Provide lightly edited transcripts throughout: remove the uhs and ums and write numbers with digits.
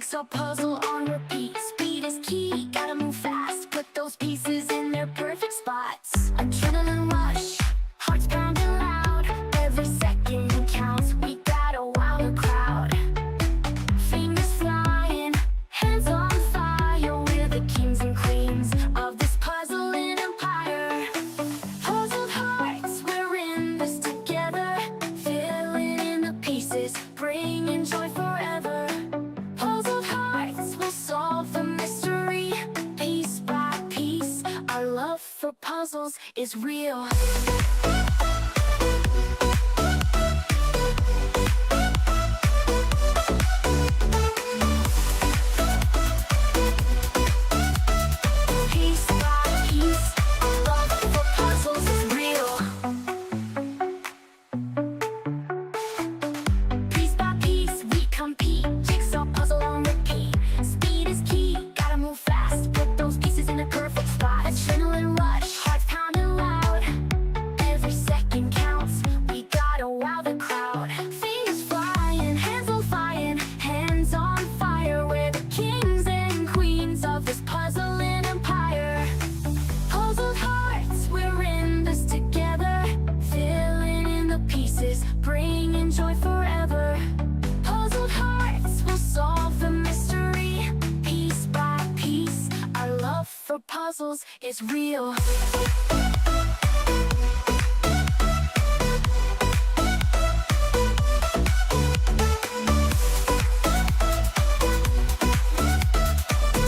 jigsaw puzzle on repeat. Speed is key, gotta move fast. Put those pieces in their perfect spots. Adrenaline rush, hearts pounding loud. Every second counts, we gotta wow the crowd. Fingers flying, hands on fire. We're the kings and queens of this puzzling empire. Puzzled hearts, we're in this together. Filling in the pieces, bringing joy forever. Puzzled hearts will solve the mystery. Piece by piece, our love for puzzles is real. Piece by piece, our love for puzzles is real. Piece by piece, we compete. Jigsaw puzzle on repeat. Speed is key, gotta move fast. Put those pieces in a perfect spot. Adrenaline rush, hearts pounding loud. Every second counts, we gotta wow the crowd. Fingers flying, hands on fire, hands on fire. We're the kings and queens of this puzzling empire. Puzzled hearts, we're in this together. Filling in the pieces, bringing joy forever. Puzzled hearts will solve the mystery. Piece by piece, our love for puzzles is real.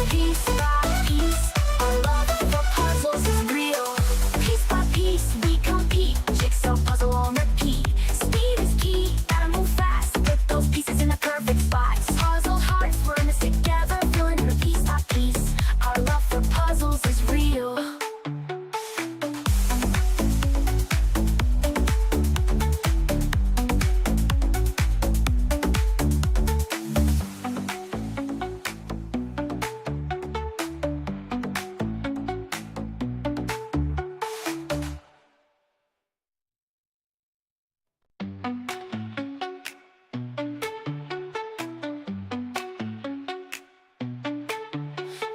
Piece by piece, our love for puzzles is real. Piece by piece, we compete. Jigsaw puzzle on repeat. Speed is key, gotta move fast. Put those pieces in the perfect spots. Puzzled hearts, we're in this together. Filling in the piece by piece, our love for puzzles is real.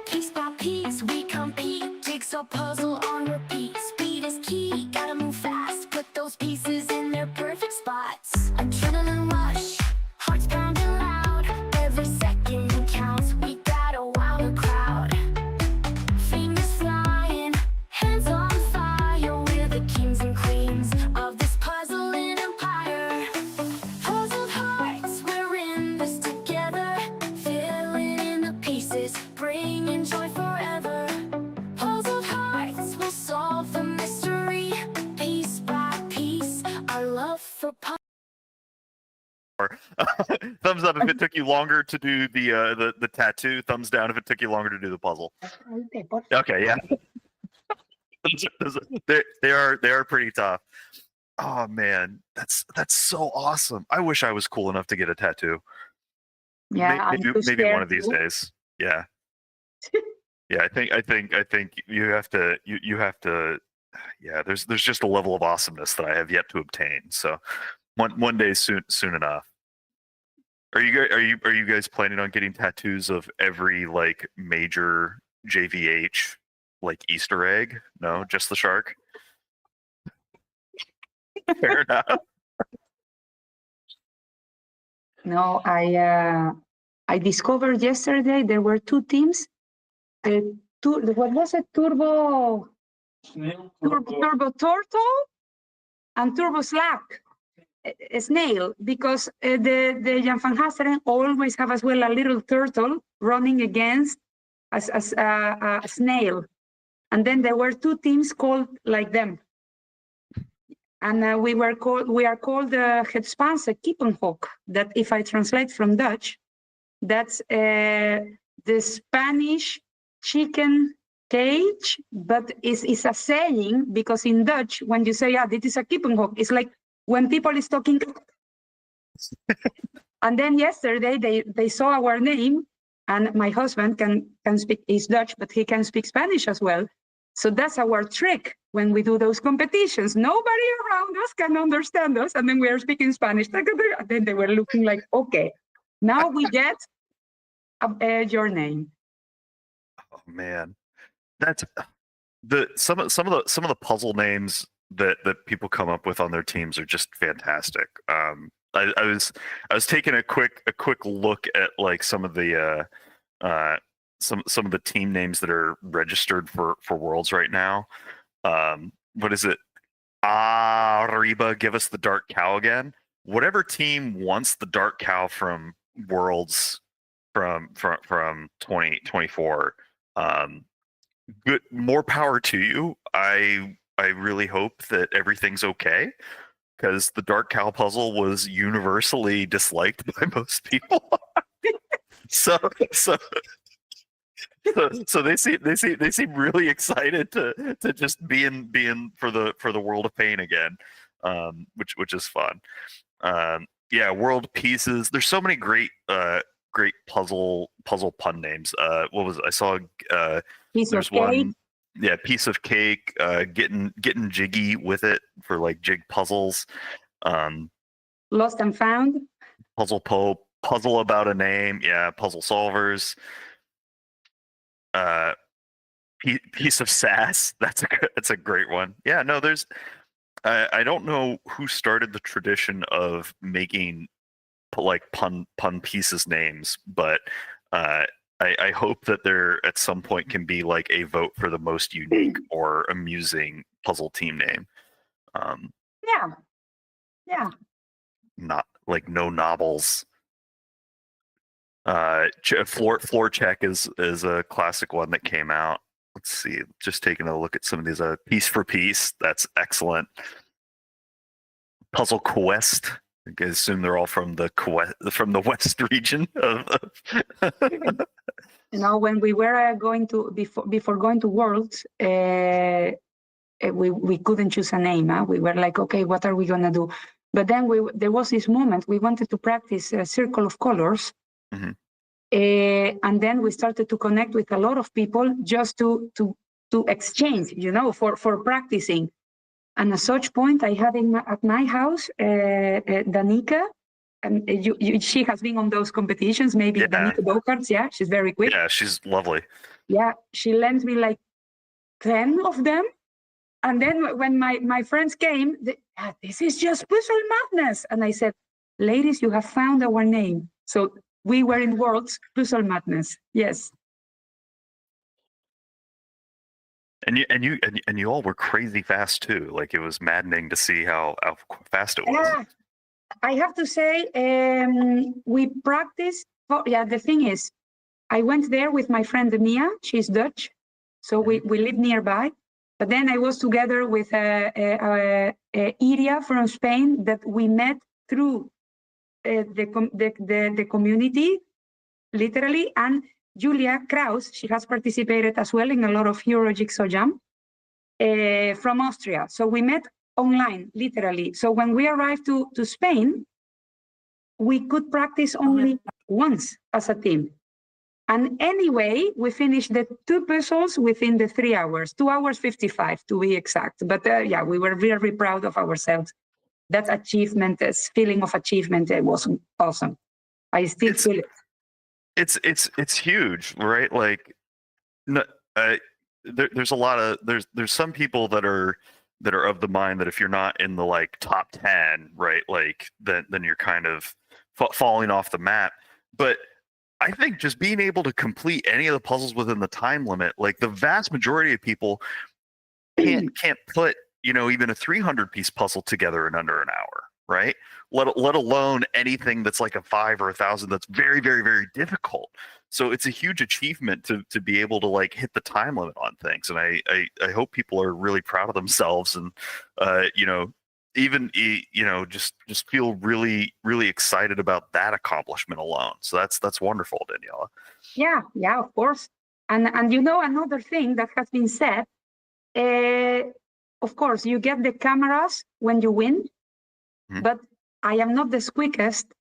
Piece by piece, we compete. Jigsaw puzzle on repeat. Speed is key, gotta move fast. Put those pieces in their perfect spots. Adrenaline rush, hearts pounding loud. Every second counts, we gotta wow the crowd. Fingers flying, hands on fire. We're the kings and queens of this puzzling empire. Puzzled hearts, we're in this together. Filling in the pieces, bringing joy forever. Puzzled hearts will solve the mystery. Piece by piece, our love for puzzles. Thumbs up if it took you longer to do the tattoo. Thumbs down if it took you longer to do the puzzle. Okay, yeah. They are pretty tough. Oh man, that's so awesome. I wish I was cool enough to get a tattoo. Yeah, Maybe one of these days. Yeah. Yeah, I think you have to yeah, there's just a level of awesomeness that I have yet to obtain. So one day soon enough. Are you guys planning on getting tattoos of every like major JVH like Easter egg? No, just the shark. Fair enough. No, I discovered yesterday there were two teams. What was it? Turbo Turtle and Turbo Slack Snail, because the Jan van Hasteren always have as well a little turtle running against a snail, and then there were two teams called like them, and we are called the Het Spaanse Kippenhok. That, if I translate from Dutch, that's the Spanish chicken cage, but it's a saying, because in Dutch, when you say, yeah, this is a Kippenhok, it's like when people is talking. And then yesterday they saw our name, and my husband can speak, he's Dutch, but he can speak Spanish as well. So that's our trick when we do those competitions. Nobody around us can understand us, and then we are speaking Spanish. And then they were looking like, okay, now we get your name. Oh man, that's some of the puzzle names that people come up with on their teams are just fantastic. I was taking a quick look at like some of the some of the team names that are registered for Worlds right now. What is it? Reba, give us the Dark Cow again. Whatever team wants the Dark Cow from Worlds from 2024, good, more power to you. I really hope that everything's okay, because the Dark Cow puzzle was universally disliked by most people. so they seem really excited to just be in for the world of pain again, which is fun. Yeah, world pieces. There's so many great puzzle pun names. What was it? I saw there's one. Yeah, piece of cake. Getting jiggy with it for like jig puzzles. Lost and found. Puzzle Pope. Puzzle about a name. Yeah, puzzle solvers. Piece of sass. That's a great one. Yeah, no, there's. I don't know who started the tradition of making like pun pieces names, but I hope that there at some point can be like a vote for the most unique or amusing puzzle team name. Yeah. Not like no novels. Floor check is a classic one that came out. Let's see. Just taking a look at some of these. Piece for piece. That's excellent. Puzzle Quest. I assume they're all from the West region of. When we were going to before going to Worlds, we couldn't choose a name. We were like, okay, what are we gonna do? But then there was this moment we wanted to practice a circle of colors. Mm-hmm. And then we started to connect with a lot of people just to exchange, for practicing. And at such point, I had at my house, Danica, and she has been on those competitions, maybe Danica Bokarts, yeah, she's very quick. Yeah, she's lovely. Yeah, she lent me like 10 of them. And then when my friends came, this is just puzzle madness. And I said, ladies, you have found our name. So we were in Worlds Puzzle Madness. Yes. And you all were crazy fast too. Like it was maddening to see how fast it was. Yeah, I have to say, we practiced. The thing is, I went there with my friend Mia. She's Dutch, so we live nearby. But then I was together with Iria from Spain that we met through the community, literally, and Julia Kraus, she has participated as well in a lot of Euro Jigsaw Jam from Austria. So we met online, literally. So when we arrived to Spain, we could practice only once as a team. And anyway, we finished the 2 puzzles within the 3 hours, 2 hours 55 to be exact. But we were very proud of ourselves. That achievement, this feeling of achievement, it was awesome. I still feel it. It's huge, right? Like, there's a lot of there's some people that are of the mind that if you're not in the like top 10, right, like then you're kind of falling off the map. But I think just being able to complete any of the puzzles within the time limit, like the vast majority of people can't put even a 300-piece puzzle together in under an hour, right? Let alone anything that's like a 5 or 1,000 that's very, very, very difficult. So it's a huge achievement to be able to like hit the time limit on things. And I hope people are really proud of themselves and even just feel really, really excited about that accomplishment alone. So that's wonderful, Daniela. Yeah, of course. And another thing that has been said, of course, you get the cameras when you win, but I am not the quickest.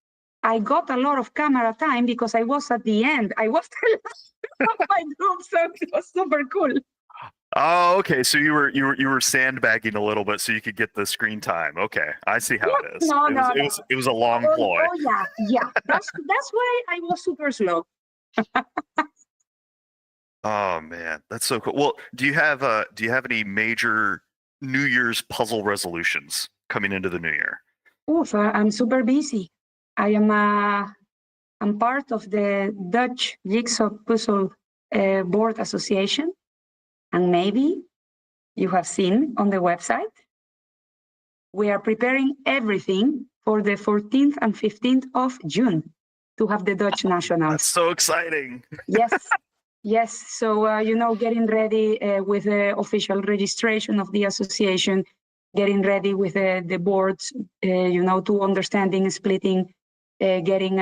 I got a lot of camera time because I was at the end. I was the last of my group, so it was super cool. Oh, okay. So you were sandbagging a little bit so you could get the screen time. Okay, I see how it is. It was a long ploy. Oh yeah. That's why I was super slow. Oh man, that's so cool. Well, do you have any major New Year's puzzle resolutions coming into the new year? Oof, I'm super busy. I am I'm part of the Dutch Jigsaw Puzzle Board Association, and maybe you have seen on the website, we are preparing everything for the 14th and 15th of June to have the Dutch That's Nationals. so exciting. Yes, yes. So, getting ready with the official registration of the association, getting ready with the boards, to understanding, splitting, getting,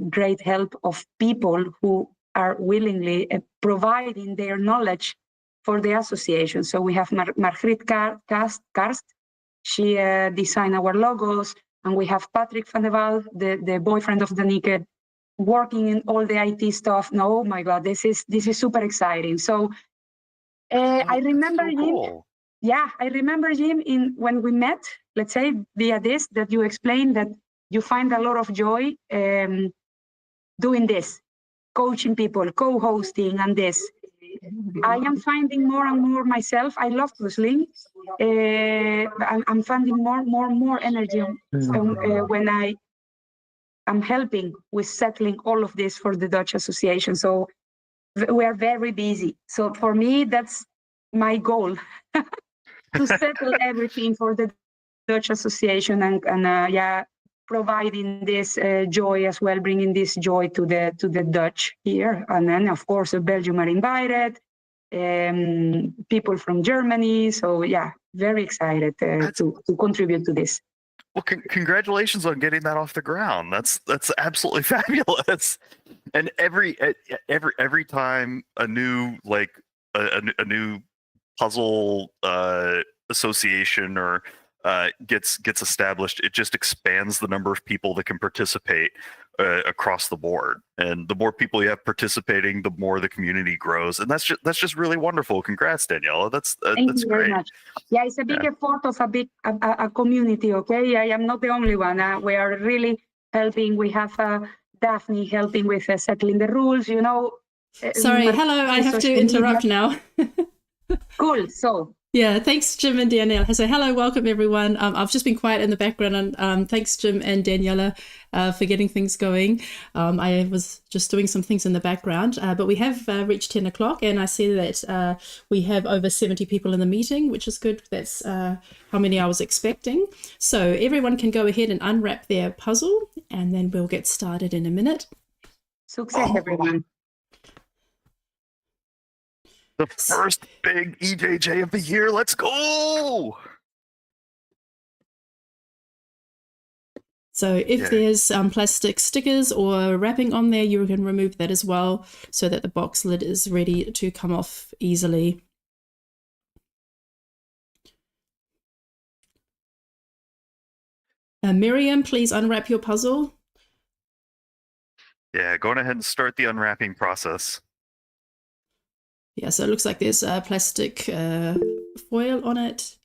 great help of people who are willingly providing their knowledge for the association. So we have Margriet Karst. She designed our logos, and we have Patrick van der Waal, the boyfriend of Danique, working in all the IT stuff. No, oh my God, this is super exciting. So I remember so Jim. cool. Yeah, I remember Jim when we met. Let's say via this, that you explained that you find a lot of joy doing this, coaching people, co-hosting, and this. I am finding more and more myself. I love puzzling. I'm finding more energy when I am helping with settling all of this for the Dutch Association. So we are very busy. So for me, that's my goal to settle everything for the Dutch Association and providing this joy as well, bringing this joy to the Dutch here. And then, of course, Belgium are invited, people from Germany. So, yeah, very excited to contribute to this. Well, congratulations on getting that off the ground. That's absolutely fabulous. And every time a new a new puzzle association or gets established, it just expands the number of people that can participate across the board. And the more people you have participating, the more the community grows. And that's just really wonderful. Congrats, Daniela. That's Thank you great. very much. Yeah, it's a big effort of a community. Okay, I am not the only one. We are really helping. We have Daphne helping with settling the rules. Sorry, hello. I have to interrupt now. Cool. So. Yeah, thanks, Jim and Daniela. So, hello, welcome everyone. I've just been quiet in the background, and thanks, Jim and Daniela, for getting things going. I was just doing some things in the background, but we have reached 10 o'clock, and I see that we have over 70 people in the meeting, which is good. That's how many I was expecting. So, everyone can go ahead and unwrap their puzzle, and then we'll get started in a minute. Success, everyone. The first big EJJ of the year. Let's go! So if there's plastic stickers or wrapping on there, you can remove that as well so that the box lid is ready to come off easily. Miriam, please unwrap your puzzle. Yeah, going ahead and start the unwrapping process. Yeah, so it looks like there's plastic foil on it.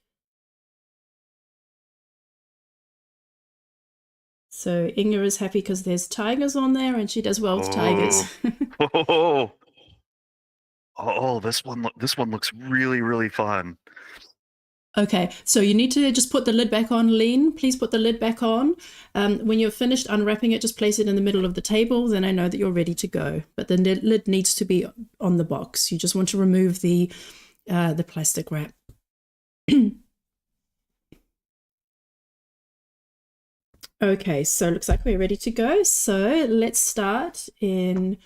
So Inga is happy because there's tigers on there, and she does well with tigers. This one looks really, really fun. Okay, so you need to just put the lid back on, Lean. Please put the lid back on. When you're finished unwrapping it, just place it in the middle of the table. Then I know that you're ready to go. But the lid needs to be on the box. You just want to remove the plastic wrap. Okay, so it looks like we're ready to go. So let's start in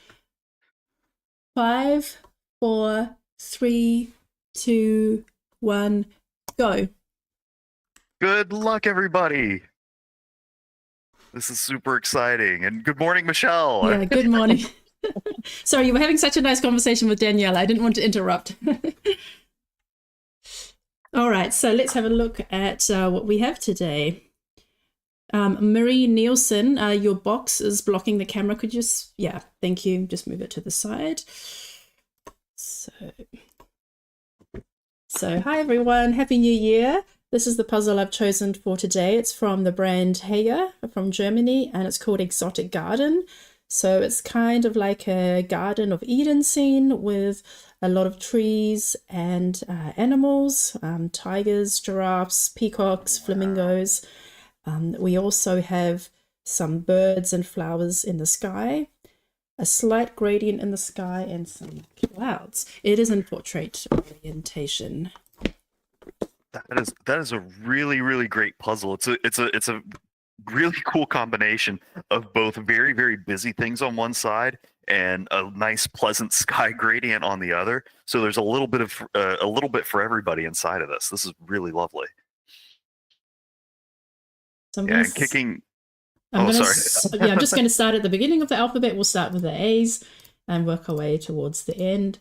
5, 4, 3, 2, 1. Go. Good luck, everybody. This is super exciting. And good morning, Michelle. Yeah, good morning. Sorry, you were having such a nice conversation with Danielle. I didn't want to interrupt. All right, so let's have a look at what we have today. Marie Nielsen, your box is blocking the camera. Could you just, yeah, thank you. Just move it to the side. So hi everyone, Happy New Year. This is the puzzle I've chosen for today. It's from the brand Heye from Germany, and it's called Exotic Garden. So it's kind of like a Garden of Eden scene with a lot of trees and animals, tigers, giraffes, peacocks, flamingos. We also have some birds and flowers in the sky, a slight gradient in the sky, and some clouds. It is in portrait orientation. That is a really great puzzle. It's a really cool combination of both very busy things on one side and a nice pleasant sky gradient on the other. So there's a little bit for everybody inside of this. This is really lovely. So Yeah, and kicking. I'm sorry. Yeah, I'm just going to start at the beginning of the alphabet. We'll start with the A's and work our way towards the end.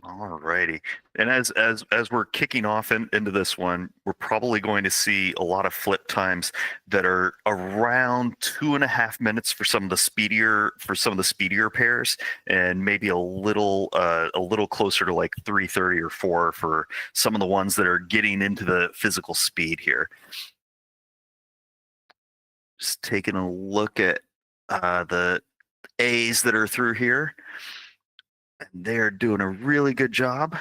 Alrighty, and as we're kicking off into this one, we're probably going to see a lot of flip times that are around 2.5 minutes for some of the speedier pairs, and maybe a little closer to like 3:30 or 4 for some of the ones that are getting into the physical speed here. Just taking a look at the A's that are through here. They're doing a really good job.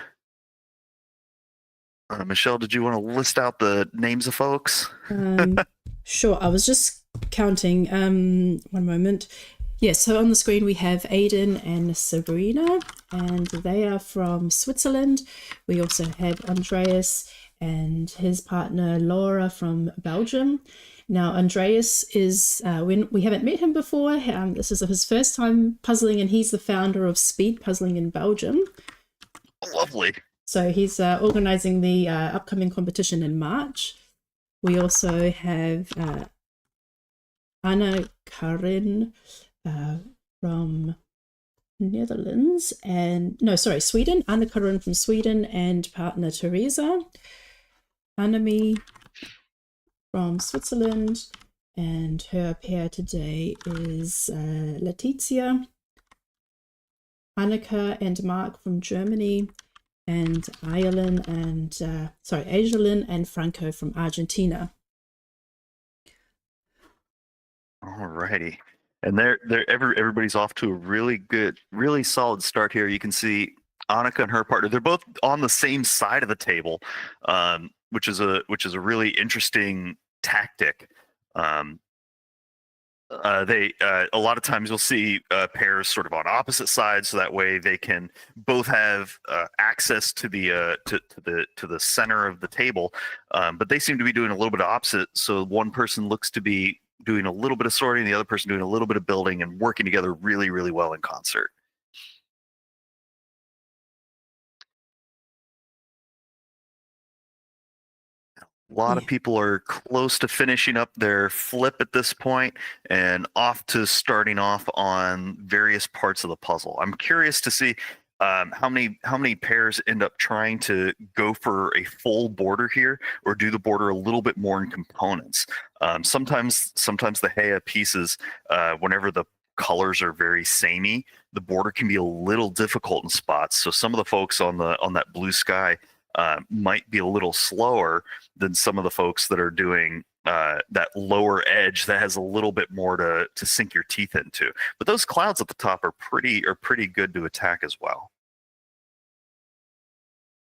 Michelle, did you want to list out the names of folks? Sure. I was just counting. One moment. Yes, so on the screen we have Aiden and Sabrina, and they are from Switzerland. We also have Andreas and his partner Laura from Belgium. Now, Andreas is, we haven't met him before. This is his first time puzzling, and he's the founder of Speed Puzzling in Belgium. Lovely. So he's organizing the upcoming competition in March. We also have Anna Karin from Netherlands Sweden. Anna Karin from Sweden and partner Teresa. Anami from Switzerland, and her pair today is Letizia, Annika and Mark from Germany, and Ayelin and Franco from Argentina. Alrighty, and everybody's off to a really solid start here. You can see Annika and her partner; they're both on the same side of the table, which is a really interesting tactic. A lot of times you'll see pairs sort of on opposite sides, so that way they can both have access to the to the center of the table. But they seem to be doing a little bit of opposite. So one person looks to be doing a little bit of sorting, the other person doing a little bit of building, and working together really well in concert. A lot of people are close to finishing up their flip at this point and off to starting off on various parts of the puzzle. I'm curious to see how many pairs end up trying to go for a full border here, or do the border a little bit more in components. Sometimes the Heye pieces, whenever the colors are very samey, the border can be a little difficult in spots. So some of the folks on that blue sky might be a little slower than some of the folks that are doing that lower edge that has a little bit more to sink your teeth into. But those clouds at the top are pretty good to attack as well.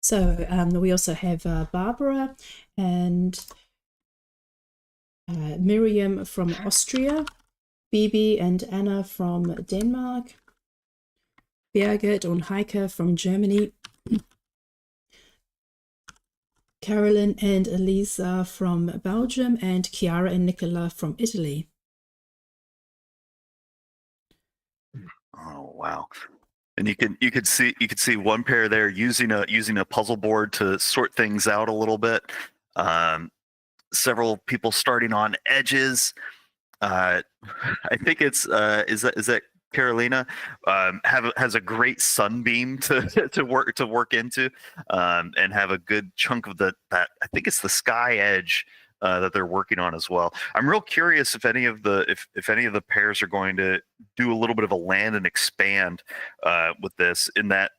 So we also have Barbara and Miriam from Austria, Bibi and Anna from Denmark, Birgit and Heike from Germany, Carolyn and Elisa from Belgium, and Kiara and Nicola from Italy. Oh wow! And you could see one pair there using a puzzle board to sort things out a little bit. Several people starting on edges. I think it's is that Carolina has a great sunbeam to work into, and have a good chunk of that I think it's the sky edge that they're working on as well. I'm real curious if any of the pairs are going to do a little bit of a land and expand with this, in that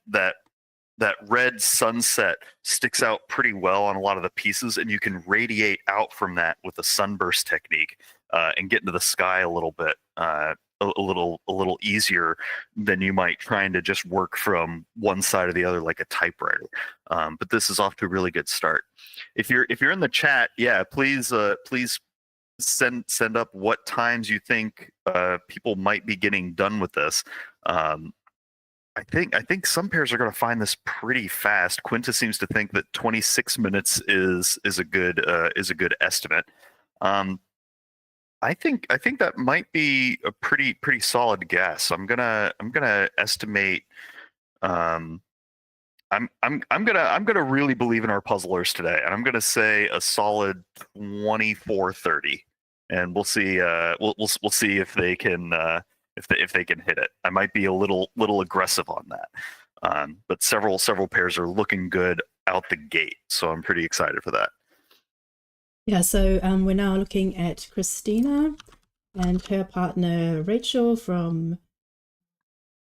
that red sunset sticks out pretty well on a lot of the pieces, and you can radiate out from that with the sunburst technique and get into the sky a little bit, a little easier than you might trying to just work from one side or the other like a typewriter. But this is off to a really good start. If you're in the chat, yeah, please send up what times you think people might be getting done with this. I think some pairs are going to find this pretty fast. Quinta seems to think that 26 minutes is a good estimate. I think that might be a pretty solid guess. I'm gonna estimate. I'm gonna really believe in our puzzlers today, and I'm gonna say a solid 24:30, and we'll see. We'll see if they can. If they can hit it. I might be a little aggressive on that, but several pairs are looking good out the gate, so I'm pretty excited for that. Yeah, so we're now looking at Christina and her partner Rachel from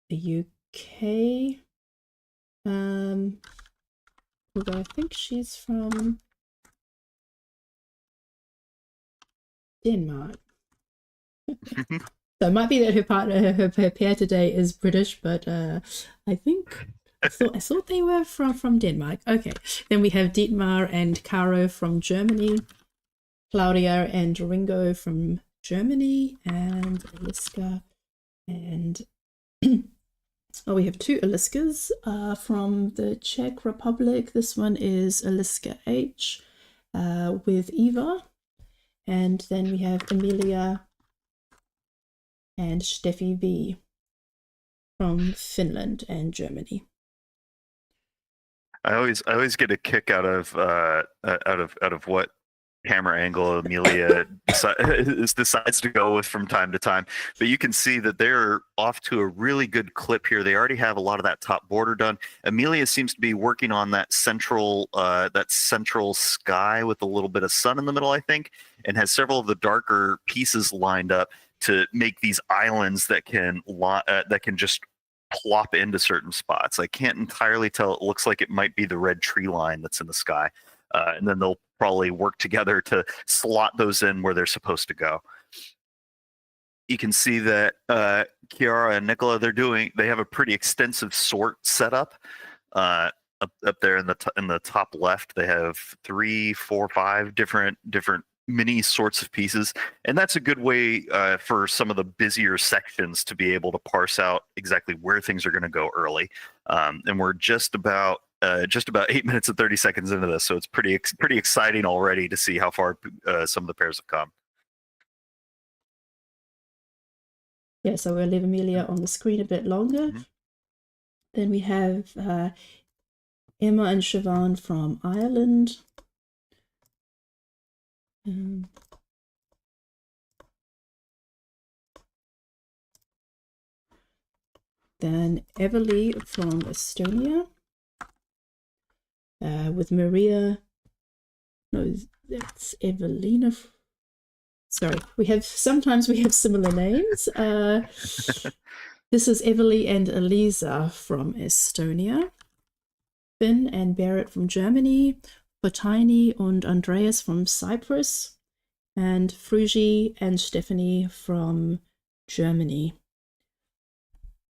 the UK. Although I think she's from Denmark. So it might be that her partner, her pair today is British, but I think I thought they were from Denmark. Okay, then we have Dietmar and Caro from Germany, Claudia and Ringo from Germany, and Aliska and oh, we have two Aliskas from the Czech Republic. This one is Aliska H with Eva, and then we have Emilia and Steffi V from Finland and Germany. I always get a kick out of what camera angle Emilia decides to go with from time to time. But you can see that they're off to a really good clip here. They already have a lot of that top border done. Emilia seems to be working on that central sky with a little bit of sun in the middle, I think, and has several of the darker pieces lined up to make these islands that can just plop into certain spots. I can't entirely tell. It looks like it might be the red tree line that's in the sky, and then they'll probably work together to slot those in where they're supposed to go. You can see that Kiara and Nicola, they have a pretty extensive sort setup. Up there in the top left, they have 3, 4, 5 different mini sorts of pieces, and that's a good way for some of the busier sections to be able to parse out exactly where things are going to go early. And we're just about 8 minutes and 30 seconds into this, so it's pretty exciting already to see how far some of the pairs have come. Yeah, so we'll leave Emilia on the screen a bit longer. Mm-hmm. Then we have Emma and Siobhan from Ireland. Then Everly from Estonia, with Maria. No, that's Evelina. Sorry, sometimes we have similar names. This is Everly and Elisa from Estonia. Finn and Barrett from Germany. Botini and Andreas from Cyprus, and Frugi and Stephanie from Germany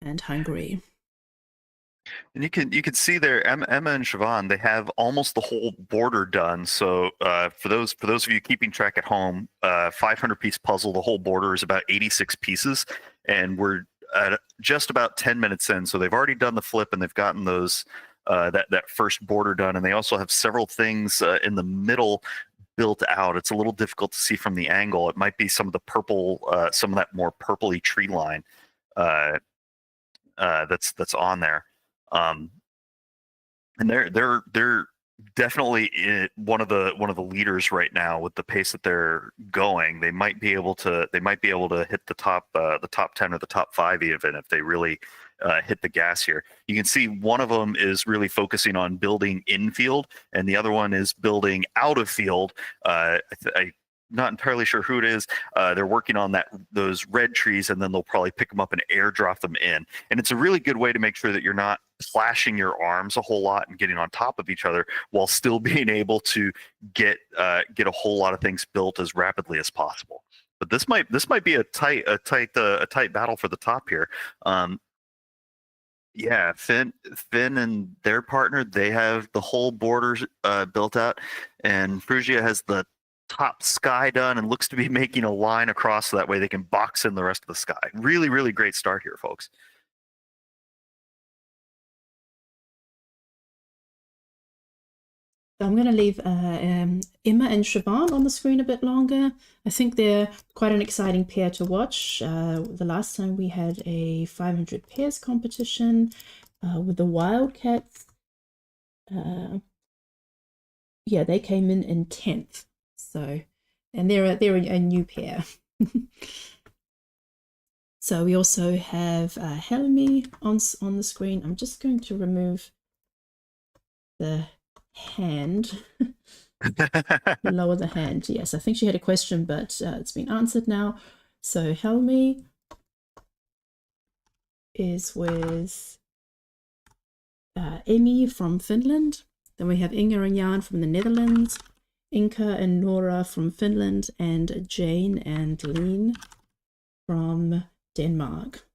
and Hungary. And you can see there, Emma and Siobhan, they have almost the whole border done. So for those of you keeping track at home, 500-piece puzzle, the whole border is about 86 pieces, and we're at just about 10 minutes in. So they've already done the flip, and they've gotten those. That first border done, and they also have several things in the middle built out. It's a little difficult to see from the angle. It might be some of the purple, some of that more purpley tree line that's on there, and they're definitely one of the leaders right now with the pace that they're going. They might be able to hit the top 10 or the top 5 even if they really hit the gas here. You can see one of them is really focusing on building infield, and the other one is building out of field. I'm not entirely sure who it is. They're working on those red trees, and then they'll probably pick them up and airdrop them in. And it's a really good way to make sure that you're not clashing your arms a whole lot and getting on top of each other while still being able to get a whole lot of things built as rapidly as possible. But this might be a tight battle for the top here. Yeah, Finn and their partner, they have the whole border built out, and Frugia has the top sky done and looks to be making a line across so that way they can box in the rest of the sky. Really, really great start here, folks. I'm going to leave Emma and Siobhan on the screen a bit longer. I think they're quite an exciting pair to watch. The last time we had a 500 pairs competition with the Wildcats. Yeah, they came in 10th. So, and they're a new pair. So we also have Helmi on the screen. I'm just going to remove the hand. Lower the hand. Yes, I think she had a question, but it's been answered now. So Helmi is with Emmy from Finland. Then we have Inga and Jan from the Netherlands, Inka and Nora from Finland, and Jane and Lean from Denmark.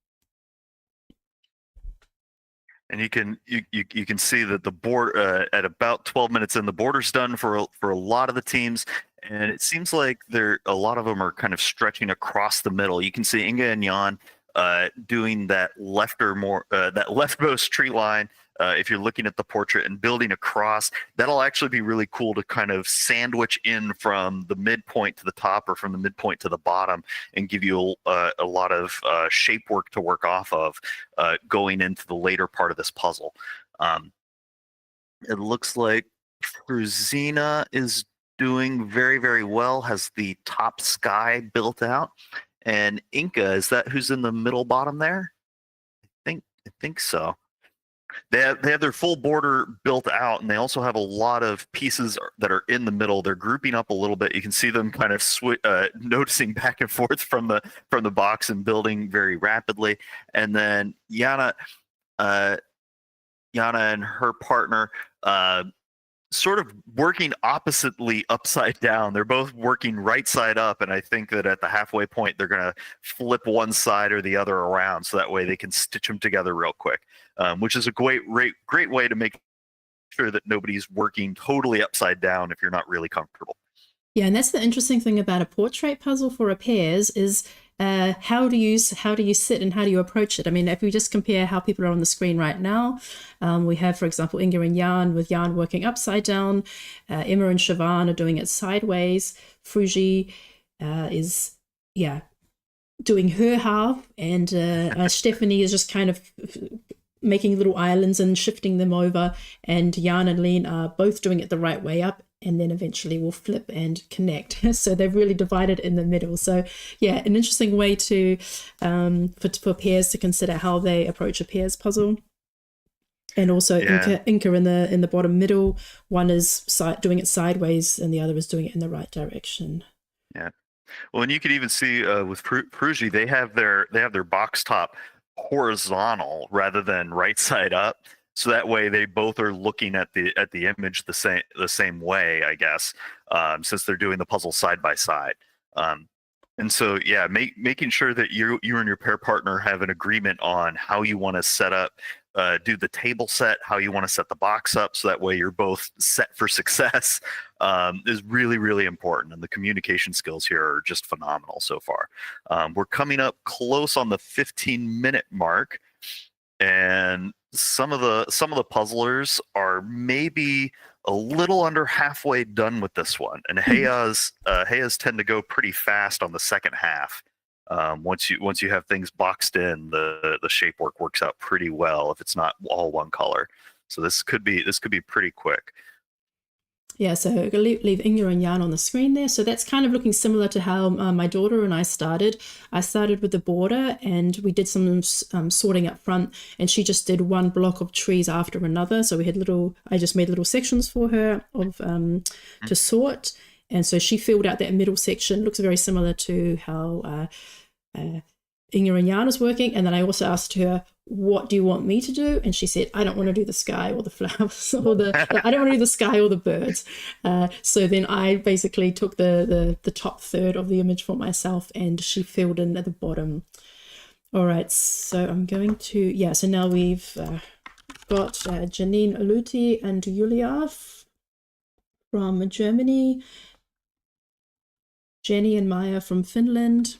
And you can see that the board at about 12 minutes in, the border's done for a lot of the teams, and it seems like a lot of them are kind of stretching across the middle. You can see Inga and Jan doing that leftmost tree line. If you're looking at the portrait and building across, that'll actually be really cool to kind of sandwich in from the midpoint to the top or from the midpoint to the bottom and give you a lot of shape work to work off of going into the later part of this puzzle. It looks like Fruzina is doing very, very well, has the top sky built out. And Inka, is that who's in the middle bottom there? I think so. They have their full border built out, and they also have a lot of pieces that are in the middle. They're grouping up a little bit. You can see them kind of noticing back and forth from the box and building very rapidly. And then Yana and her partner sort of working oppositely upside down. They're both working right side up, and I think that at the halfway point they're going to flip one side or the other around so that way they can stitch them together real quick, which is a great way to make sure that nobody's working totally upside down if you're not really comfortable. Yeah, and that's the interesting thing about a portrait puzzle for a pairs is how do you sit and how do you approach it? I mean, if we just compare how people are on the screen right now, we have, for example, Inga and Jan, with Jan working upside down. Emma and Siobhan are doing it sideways. Frugi is, doing her half, and Stephanie is just kind of making little islands and shifting them over, and Jan and Lean are both doing it the right way up, and then eventually will flip and connect. So they've really divided in the middle. So yeah, an interesting way to for pairs to consider how they approach a pairs puzzle. And also Inka in the bottom middle, one is doing it sideways and the other is doing it in the right direction. Yeah. Well, and you could even see with Frugi, they have their box top horizontal rather than right side up. So that way they both are looking at the image the same way, I guess, since they're doing the puzzle side by side. And so, yeah, making sure that you and your pair partner have an agreement on how you want to set up, do the table set, how you want to set the box up, so that way you're both set for success, is really, really important. And the communication skills here are just phenomenal so far. We're coming up close on the 15-minute mark, and some of the puzzlers are maybe a little under halfway done with this one, and Heya's tend to go pretty fast on the second half. Once you have things boxed in, the shape work works out pretty well if it's not all one color. So this could be pretty quick. Yeah, so I'm going to leave Inga and Jan on the screen there. So that's kind of looking similar to how my daughter and I started. I started with the border, and we did some sorting up front, and she just did one block of trees after another. So I just made little sections for her to sort. And so she filled out that middle section. Looks very similar to how Inga and Jana's working, and then I also asked her, what do you want me to do? And she said, I don't want to do the sky or the flowers or I don't want to do the sky or the birds. So then I basically took the top third of the image for myself, and she filled in at the bottom. All right, so I'm going to, so now we've got Janine Aluti and Julia from Germany, Jenny and Maya from Finland,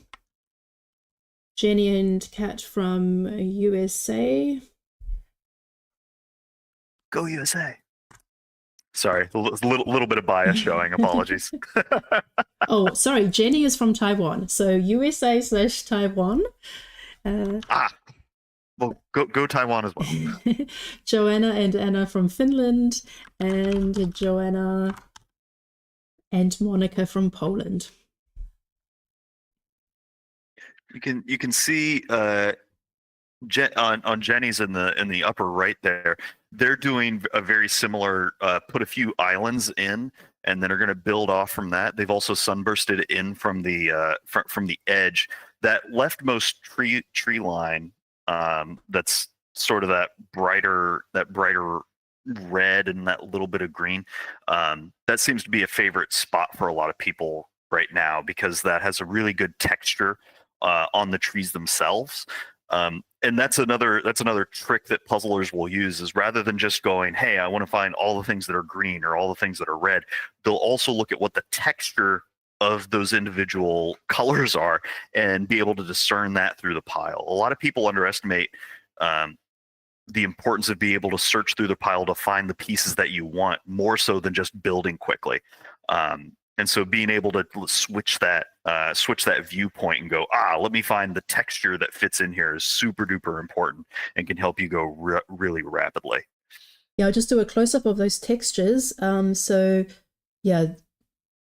Jenny and Kat from USA. Go USA. Sorry, a little bit of bias showing. Apologies. Oh, sorry. Jenny is from Taiwan. So USA/Taiwan. Well, go Taiwan as well. Joanna and Anna from Finland, and Joanna and Monica from Poland. You can see on Jenny's in the upper right there. They're doing a very similar. Put a few islands in, and then are going to build off from that. They've also sunbursted in from the edge. That leftmost tree line. That's sort of that brighter red and that little bit of green. That seems to be a favorite spot for a lot of people right now because that has a really good texture on the trees themselves. And that's another trick that puzzlers will use is rather than just going, hey, I want to find all the things that are green or all the things that are red, they'll also look at what the texture of those individual colors are and be able to discern that through the pile. A lot of people underestimate the importance of being able to search through the pile to find the pieces that you want more so than just building quickly. And so being able to switch that viewpoint and go, let me find the texture that fits in here is super duper important and can help you go really rapidly. Yeah, I'll just do a close-up of those textures. So yeah,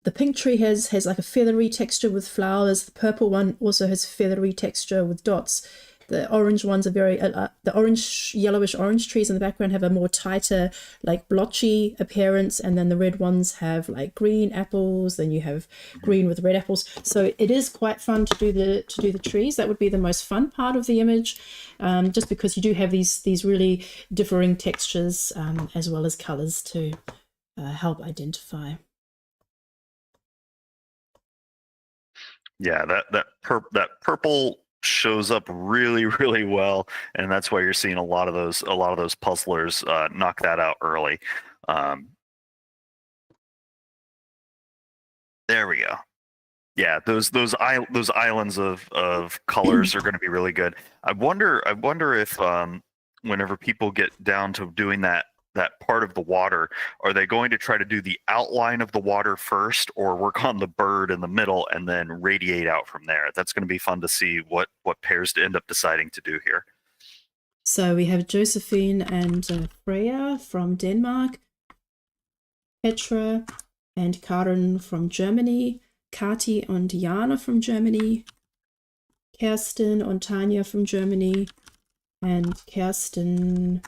the pink tree has like a feathery texture with flowers. The purple one also has feathery texture with dots. The orange ones are very, the orange, yellowish orange trees in the background have a more tighter, like blotchy appearance. And then the red ones have like green apples. Then you have green with red apples. So it is quite fun to do the trees. That would be the most fun part of the image, just because you do have these really differing textures as well as colors to help identify. Yeah, that purple shows up really well, and that's why you're seeing a lot of those puzzlers knock that out early. There we go. Yeah, those islands of colors are going to be really good. I wonder if whenever people get down to doing that part of the water, are they going to try to do the outline of the water first or work on the bird in the middle and then radiate out from there? That's going to be fun to see what pairs to end up deciding to do here. So we have Josephine and Freya from Denmark, Petra and Karen from Germany, Kati and Jana from Germany, Kerstin and Tanya from Germany, and Kerstin,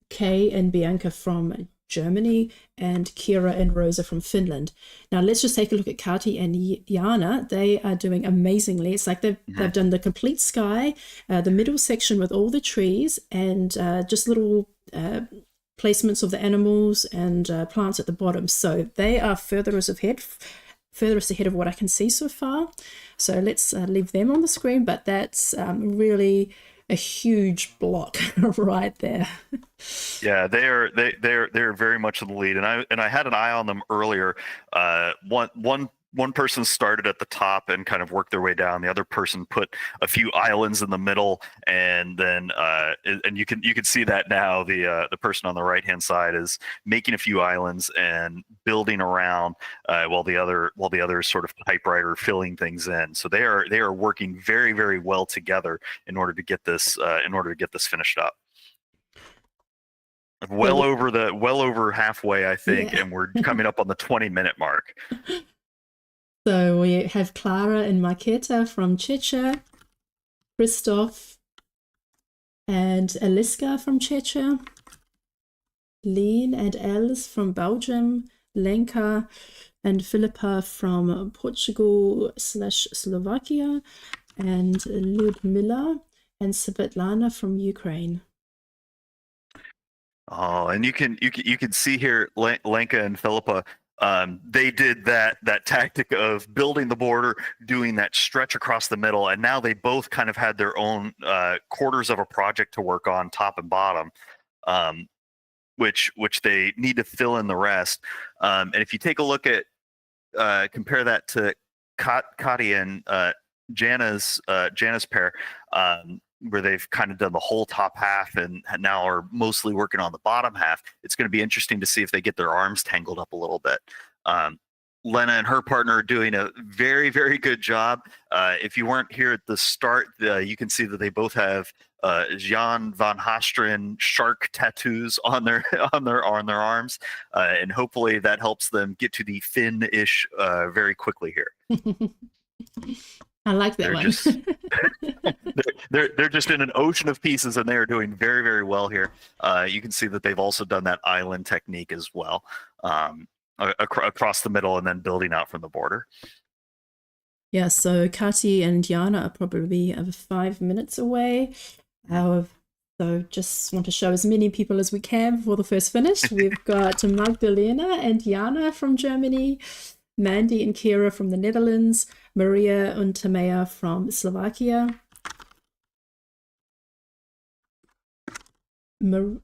Kay and Bianca from Germany, and Kiara and Rosa from Finland. Now let's just take a look at Kati and Jana. They are doing amazingly. It's like they've done the complete sky, the middle section with all the trees, and just little placements of the animals and plants at the bottom. So they are furthest ahead of what I can see so far. So let's leave them on the screen, but that's really a huge block right there. Yeah, they're very much in the lead, and I had an eye on them earlier. One person started at the top and kind of worked their way down. The other person put a few islands in the middle, and then and you can see that now. The person on the right hand side is making a few islands and building around, while the other is sort of typewriter filling things in. So they are working very well together in order to get this finished up. Well over halfway, I think, yeah. And we're coming up on the 20-minute mark. So we have Clara and Marketa from Czechia, Christoph and Eliska from Czechia, Lean and Els from Belgium, Lenka, and Philippa from Portugal/Slovakia, and Lyudmila and Svetlana from Ukraine. Oh, and you can see here Lenka and Philippa. They did that tactic of building the border, doing that stretch across the middle, and now they both kind of had their own quarters of a project to work on, top and bottom, which they need to fill in the rest. And if you take a look at compare that to Kati and Jana's pair, where they've kind of done the whole top half and now are mostly working on the bottom half, it's going to be interesting to see if they get their arms tangled up a little bit. Lena and her partner are doing a very, very good job. If you weren't here at the start, you can see that they both have Jan van Hasteren shark tattoos on their arms, and hopefully that helps them get to the fin-ish very quickly here. I like that one. They're just in an ocean of pieces, and they are doing very, very well here. You can see that they've also done that island technique as well, across the middle and then building out from the border. Yeah, so Kati and Jana are probably 5 minutes away. So just want to show as many people as we can before the first finish. We've got Magdalena and Jana from Germany, Mandy and Kiara from the Netherlands, Maria and Tamea from Slovakia. We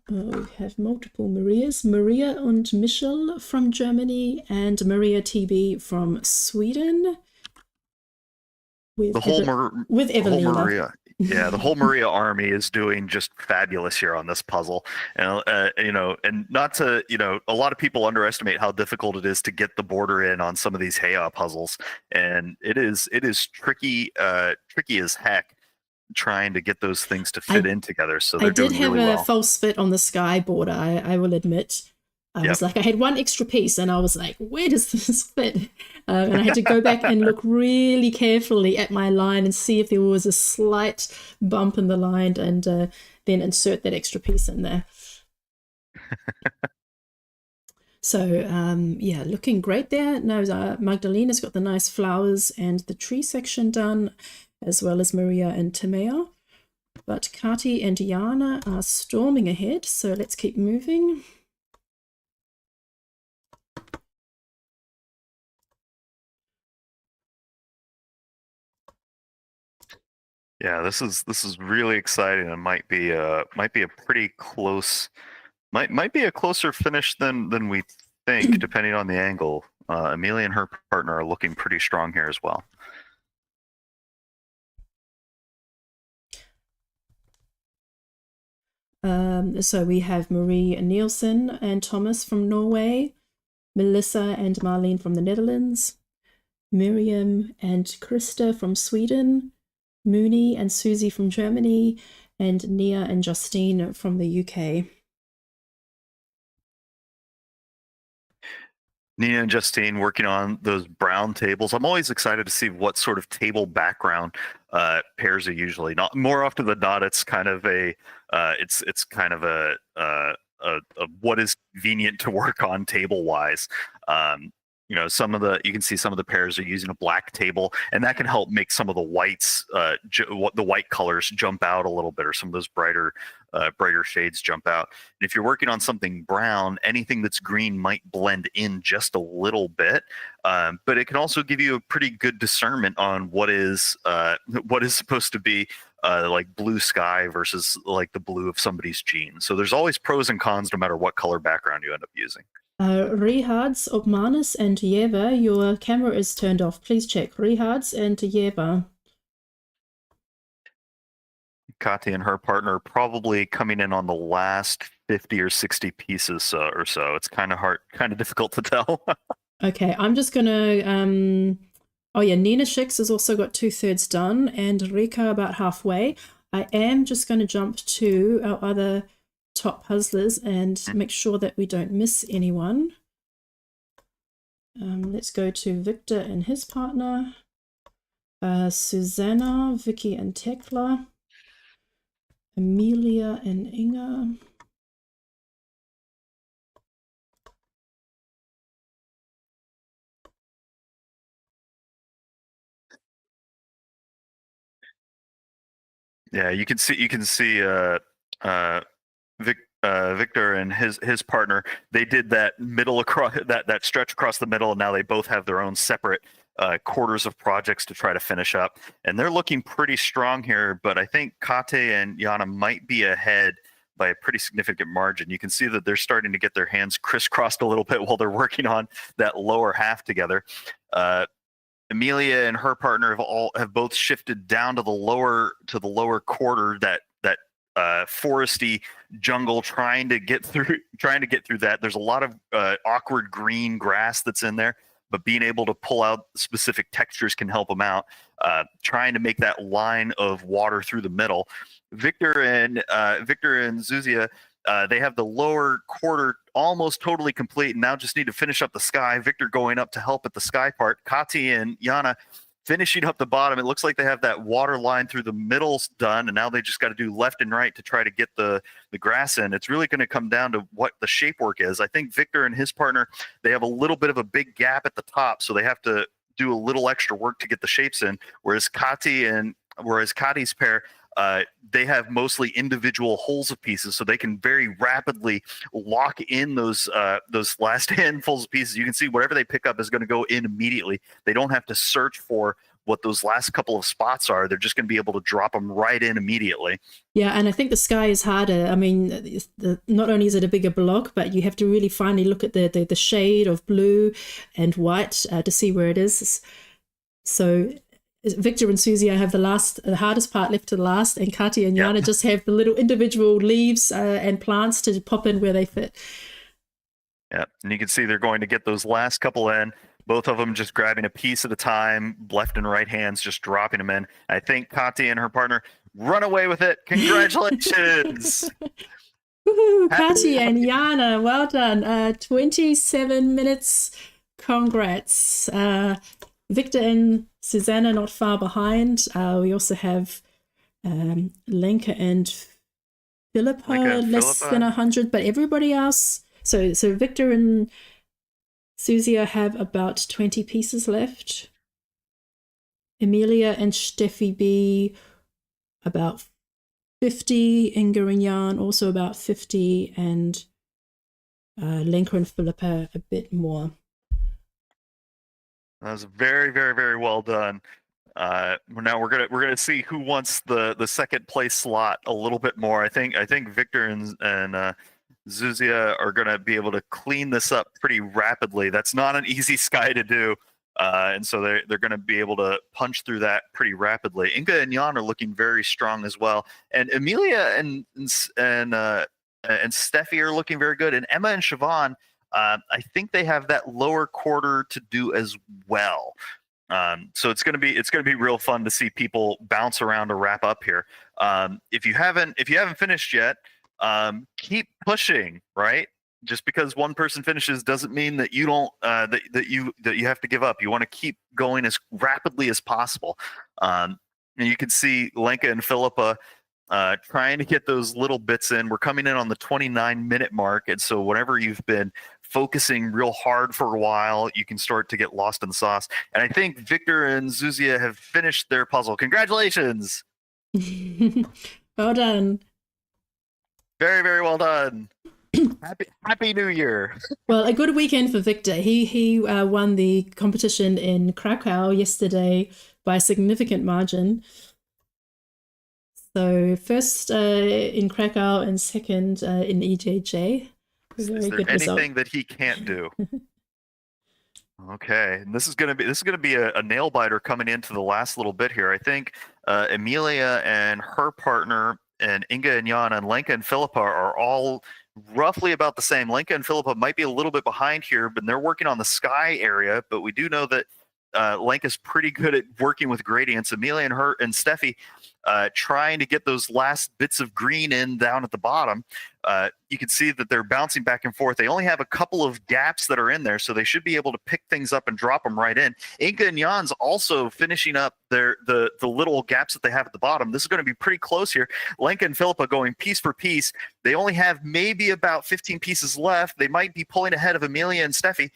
have multiple Marias. Maria and Michelle from Germany and Maria TB from Sweden. With Evelina. Maria. Yeah, the whole Maria army is doing just fabulous here on this puzzle. And and not to, a lot of people underestimate how difficult it is to get the border in on some of these Heye puzzles, and it is tricky as heck trying to get those things to fit in together. So they're doing really well. I did have a false fit on the sky border, I will admit. I was like, I had one extra piece and I was like, where does this fit? And I had to go back and look really carefully at my line and see if there was a slight bump in the line, and then insert that extra piece in there. So, yeah, looking great there. Now, Magdalena's got the nice flowers and the tree section done, as well as Maria and Timea. But Kati and Jana are storming ahead, so let's keep moving. Yeah, this is really exciting, and might be a pretty close, might be a closer finish than we think, depending on the angle. Amelia and her partner are looking pretty strong here as well. So we have Marie Nielsen and Thomas from Norway, Melissa and Marlene from the Netherlands, Miriam and Krista from Sweden, Mooney and Susie from Germany, and Nia and Justine from the UK. Nina and Justine working on those brown tables. I'm always excited to see what sort of table background pairs are usually. Not more often than not, it's kind of a what is convenient to work on table wise. You can see some of the pairs are using a black table, and that can help make some of the whites, the white colors jump out a little bit, or some of those brighter shades jump out. And if you're working on something brown, anything that's green might blend in just a little bit, but it can also give you a pretty good discernment on what is supposed to be like blue sky versus like the blue of somebody's jeans. So there's always pros and cons no matter what color background you end up using. Rehards, Obmanis, and Yeva, your camera is turned off. Please check. Rehards and Yeva. Kati and her partner probably coming in on the last 50 or 60 pieces or so. It's kind of difficult to tell. Okay, I'm just gonna oh yeah, Nina Shix has also got 2/3 done, and Rika about halfway. I am just going to jump to our other top puzzlers and make sure that we don't miss anyone. Let's go to Victor and his partner, Susanna, Vicky and Tekla, Amelia and Inga, Yeah, you can see Victor and his partner. They did that middle across that stretch across the middle, and now they both have their own separate quarters of projects to try to finish up, and they're looking pretty strong here. But I think Kate and Yana might be ahead by a pretty significant margin. You can see that they're starting to get their hands crisscrossed a little bit while they're working on that lower half together. Amelia and her partner have both shifted down to the lower quarter, that foresty jungle, trying to get through that. There's a lot of awkward green grass that's in there, but being able to pull out specific textures can help them out. Trying to make that line of water through the middle. Victor and Suza, they have the lower quarter almost totally complete, and now just need to finish up the sky. Victor going up to help at the sky part. Kati and Yana finishing up the bottom. It looks like they have that water line through the middles done, and now they just got to do left and right to try to get the grass in. It's really going to come down to what the shape work is. I think Victor and his partner, they have a little bit of a big gap at the top, so they have to do a little extra work to get the shapes in. Whereas Kati's pair, they have mostly individual holes of pieces, so they can very rapidly lock in those last handfuls of pieces. You can see whatever they pick up is going to go in immediately. They don't have to search for what those last couple of spots are. They're just going to be able to drop them right in immediately. Yeah, and I think the sky is harder. I mean, not only is it a bigger block, but you have to really finally look at the shade of blue and white to see where it is. So Victor and Suza have the hardest part left to the last, and Kati and Yana just have the little individual leaves and plants to pop in where they fit. Yeah, and you can see they're going to get those last couple in. Both of them just grabbing a piece at a time, left and right hands, just dropping them in. I think Kati and her partner run away with it. Congratulations! Woohoo, Kati and Yana, well done. 27 minutes. Congrats. Victor and Susanna not far behind. We also have Lenka and Philippa less than 100, but everybody else. So Victor and Suza have about 20 pieces left. Amelia and Steffi B about 50. Inga and Jan also about 50, and Lenka and Philippa a bit more. That was very, very, very well done. Now we're gonna see who wants the second place slot a little bit more. I think Victor and Suza are gonna be able to clean this up pretty rapidly. That's not an easy sky to do, and so they're gonna be able to punch through that pretty rapidly. Inga and Jan are looking very strong as well, and Amelia and Steffi are looking very good, and Emma and Siobhan, I think they have that lower quarter to do as well. So it's gonna be real fun to see people bounce around to wrap up here. If you haven't finished yet, keep pushing, right? Just because one person finishes doesn't mean that you don't that you have to give up. You want to keep going as rapidly as possible. And you can see Lenka and Philippa trying to get those little bits in. We're coming in on the 29-minute mark, and so whenever you've been focusing real hard for a while, you can start to get lost in the sauce. And I think Victor and Suza have finished their puzzle. Congratulations! Well done. Very, very well done. Happy New Year. Well, a good weekend for Victor. He won the competition in Krakow yesterday by a significant margin. So first in Krakow and second in EJJ. Is there anything that he can't do? Okay, and this is gonna be a nail biter coming into the last little bit here. I think Amelia and her partner and Inga and Jan and Lenka and Philippa are all roughly about the same. Lenka and Philippa might be a little bit behind here, but they're working on the sky area. But we do know that Lenka's pretty good at working with gradients. Amelia and Steffi trying to get those last bits of green in down at the bottom. You can see that they're bouncing back and forth. They only have a couple of gaps that are in there, so they should be able to pick things up and drop them right in. Inga and Jan's also finishing up the little gaps that they have at the bottom. This is going to be pretty close here. Lenka and Philippa going piece for piece. They only have maybe about 15 pieces left. They might be pulling ahead of Amelia and Steffi.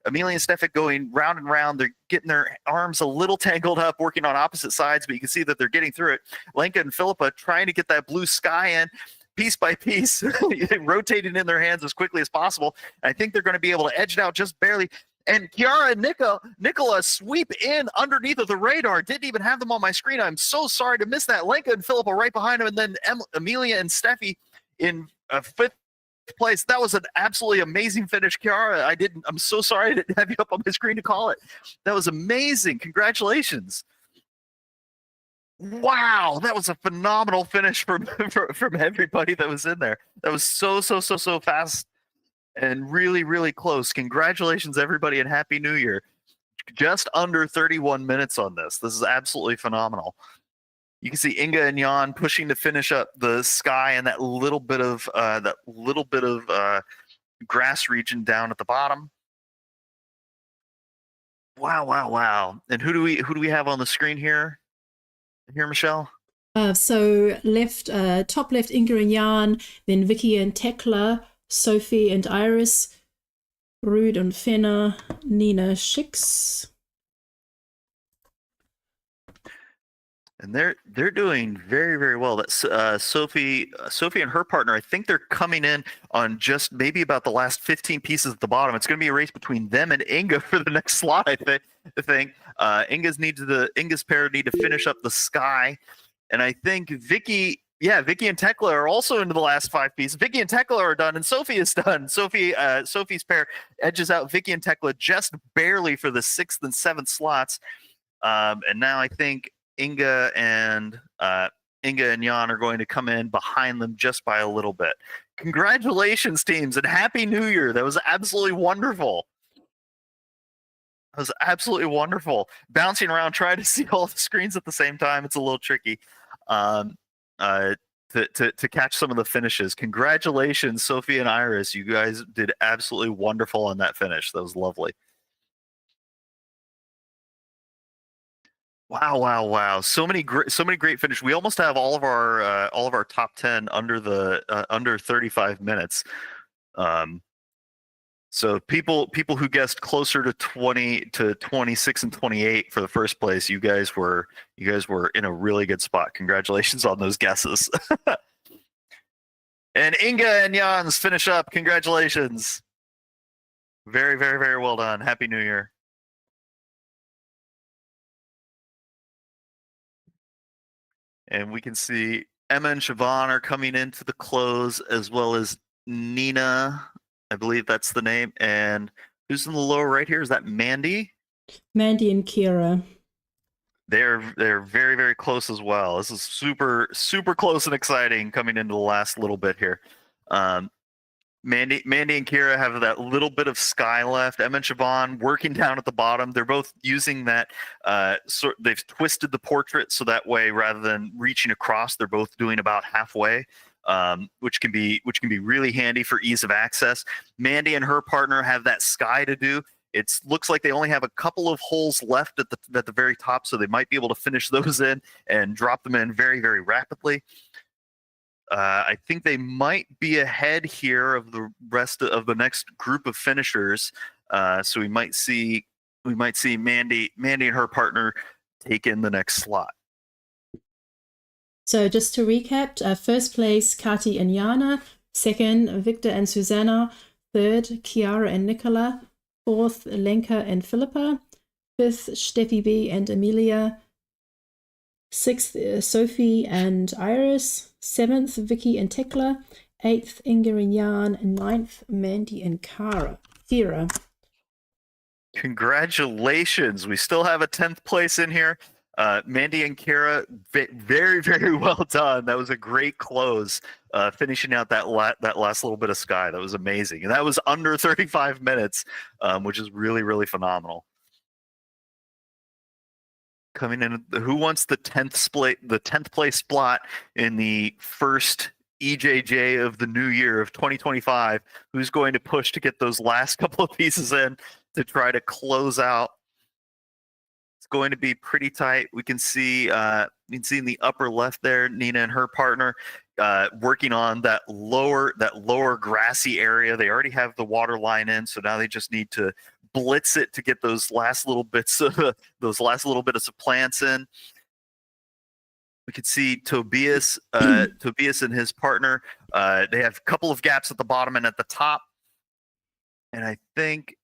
Amelia and Steffi going round and round. They're getting their arms a little tangled up, working on opposite sides, but you can see that they're getting through it. Lenka and Philippa trying to get that blue sky in piece by piece, rotating in their hands as quickly as possible. I think they're going to be able to edge it out just barely. And Kiara and Nicola sweep in underneath of the radar. Didn't even have them on my screen. I'm so sorry to miss that. Lenka and Philippa right behind them, and then Amelia and Steffi in fifth place. That was an absolutely amazing finish, Kiara. I'm so sorry I didn't have you up on my screen to call it. That was amazing. Congratulations. Wow, that was a phenomenal finish from everybody that was in there. That was so fast and really close. Congratulations, everybody, and Happy New Year. Just under 31 minutes on this. This is absolutely phenomenal. You can see Inga and Jan pushing to finish up the sky and that little bit of grass region down at the bottom. Wow. And who do we have on the screen here? Here, Michelle? So top left, Inga and Jan, then Vicky and Tekla, Sophie and Iris, Ruud and Fenna, Nina Schicks. And they're doing very well. That's Sophie and her partner. I think they're coming in on just maybe about the last 15 pieces at the bottom. It's going to be a race between them and Inga for the next slot. I think Inga's pair need to finish up the sky, and I think Vicky and Tekla are also into the last 5 pieces. Vicky and Tekla are done, and Sophie is done. Sophie's pair edges out Vicky and Tekla just barely for the 6th and 7th slots, and now I think Inga and Jan are going to come in behind them just by a little bit. Congratulations, teams, and Happy New Year. That was absolutely wonderful. Bouncing around, trying to see all the screens at the same time. It's a little tricky to catch some of the finishes. Congratulations, Sophie and Iris. You guys did absolutely wonderful on that finish. That was lovely. Wow. So many great finishes. We almost have all of our top 10 under 35 minutes. So people who guessed closer to 20 to 26 and 28 for the first place, you guys were in a really good spot. Congratulations on those guesses. And Inga and Jans finish up. Congratulations. Very well done. Happy New Year. And we can see Emma and Siobhan are coming into the close, as well as Nina. I believe that's the name. And who's in the lower right here? Is that Mandy? Mandy and Kiara. They're very close as well. This is super close and exciting coming into the last little bit here. Mandy and Kiara have that little bit of sky left. Emma and Siobhan working down at the bottom. They're both using that. They've twisted the portrait so that way, rather than reaching across, they're both doing about halfway, which can be really handy for ease of access. Mandy and her partner have that sky to do. It looks like they only have a couple of holes left at the very top, so they might be able to finish those in and drop them in very rapidly. I think they might be ahead here of the rest of the next group of finishers. So we might see Mandy and her partner take in the next slot. So just to recap, first place, Kati and Jana. Second, Victor and Susanna. Third, Kiara and Nicola. Fourth, Lenka and Philippa. Fifth, Steffi B and Amelia. Sixth, Sophie and Iris. Seventh, Vicky and Tekla. Eighth, Inga and Jan. And ninth, Mandy and Kiara. Congratulations. We still have a 10th place in here. Mandy and Kiara, very well done. That was a great close, finishing out that last little bit of sky. That was amazing. And that was under 35 minutes, which is really phenomenal. Coming in, who wants the 10th place spot in the first EJJ of the new year of 2025? Who's going to push to get those last couple of pieces in to try to close out? It's going to be pretty tight. We can see in the upper left there, Nina and her partner working on that lower grassy area. They already have the water line in, so now they just need to blitz it to get those last little bits of plants in. we can see Tobias Tobias and his partner. They have a couple of gaps at the bottom and at the top. And I think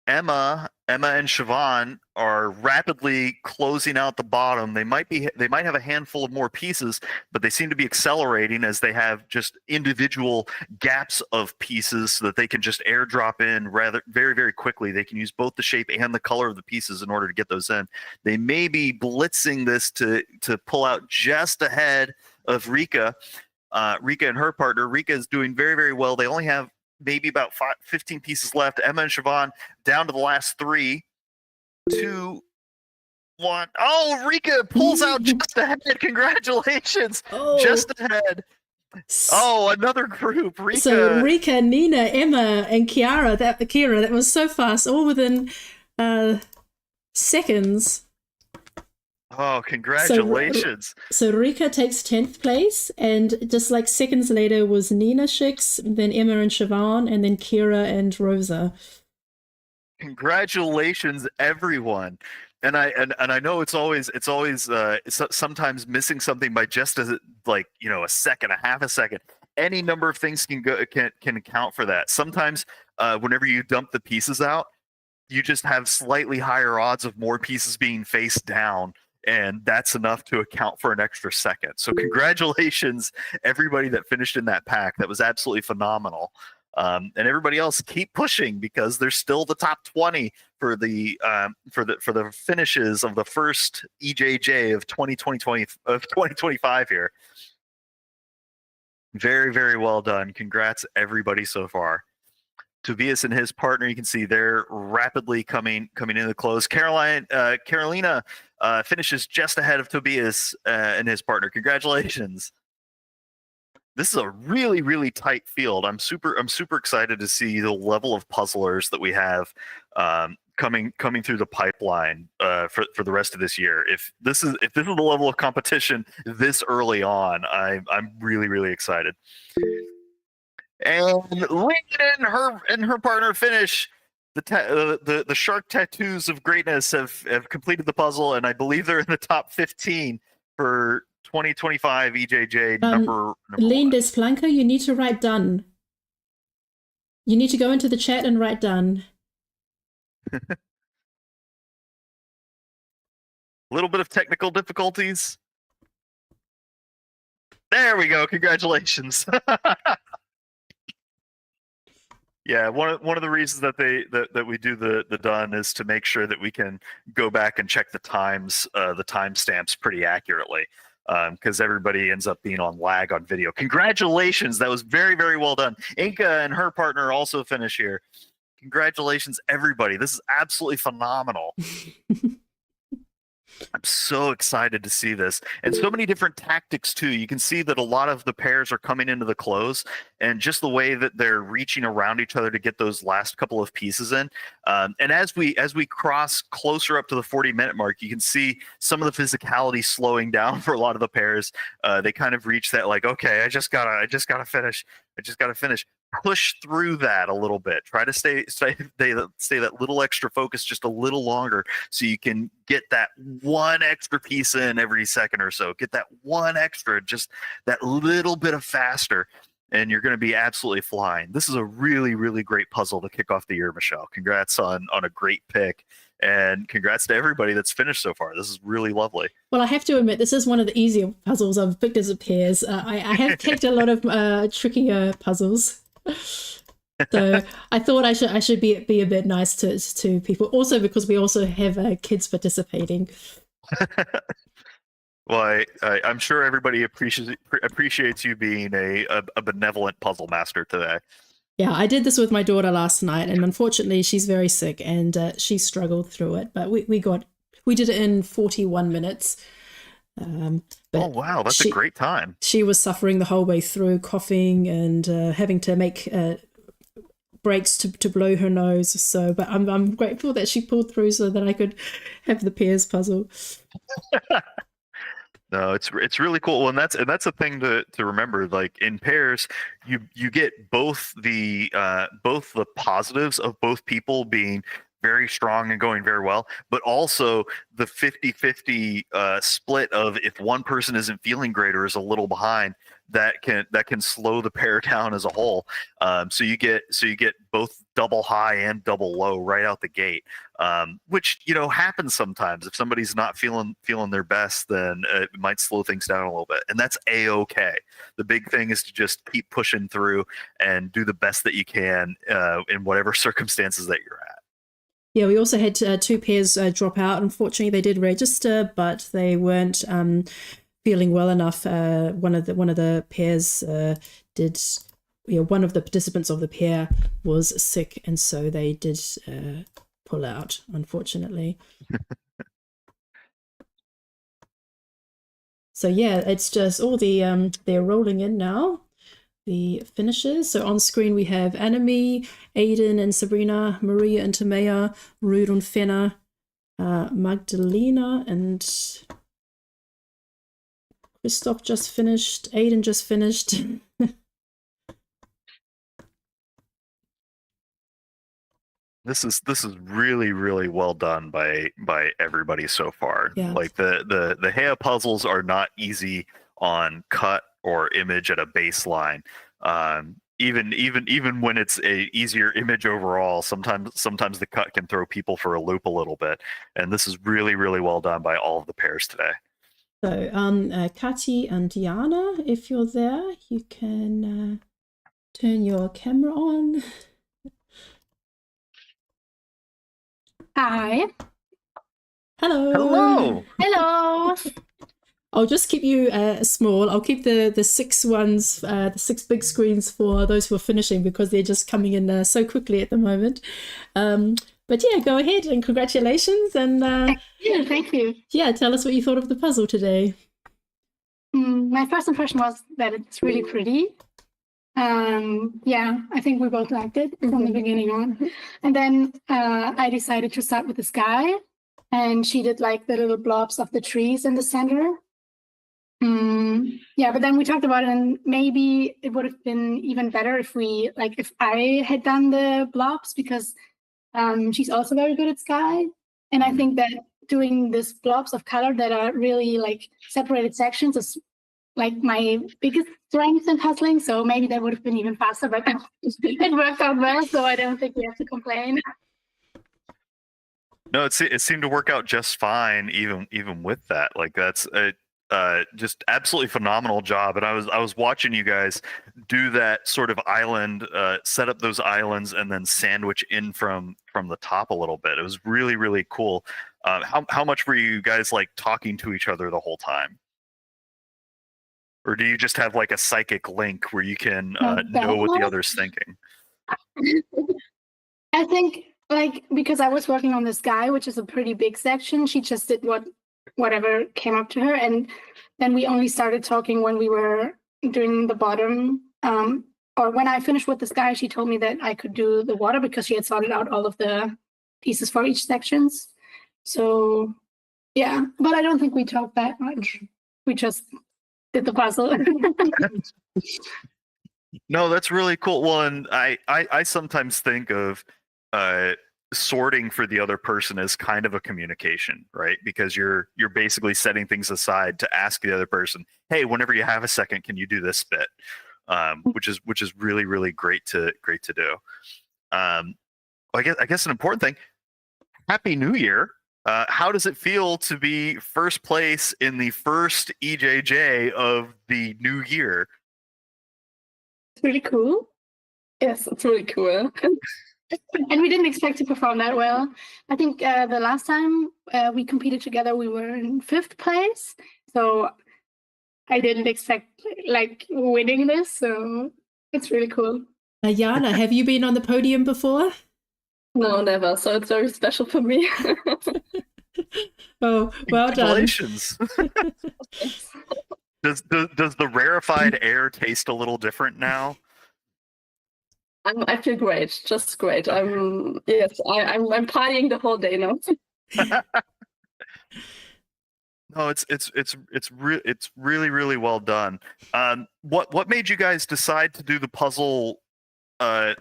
Emma and Siobhan are rapidly closing out the bottom. They might have a handful of more pieces, but they seem to be accelerating as they have just individual gaps of pieces so that they can just airdrop in very, very quickly. They can use both the shape and the color of the pieces in order to get those in. They may be blitzing this to pull out just ahead of Rika. Rika and her partner. Rika is doing very, very well. They only have maybe about 15 pieces left. Emma and Siobhan down to the last 3, 2, 1. Oh, Rika pulls out just ahead. Congratulations. Oh. Just ahead. Oh, another group. Rika. So Rika, Nina, Emma, and Kiara. That was so fast, all within seconds. Oh, congratulations. So Rika takes 10th place, and just like seconds later was Nina Shix, then Emma and Siobhan, and then Kiara and Rosa. Congratulations, everyone. And I know it's always sometimes missing something by just a second, a half a second. Any number of things can account for that. Sometimes whenever you dump the pieces out, you just have slightly higher odds of more pieces being face down. And that's enough to account for an extra second. So congratulations, everybody that finished in that pack. That was absolutely phenomenal. And everybody else, keep pushing because there's still the top 20 for the finishes of the first EJJ of 2025 here. Very, very well done. Congrats, everybody so far. Tobias and his partner, you can see they're rapidly coming into the close. Carolina finishes just ahead of Tobias and his partner. Congratulations. This is a really, really tight field. I'm super excited to see the level of puzzlers that we have coming through the pipeline for the rest of this year. If this is the level of competition this early on, I'm really, really excited. And Lynn and her partner finish. The shark tattoos of greatness have completed the puzzle, and I believe they're in the top 15 for 2025 EJJ number Lynn 1. Desplanca, you need to write done. You need to go into the chat and write done. A little bit of technical difficulties. There we go. Congratulations. Yeah, one of the reasons that we do the done is to make sure that we can go back and check the timestamps pretty accurately, because everybody ends up being on lag on video. Congratulations, that was very, very well done. Inka and her partner also finish here. Congratulations, everybody. This is absolutely phenomenal. I'm so excited to see this. And so many different tactics, too. You can see that a lot of the pairs are coming into the close, and just the way that they're reaching around each other to get those last couple of pieces in. And as we cross closer up to the 40-minute mark, you can see some of the physicality slowing down for a lot of the pairs. They kind of reach that, like, okay, I just gotta finish. Push through that a little bit. Try to stay that little extra focus just a little longer, so you can get that one extra piece in every second or so. Get that one extra, just that little bit of faster, and you're going to be absolutely flying. This is a really, really great puzzle to kick off the year, Michelle. Congrats on a great pick, and congrats to everybody that's finished so far. This is really lovely. Well, I have to admit, this is one of the easier puzzles I've picked as a pairs. I have picked a lot of trickier puzzles. So I thought I should be a bit nice to people, also because we also have kids participating. Well, I'm sure everybody appreciates you being a benevolent puzzle master today. Yeah, I did this with my daughter last night, and unfortunately she's very sick and she struggled through it, but we did it in 41 minutes. Oh wow, that's a great time. She was suffering the whole way through, coughing and having to make breaks to blow her nose. So, but I'm grateful that she pulled through so that I could have the pairs puzzle. No, it's really cool. And that's a thing to remember. Like in pairs, you get both the positives of both people being very strong and going very well, but also the 50-50 split of if one person isn't feeling great or is a little behind, that can slow the pair down as a whole. So you get both double high and double low right out the gate, which happens sometimes. If somebody's not feeling their best, then it might slow things down a little bit, and that's a-okay. The big thing is to just keep pushing through and do the best that you can in whatever circumstances that you're at. Yeah, we also had two pairs drop out. Unfortunately, they did register, but they weren't feeling well enough. One of the pairs did. One of the participants of the pair was sick, and so they did pull out, unfortunately. So yeah, it's just all the they're rolling in now, the finishers. So on screen we have Anami, Aiden and Sabrina, Maria and Tamea, Ruud and Fenna, Magdalena and Christoph just finished, Aiden just finished. This is really, really well done by everybody so far. Yeah. Like the Heye puzzles are not easy on cut or image at a baseline. Even when it's a easier image overall, sometimes the cut can throw people for a loop a little bit. And this is really, really well done by all of the pairs today. So Kati and Diana, if you're there, you can turn your camera on. Hi. Hello. Hello. Hello. I'll just keep you small. I'll keep the 6 ones, the 6 big screens for those who are finishing because they're just coming in so quickly at the moment. But yeah, go ahead and congratulations. And Yeah, thank you. yeah, tell us what you thought of the puzzle today. My first impression was that it's really pretty. Yeah, I think we both liked it from the beginning on. And then I decided to start with the sky, and she did like the little blobs of the trees in the center. Yeah, but then we talked about it, and maybe it would have been even better if I had done the blobs, because she's also very good at sky. And I think that doing these blobs of color that are really like separated sections is like my biggest strength in puzzling. So maybe that would have been even faster, but it worked out well. So I don't think we have to complain. No, it seemed to work out just fine, even with that. Like that's just absolutely phenomenal job. And I was watching you guys do that sort of island, set up those islands, and then sandwich in from the top a little bit. It was really, really cool. How much were you guys like talking to each other the whole time? Or do you just have like a psychic link where you can know what the other's thinking? I think because I was working on the sky, which is a pretty big section, she just did whatever came up to her. And then we only started talking when we were doing the bottom. Or when I finished with the sky, she told me that I could do the water because she had sorted out all of the pieces for each sections. So yeah, but I don't think we talked that much. We just did the puzzle. No, that's really cool. Well, and I sometimes think of sorting for the other person as kind of a communication, right? Because you're basically setting things aside to ask the other person, hey, whenever you have a second, can you do this bit? Which is really, really great to do. I guess an important thing. Happy New Year. How does it feel to be first place in the first EJJ of the new year? It's really cool. Yes, it's really cool. And we didn't expect to perform that well. I think the last time we competed together, we were in 5th place. So I didn't expect like winning this. So it's really cool. Jana, have you been on the podium before? No, never. So it's very special for me. Oh, well done. Congratulations. Does the rarefied air taste a little different now? I feel great, just great. I'm partying the whole day now. No, it's really, really well done. What made you guys decide to do the puzzle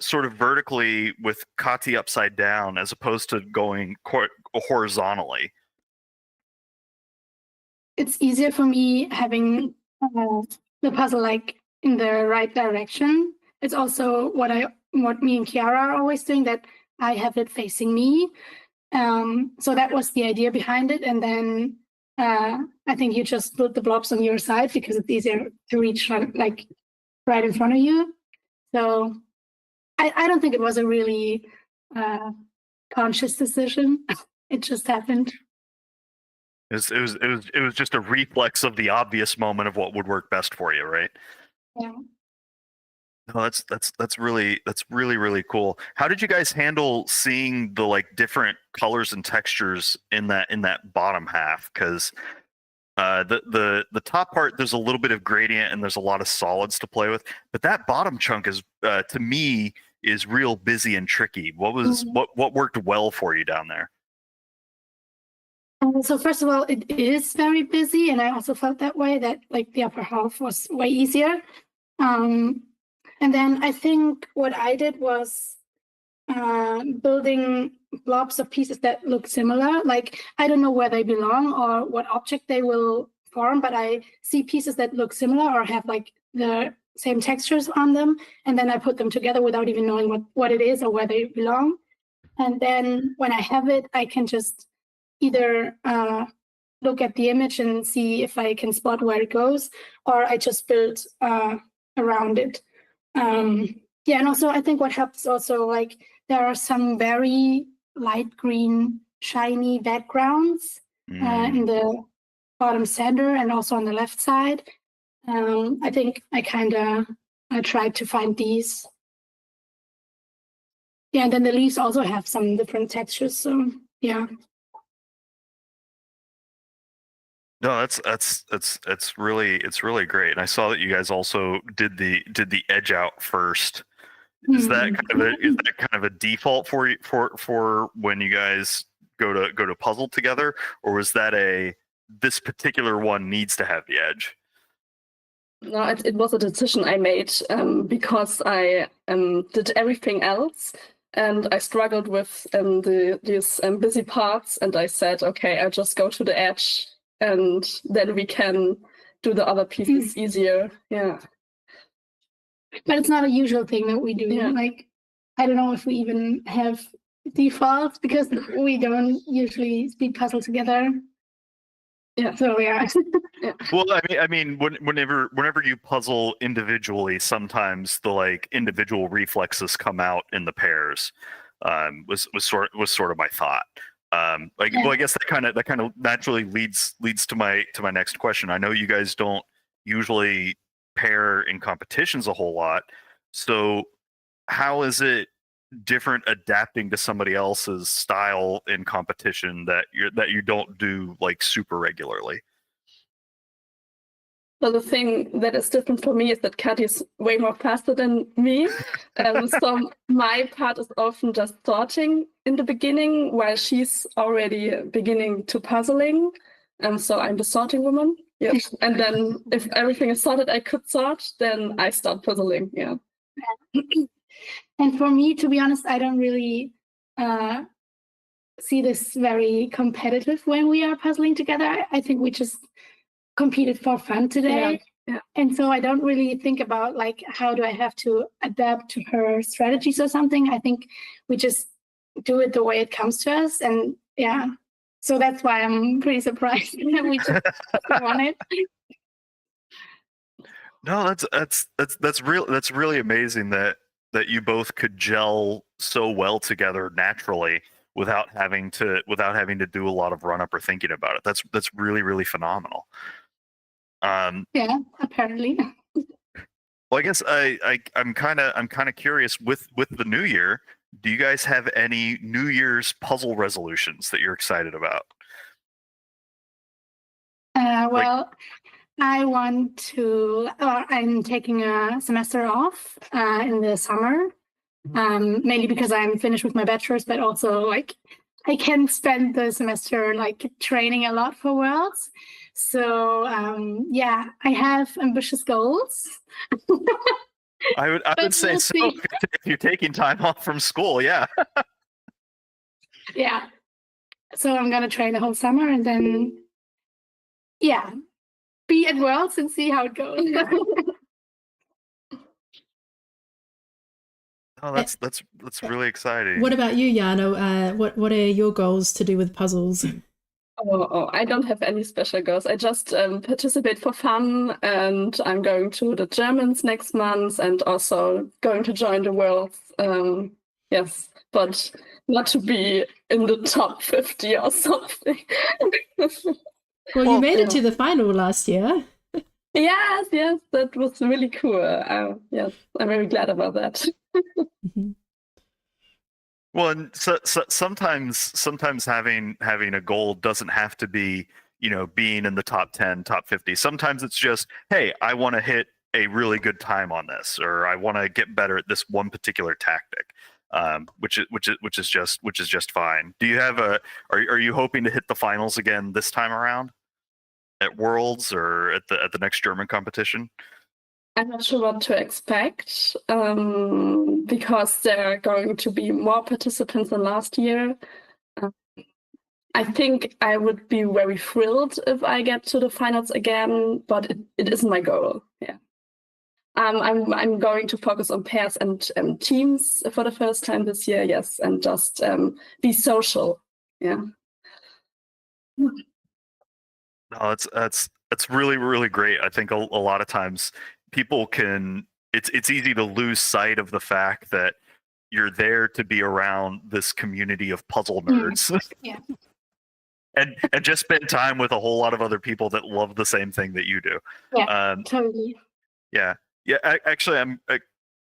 sort of vertically with Kati upside down as opposed to going horizontally? It's easier for me having the puzzle like in the right direction. It's also what me and Kiara are always doing, that I have it facing me. So that was the idea behind it. And then I think you just put the blobs on your side because it's easier to reach like right in front of you. So I don't think it was a really conscious decision. It just happened. It was just a reflex of the obvious moment of what would work best for you, right? Yeah. No, that's really cool. How did you guys handle seeing the like different colors and textures in that bottom half? Because the top part, there's a little bit of gradient and there's a lot of solids to play with, but that bottom chunk is to me is real busy and tricky. What was what worked well for you down there? So first of all, it is very busy, and I also felt that way, that like the upper half was way easier. And then I think what I did was building blobs of pieces that look similar. Like, I don't know where they belong or what object they will form, but I see pieces that look similar or have like the same textures on them. And then I put them together without even knowing what it is or where they belong. And then when I have it, I can just either look at the image and see if I can spot where it goes, or I just build around it. Yeah, and also I think what helps also, like, there are some very light green, shiny backgrounds in the bottom center and also on the left side. I think I tried to find these. Yeah, and then the leaves also have some different textures, so yeah. No, it's really great. And I saw that you guys also did the edge out first. Is that kind of a default for you for when you guys go to puzzle together, or was that this particular one needs to have the edge? No, it was a decision I made because I did everything else, and I struggled with these busy parts, and I said, okay, I'll just go to the edge, and then we can do the other pieces easier. Yeah. But it's not a usual thing that we do. Yeah. Like, I don't know if we even have defaults because we don't usually speed puzzle together. Yeah. So yeah. Yeah. Well, I mean, whenever you puzzle individually, sometimes the like individual reflexes come out in the pairs. Was sort of my thought. Well, I guess that kind of naturally leads to my next question. I know you guys don't usually pair in competitions a whole lot, so how is it different adapting to somebody else's style in competition that you don't do like super regularly? So the thing that is different for me is that Kat is way more faster than me. So my part is often just sorting in the beginning while she's already beginning to puzzling. So I'm the sorting woman. Yes. And then if everything is sorted, I could sort, then I start puzzling. Yeah. And for me, to be honest, I don't really see this very competitive when we are puzzling together. I think we just competed for fun today. Yeah. And so I don't really think about like, how do I have to adapt to her strategies or something. I think we just do it the way it comes to us. And yeah, so that's why I'm pretty surprised that we just won it. No, that's really amazing that you both could gel so well together naturally without having to do a lot of run up or thinking about it. That's really phenomenal. Yeah, apparently. Well, I guess I'm kind of curious with the new year. Do you guys have any New Year's puzzle resolutions that you're excited about? Well, I want to. I'm taking a semester off in the summer, mainly because I'm finished with my bachelor's, but also like I can spend the semester like training a lot for Worlds. So yeah, I have ambitious goals. I would But say we'll so. see. If you're taking time off from school, yeah. Yeah. So I'm gonna train the whole summer and then, yeah, be at Worlds and see how it goes. Oh, that's really exciting. What about you, Jano? What are your goals to do with puzzles? Oh, I don't have any special goals. I just participate for fun, and I'm going to the Germans next month, and also going to join the Worlds. Yes, but not to be in the top 50 or something. Well, you made it to the final last year. Yes, that was really cool. Yes, I'm very glad about that. Well, and so sometimes having a goal doesn't have to be, being in the top 10, top 50. Sometimes it's just, hey, I want to hit a really good time on this, or I want to get better at this one particular tactic, which is just fine. Do you have are you hoping to hit the finals again this time around at Worlds or at the next German competition? I'm not sure what to expect because there are going to be more participants than last year. I think I would be very thrilled if I get to the finals again, but it isn't my goal. Yeah, I'm going to focus on pairs and teams for the first time this year. Yes, and just be social. Yeah. No, that's really, really great. I think a lot of times people it's easy to lose sight of the fact that you're there to be around this community of puzzle nerds. Yeah. and just spend time with a whole lot of other people that love the same thing that you do. Yeah, totally. Yeah. Actually,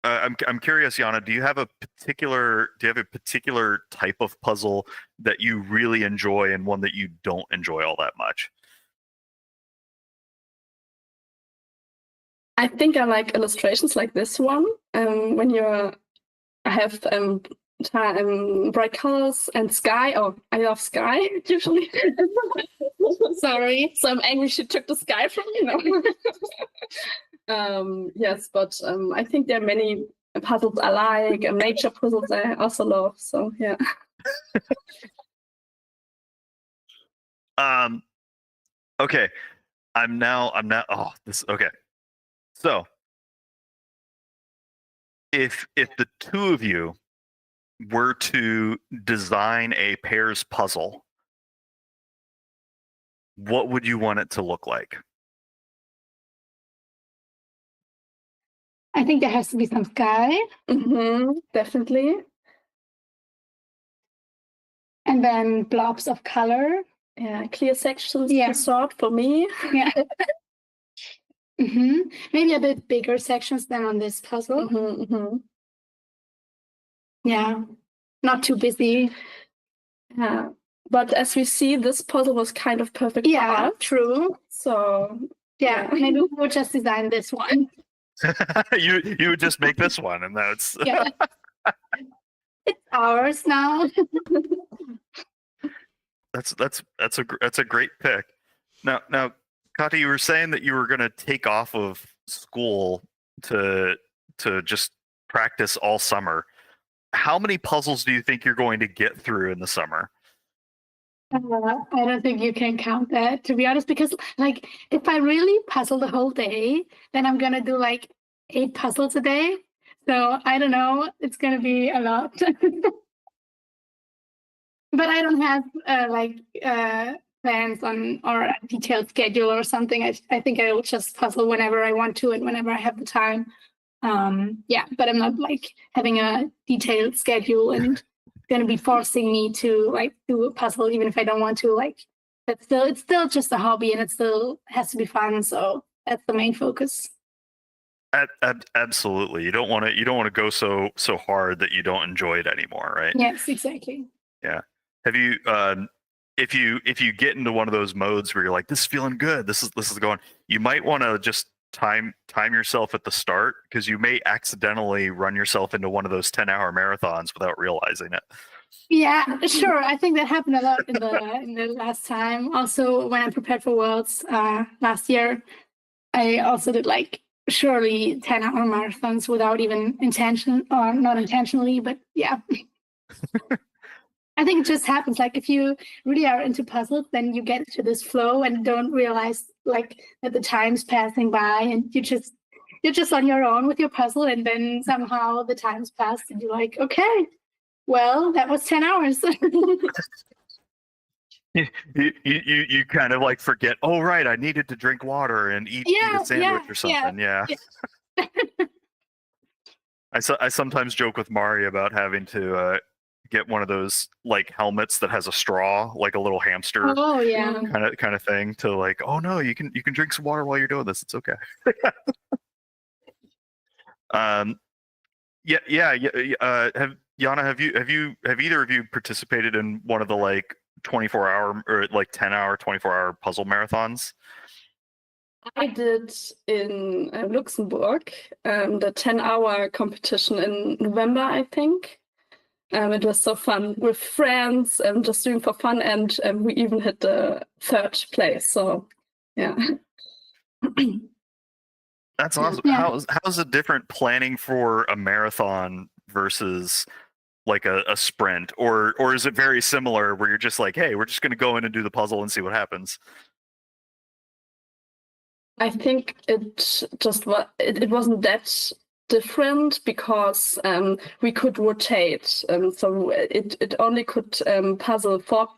I'm curious, Jana. Do you have a particular type of puzzle that you really enjoy and one that you don't enjoy all that much? I think I like illustrations like this one. When I have bright colors and sky. Oh, I love sky usually. Sorry, so I'm angry she took the sky from me. No. Yes, but I think there are many puzzles I like, and nature puzzles I also love. So yeah. Okay. I'm now. Oh, this. Okay. So, if the two of you were to design a pairs puzzle, what would you want it to look like? I think there has to be some sky. Definitely. And then blobs of color. Yeah, clear sections. Yeah. To sort for me. Yeah. Maybe a bit bigger sections than on this puzzle. Yeah, not too busy. Yeah, but as we see, this puzzle was kind of perfect. Yeah, for us. true. So yeah, maybe we'll just design this one. you would just make this one, and that's Yeah. It's ours now. that's a great pick. Now, Kati, you were saying that you were going to take off of school to just practice all summer. How many puzzles do you think you're going to get through in the summer? I don't think you can count that, to be honest, because like if I really puzzle the whole day, then I'm gonna do like 8 puzzles a day. So I don't know, it's gonna be a lot. But I don't have plans on or a detailed schedule or something. I think I will just puzzle whenever I want to and whenever I have the time. Yeah, but I'm not like having a detailed schedule and going to be forcing me to like do a puzzle even if I don't want to. Like it's still just a hobby and it still has to be fun. So that's the main focus. Absolutely, you don't want to go so hard that you don't enjoy it anymore, right? Yes, exactly. Yeah. Have you if you get into one of those modes where you're like, this is feeling good, this is going, you might want to just time yourself at the start, because you may accidentally run yourself into one of those 10-hour marathons without realizing it. Yeah, sure. I think that happened a lot in the last time. Also, when I prepared for Worlds last year, I also did like surely 10-hour marathons without even intention or not intentionally, but yeah. I think it just happens. Like if you really are into puzzles, then you get to this flow and don't realize like that the time's passing by, and you're just on your own with your puzzle, and then somehow the time's passed and you're like, okay, well, that was 10 hours. You kind of like forget, oh right, I needed to drink water and eat a sandwich or something. Yeah. I sometimes joke with Mari about having to get one of those like helmets that has a straw, like a little hamster Oh yeah. kind of thing, to like, oh no, you can drink some water while you're doing this. It's okay. Have Yana, have either of you participated in one of the like 24-hour or like 10-hour, 24-hour puzzle marathons? I did in Luxembourg, the 10-hour competition in November, I think. It was so fun with friends and just doing for fun, and we even hit the 3rd place. So, yeah. That's awesome. Yeah. How's it different planning for a marathon versus like a sprint, or is it very similar where you're just like, hey, we're just going to go in and do the puzzle and see what happens? I think it wasn't that different because we could rotate. So it only could puzzle 4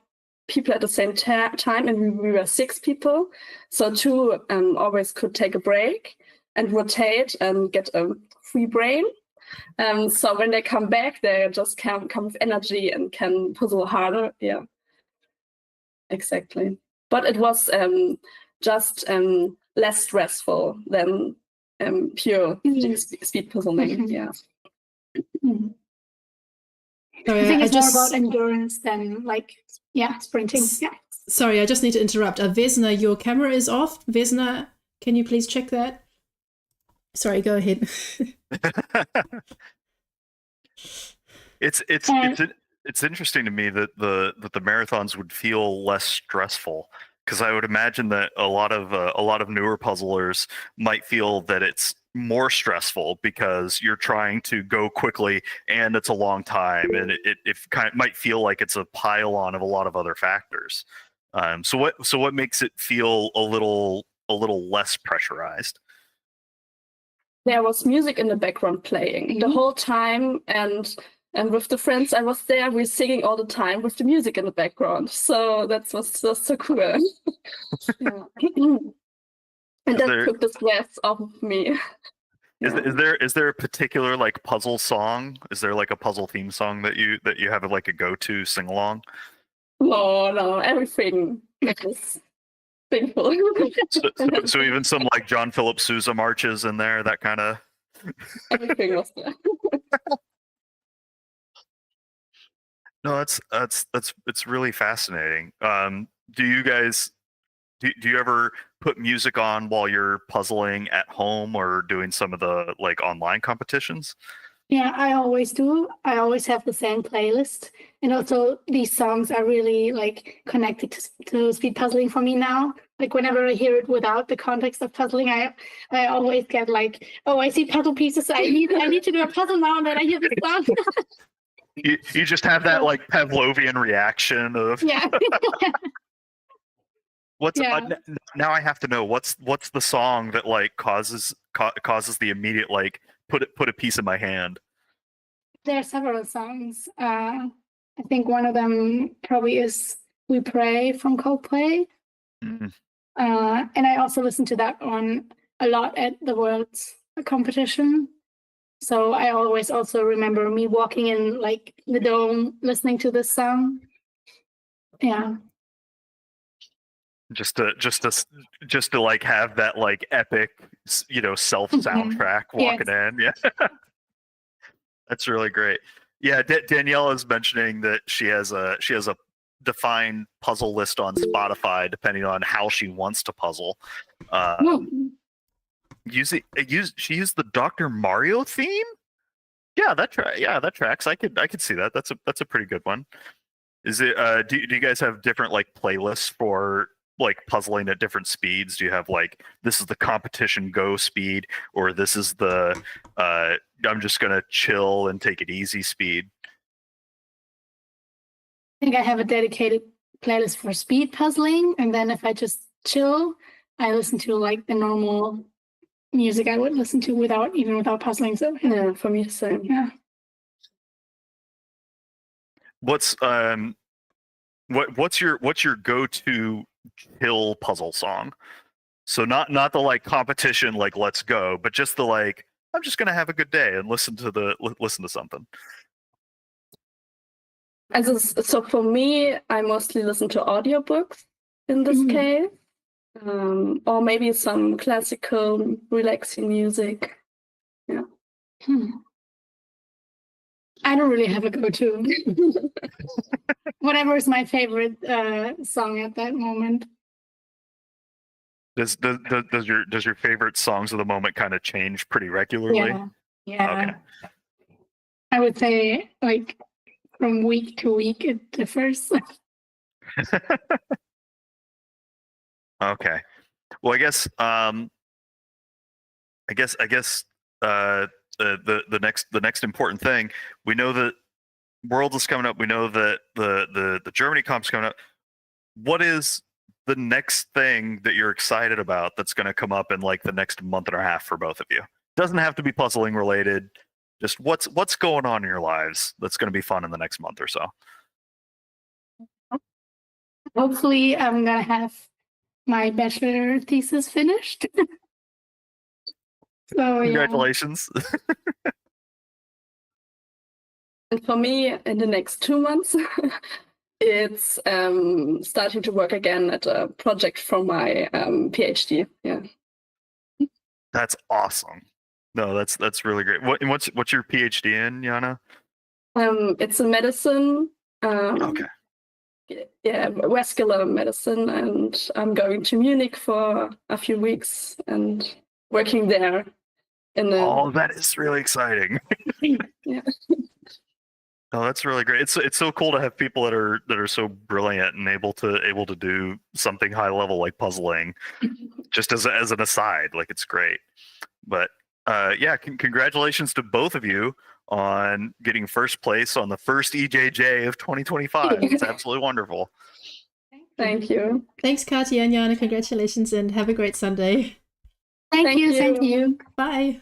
people at the same time, and we were 6 people. So 2 always could take a break and rotate and get a free brain. So when they come back, they just come with energy and can puzzle harder. Yeah, exactly. But it was just less stressful than pure speed puzzling. Yeah. Sorry, I think it's just, more about endurance than like, sprinting. Yeah. Sorry, I just need to interrupt. Vesna, your camera is off. Vesna, can you please check that? Sorry, go ahead. It's interesting to me that the marathons would feel less stressful, because I would imagine that a lot of newer puzzlers might feel that it's more stressful because you're trying to go quickly and it's a long time, and it kind of might feel like it's a pile on of a lot of other factors. So what makes it feel a little less pressurized? There was music in the background playing the whole time, and with the friends I was there, we're singing all the time with the music in the background. So that was just so cool. And that took the stress off of me. Is there a particular like puzzle song? Is there like a puzzle theme song that you have like a go-to sing along? No, everything is thankful. So even some like John Philip Sousa marches in there, that kind of. Everything was there. No, it's really fascinating. Do you guys do you ever put music on while you're puzzling at home or doing some of the like online competitions? Yeah, I always do. I always have the same playlist. And also these songs are really like connected to speed puzzling for me now. Like whenever I hear it without the context of puzzling, I always get like, oh, I see puzzle pieces. I need to do a puzzle now, and then I hear the song. You just have that like Pavlovian reaction of what's now I have to know what's the song that like causes the immediate like put a piece in my hand. There are several songs. I think one of them probably is "We Pray" from Coldplay. Mm. And I also listen to that one a lot at the World's competition. So I always also remember me walking in like the dome, listening to this song. Yeah. Just to like have that like epic, self soundtrack walking in. Yeah. That's really great. Yeah. Daniela is mentioning that she has a defined puzzle list on Spotify, depending on how she wants to puzzle. She used the Dr. Mario theme. Yeah, that tracks. I could see that. That's a pretty good one. Is it? Do you guys have different like playlists for like puzzling at different speeds? Do you have like, this is the competition go speed, or this is the I'm just gonna chill and take it easy speed? I think I have a dedicated playlist for speed puzzling, and then if I just chill, I listen to like the normal music I would listen to without puzzling. So Yeah, for me the same. yeah. What's your go-to chill puzzle song? So not the like competition like let's go, but just the like I'm just gonna have a good day and listen to something. So for me, I mostly listen to audiobooks in this case, or maybe some classical, relaxing music. Yeah. I don't really have a go-to. Whatever is my favorite song at that moment. Does your favorite songs of the moment kind of change pretty regularly? Yeah. Okay. I would say like from week to week it differs. Okay. Well, I guess the next important thing, we know that Worlds is coming up. We know that the Germany comp's coming up. What is the next thing that you're excited about that's going to come up in like the next month and a half for both of you? Doesn't have to be puzzling related. Just what's going on in your lives that's going to be fun in the next month or so? Hopefully I'm gonna have my bachelor thesis finished. So Congratulations. And for me, in the next 2 months, it's starting to work again at a project for my PhD. Yeah. That's awesome. No, that's really great. What's your PhD in, Jana? It's in medicine. Okay. Yeah, vascular medicine, and I'm going to Munich for a few weeks and working there. Oh, that is really exciting. Yeah. Oh, that's really great. It's so cool to have people that are so brilliant and able to do something high level like puzzling, just as an aside. Like, it's great. But yeah, congratulations to both of you on getting first place on the first EJJ of 2025. It's absolutely wonderful. Thank you. Thanks, Katia and Jana. Congratulations, and have a great Sunday. Thank you. Thank you. Bye.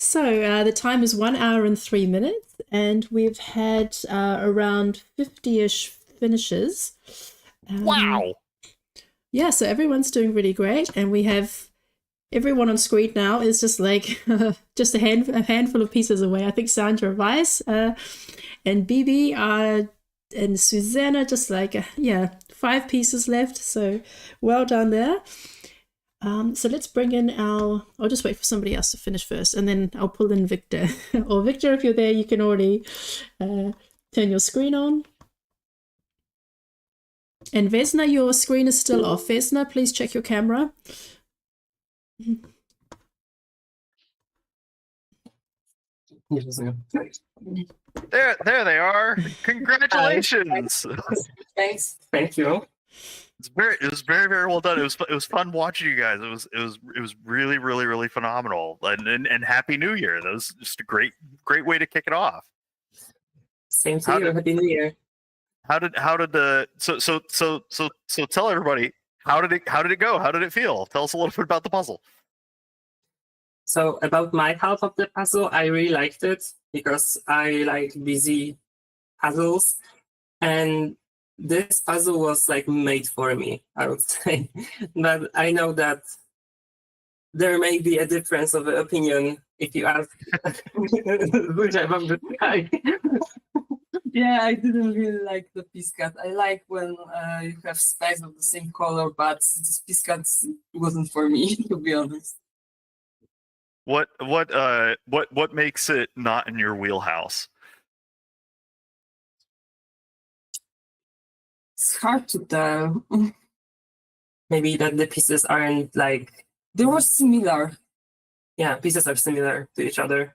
So the time is 1 hour and 3 minutes, and we've had around 50-ish finishes. Wow. Yeah, so everyone's doing really great, and we have everyone on screen now is just like just a handful of pieces away. I think Sandra Weiss and Bibi and Susanna just like 5 pieces left. So well done there. So let's bring in I'll just wait for somebody else to finish first, and then I'll pull in Victor. Or Victor, if you're there, you can already turn your screen on. And Vesna, your screen is still off. Vesna, please check your camera. There they are. Congratulations. Thanks. Thank you. It was very, very well done. It was fun watching you guys. It was really, really, really phenomenal. And Happy New Year. That was just a great way to kick it off. Same to you. Happy New Year. How did the so tell everybody, how did it go? How did it feel? Tell us a little bit about the puzzle. So about my half of the puzzle, I really liked it because I like busy puzzles, and this puzzle was like made for me, I would say. But I know that there may be a difference of opinion if you ask which about the guy. Yeah, I didn't really like the piece cut. I like when you have spikes of the same color, but this piece cut wasn't for me, to be honest. What makes it not in your wheelhouse? It's hard to tell. Maybe that the pieces aren't like... They were similar. Yeah, pieces are similar to each other.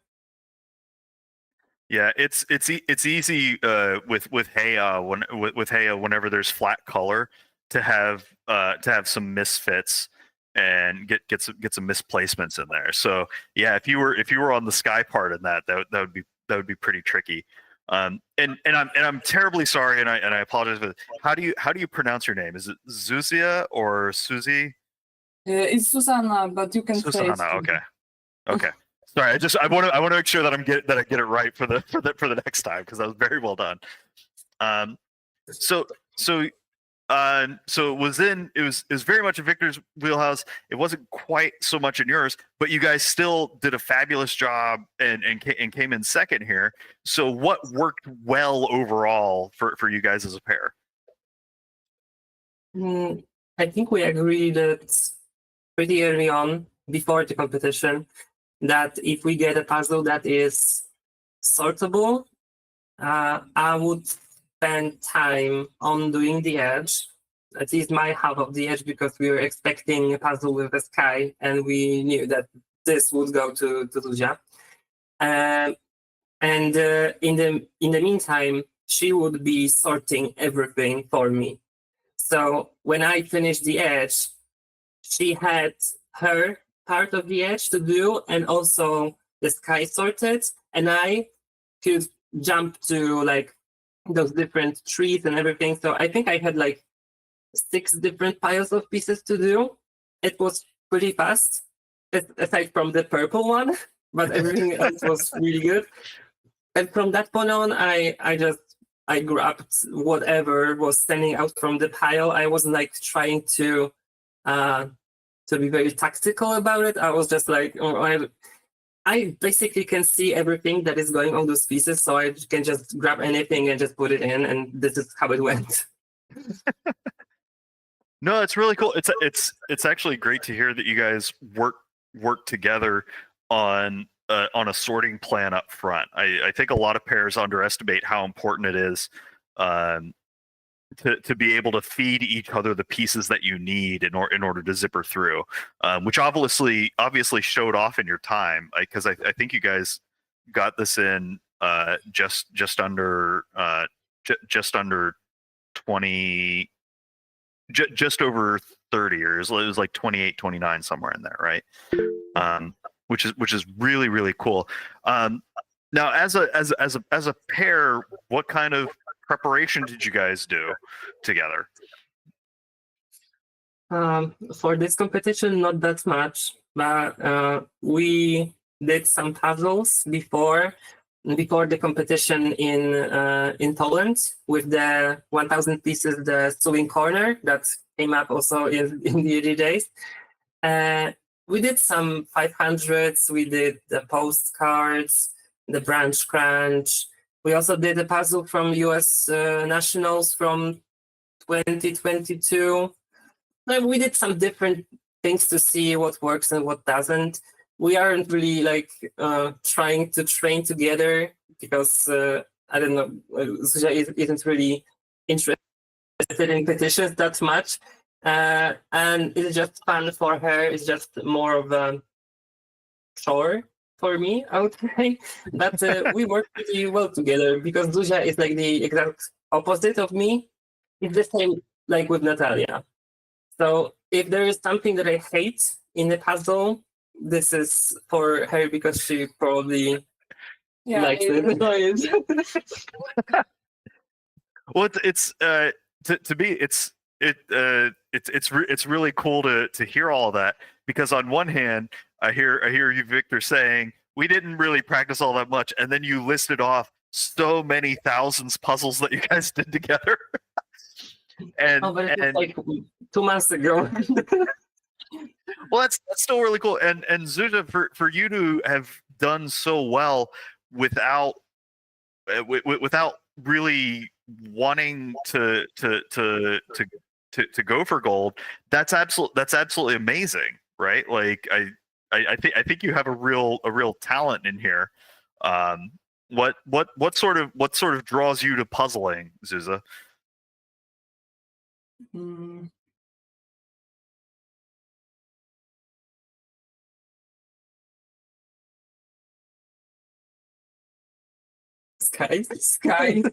Yeah, it's easy with Heye with Heye whenever there's flat color to have some misfits and get some misplacements in there. So yeah, if you were on the sky part in that would be pretty tricky. And I'm terribly sorry, and I apologize. But how do you pronounce your name? Is it Zuzia or Suzy? It's Susanna, but you can say Susanna. Suzy. Okay. Okay. Sorry, I want to make sure that I get it right for the next time, because that was very well done. Um, so so so it was very much in Victor's wheelhouse. It wasn't quite so much in yours, but you guys still did a fabulous job and came in second here. So what worked well overall for you guys as a pair? I think we agreed that pretty early on, before the competition, that if we get a puzzle that is sortable, I would spend time on doing the edge, at least my half of the edge, because we were expecting a puzzle with a sky, and we knew that this would go to Zuzia. And in the meantime, she would be sorting everything for me. So when I finished the edge, she had her part of the edge to do, and also the sky sorted, and I could jump to like those different trees and everything. So I think I had like 6 different piles of pieces to do. It was pretty fast, aside from the purple one, but everything else was really good. And from that point on, I grabbed whatever was standing out from the pile. I wasn't like trying to be very tactical about it. I was just like, oh, I basically can see everything that is going on those pieces, so I can just grab anything and just put it in, and this is how it went. No, it's really cool. It's actually great to hear that you guys work together on a sorting plan up front. I think a lot of pairs underestimate how important it is to be able to feed each other the pieces that you need in order to zipper through, which obviously showed off in your time, because I think you guys got this in just under 20, just over 30, or it was like 28, 29, somewhere in there, right? Which is really, really cool. Now, as a pair, what kind of preparation did you guys do together? For this competition, not that much, but we did some puzzles before the competition in Poland with the 1,000 pieces, the sewing corner that came up also in the early days. We did some 500s. We did the postcards, the branch crunch. We also did a puzzle from US Nationals from 2022. We did some different things to see what works and what doesn't. We aren't really like trying to train together, because I don't know, Suza isn't really interested in petitions that much, and it's just fun for her. It's just more of a chore for me, I would say. But we work pretty well together, because Zuzia is like the exact opposite of me. It's the same like with Natalia. So if there is something that I hate in the puzzle, this is for her, because she probably likes it. Well, it's to me, it's really cool to hear all of that, because on one hand, I hear you, Victor, saying we didn't really practice all that much, and then you listed off so many thousands puzzles that you guys did together. And but it was like 2 months ago. Well, that's still really cool. And Suza, for you to have done so well without without really wanting to go for gold, that's absolutely amazing, right? Like I think you have a real talent in here. What sort of draws you to puzzling, Suza? Mm, Sky.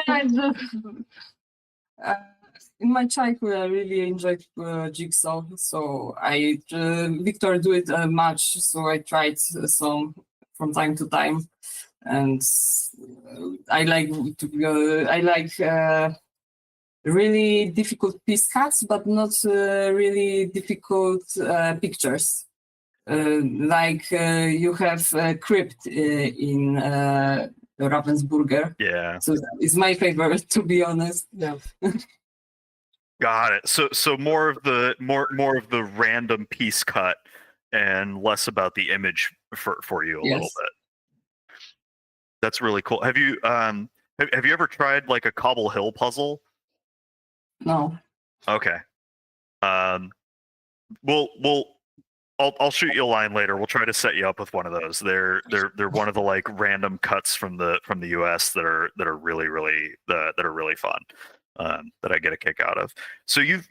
Yeah, uh, in my childhood, I really enjoyed jigsaw. So Victor do it much. So I tried some from time to time, and I like really difficult piece cuts, but not really difficult pictures. You have crypt in Ravensburger. Yeah. So it's my favorite, to be honest. Yeah. Got it. So more of the random piece cut and less about the image for you a little Yes. bit. That's really cool. Have you ever tried like a Cobble Hill puzzle? No. Okay. I'll shoot you a line later. We'll try to set you up with one of those. They're one of the like random cuts from the US that are really fun. That I get a kick out of. So you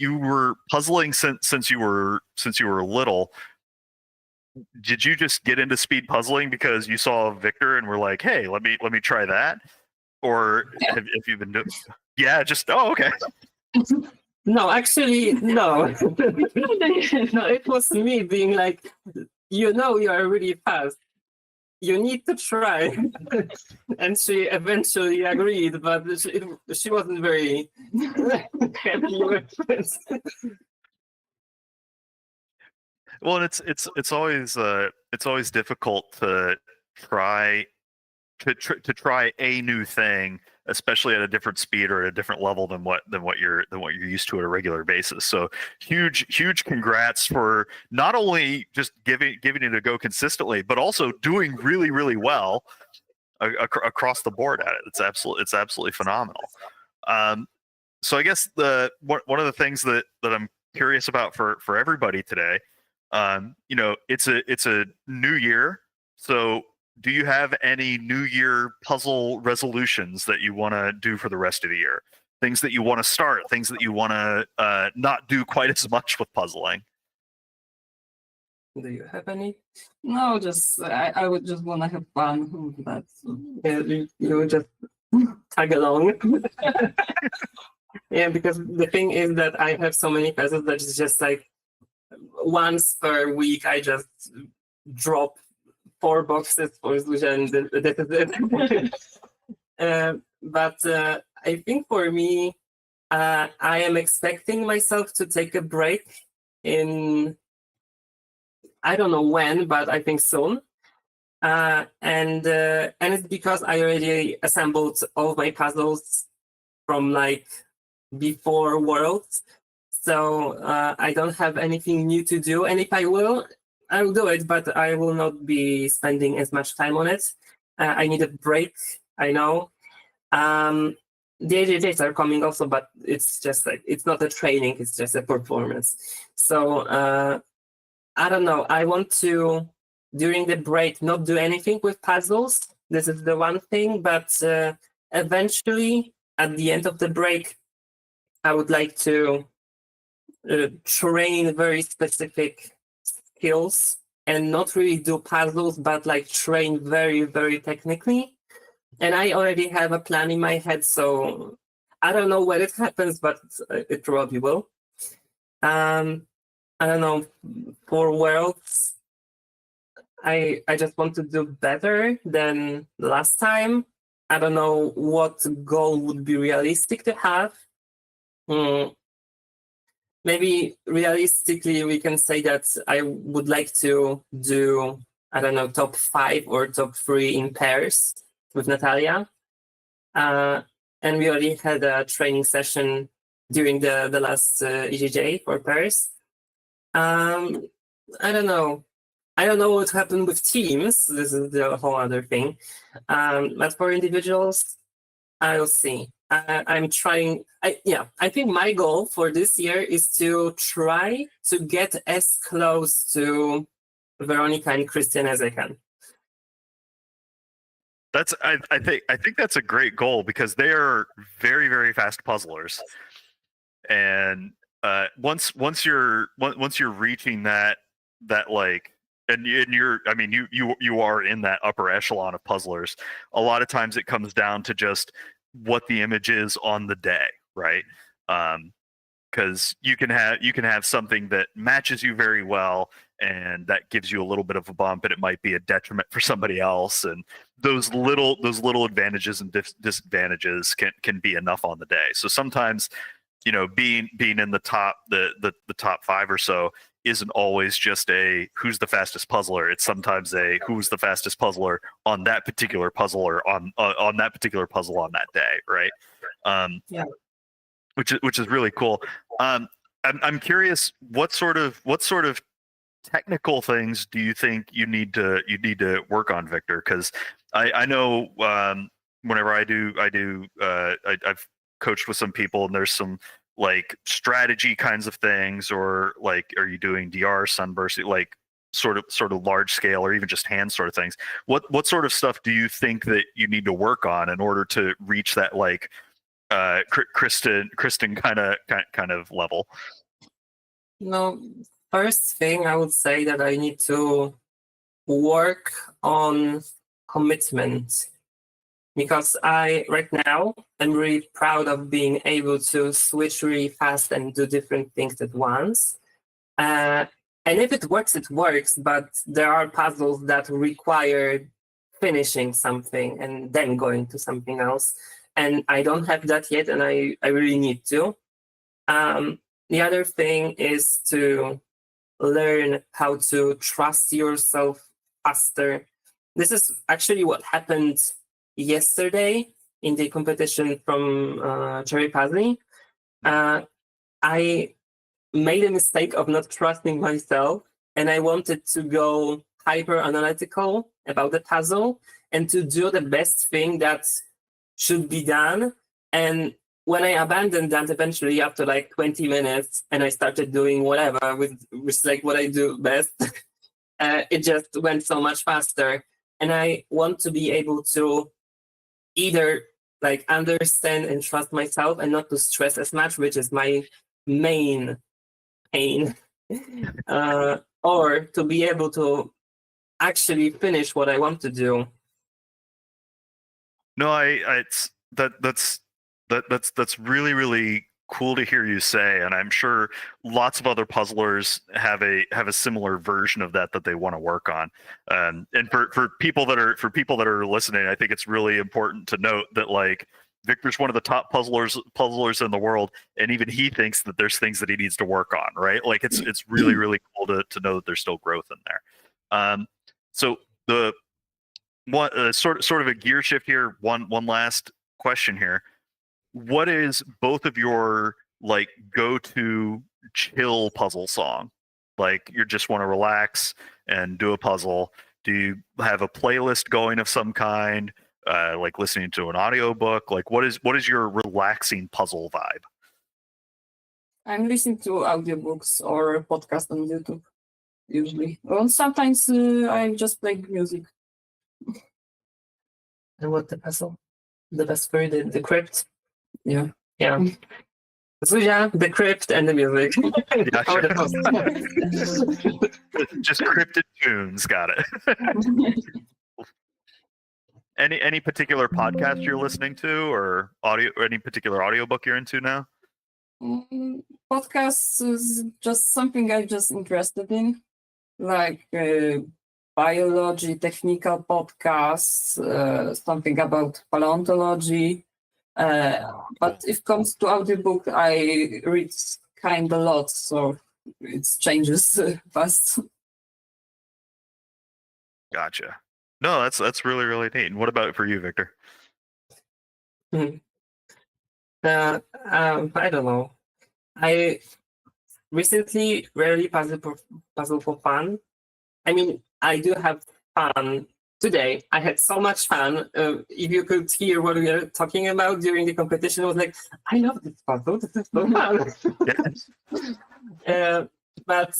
were puzzling since you were little. Did you just get into speed puzzling because you saw Victor and were like, "Hey, let me try that," or have you been doing? Yeah, just okay. No, actually, no. No, it was me being like, you are really fast. You need to try. And she eventually agreed, but she wasn't very happy with this. Well, and it's always difficult to try a new thing, especially at a different speed or at a different level than what you're used to at a regular basis. So huge congrats for not only just giving it a go consistently, but also doing really well across the board at it. It's absolutely phenomenal. So I guess one of the things that I'm curious about for everybody today, it's a new year. So do you have any New Year puzzle resolutions that you want to do for the rest of the year? Things that you want to start, things that you want to not do quite as much with puzzling? Do you have any? No, just I would just want to have fun with that. So. Yeah, you just tag along. Yeah, because the thing is that I have so many puzzles that it's just like once per week I just drop 4 boxes for Suza and that is it. But I think for me, I am expecting myself to take a break in, I don't know when, but I think soon. And it's because I already assembled all of my puzzles from like before Worlds. So I don't have anything new to do. And if I will do it, but I will not be spending as much time on it. I need a break, I know. The AJJs are coming also, but it's just like, it's not a training, it's just a performance. So I don't know, I want to, during the break, not do anything with puzzles. This is the one thing, but eventually, at the end of the break, I would like to train very specific skills and not really do puzzles, but like train very technically. And I already have a plan in my head, so I don't know when it happens, but it probably will. I don't know, for Worlds, I just want to do better than last time. I don't know what goal would be realistic to have. Maybe realistically, we can say that I would like to do, I don't know, top 5 or top 3 in pairs with Natalia. And we already had a training session during the last EJJ for pairs. I don't know. I don't know what happened with teams. This is the whole other thing. But for individuals, I'll see. I'm trying. I think my goal for this year is to try to get as close to Veronica and Christian as I can. I think that's a great goal because they are very fast puzzlers, and once you're reaching that like and you're, I mean, you are in that upper echelon of puzzlers. A lot of times it comes down to just what the image is on the day, right? Because you can have something that matches you very well, and that gives you a little bit of a bump, and it might be a detriment for somebody else. And those little advantages and disadvantages can be enough on the day. So sometimes, you know, being in the top the top 5 or so isn't always just a who's the fastest puzzler. It's sometimes a who's the fastest puzzler on that particular puzzle, or on that particular puzzle on that day, right? Yeah. Which is really cool. I'm curious, what sort of technical things do you think you need to work on, Victor? Because I know whenever I've coached with some people, and there's some like strategy kinds of things, or like, are you doing DR sunburst, like sort of large scale, or even just hand sort of things? What sort of stuff do you think that you need to work on in order to reach that, like, Kristen kind of level? No, first thing I would say that I need to work on commitment, because I right now am really proud of being able to switch really fast and do different things at once. And if it works, it works. But there are puzzles that require finishing something and then going to something else. And I don't have that yet, and I really need to. The other thing is to learn how to trust yourself faster. This is actually what happened yesterday in the competition from Cherry Puzzle. I made a mistake of not trusting myself, and I wanted to go hyper analytical about the puzzle and to do the best thing that should be done. And when I abandoned that eventually after like 20 minutes, and I started doing whatever with like what I do best, it just went so much faster. And I want to be able to either like understand and trust myself and not to stress as much, which is my main pain, or to be able to actually finish what I want to do. No, that's really, really cool to hear you say, and I'm sure lots of other puzzlers have a similar version of that they want to work on. And for people that are listening, I think it's really important to note that, like, Victor's one of the top puzzlers in the world, and even he thinks that there's things that he needs to work on, right? Like, it's really, really cool to know that there's still growth in there. So the one sort of a gear shift here. One last question here. What is both of your, like, go-to chill puzzle song? Like, you just want to relax and do a puzzle. Do you have a playlist going of some kind? Like listening to an audiobook? Like, what is your relaxing puzzle vibe? I'm listening to audiobooks or podcasts on YouTube usually. Well, sometimes I just play music. And what the puzzle? The best for the crypt? Yeah. Yeah. Suza, the crypt, and the music. Yeah, Or sure. the puzzle. Just cryptid tunes. Got it. Any particular podcast you're listening to, or any particular audiobook you're into now? Podcasts is just something I'm just interested in, like biology, technical podcasts, something about paleontology. But if it comes to audiobook, I read kind of a lot, so it changes fast. Gotcha. No, that's really, really neat. And what about for you, Victor? I don't know. I recently rarely puzzle for fun. I mean, I do have fun. Today, I had so much fun. If you could hear what we were talking about during the competition, I was like, I love this puzzle. This is so fun. But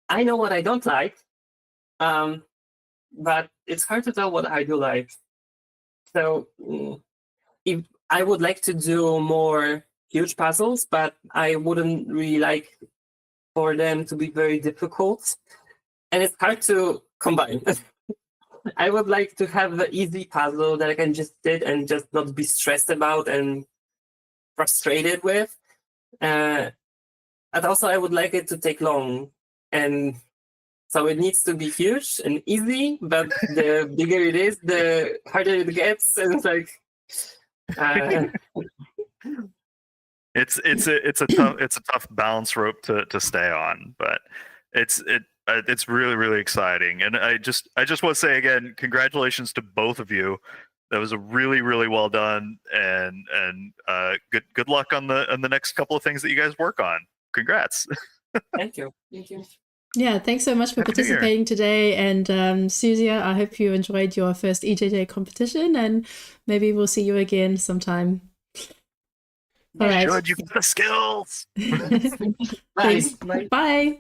I know what I don't like. But it's hard to tell what I do like. So if I would like to do more huge puzzles, but I wouldn't really like for them to be very difficult. and it's hard to combine. I would like to have the easy puzzle that I can just sit and just not be stressed about and frustrated with. But also I would like it to take long. And so it needs to be huge and easy, but the bigger it is, the harder it gets. And it's like, it's a tough balance rope to stay on, but it's really exciting. And I just want to say again, congratulations to both of you. That was a really well done, and good luck on the next couple of things that you guys work on. Congrats. Thank you. Thank you. Yeah, thanks so much for Happy New Year. participating today. And Suza, I hope you enjoyed your first EJJ competition, and maybe we'll see you again sometime. All right. Should you get the skills? Bye. Thanks. Bye.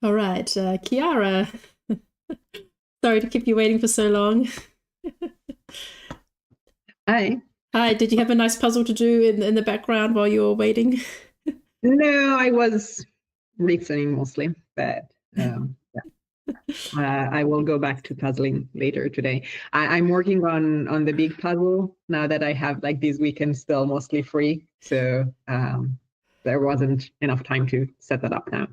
All right, Kiara. Sorry to keep you waiting for so long. Hi. Hi, did you have a nice puzzle to do in the background while you were waiting? No, I was listening mostly, but yeah. I will go back to puzzling later today. I'm working on the big puzzle now that I have like this weekend still mostly free. So there wasn't enough time to set that up now.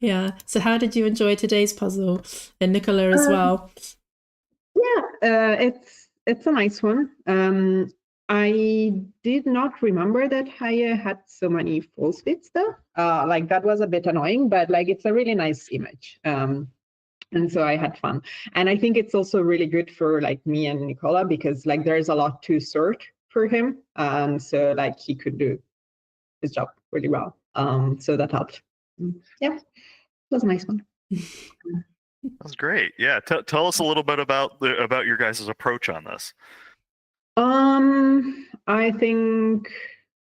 Yeah. So how did you enjoy today's puzzle? And Nicola as well. Yeah, it's a nice one. I did not remember that Heye had so many false bits though. Like that was a bit annoying, but like it's a really nice image. And so I had fun. And I think it's also really good for like me and Nicola because like there's a lot to sort for him. So like he could do his job really well. So that helped. Yeah, it was a nice one. That's great. Yeah, tell us a little bit about your guys' approach on this. I think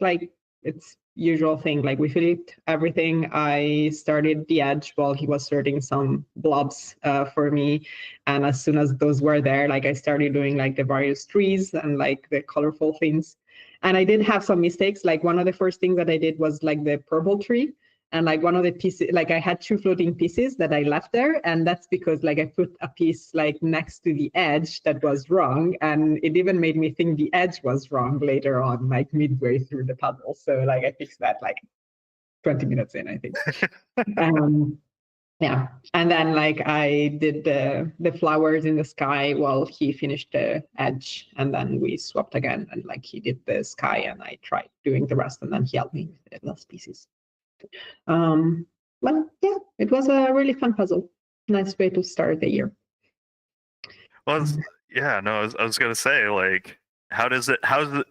like it's usual thing. Like we flipped everything. I started the edge while he was sorting some blobs for me, and as soon as those were there, like I started doing like the various trees and like the colorful things. And I did have some mistakes. Like one of the first things that I did was like the purple tree. And like one of the pieces, like I had 2 floating pieces that I left there. And that's because like I put a piece like next to the edge that was wrong. And it even made me think the edge was wrong later on, like midway through the puzzle. So like I fixed that like 20 minutes in, I think. Yeah. And then like I did the flowers in the sky while he finished the edge. And then we swapped again. And like he did the sky and I tried doing the rest. And then he helped me with the last pieces. Well, yeah, it was a really fun puzzle. Nice way to start the year. Well, yeah, no, I was gonna say, like, how does it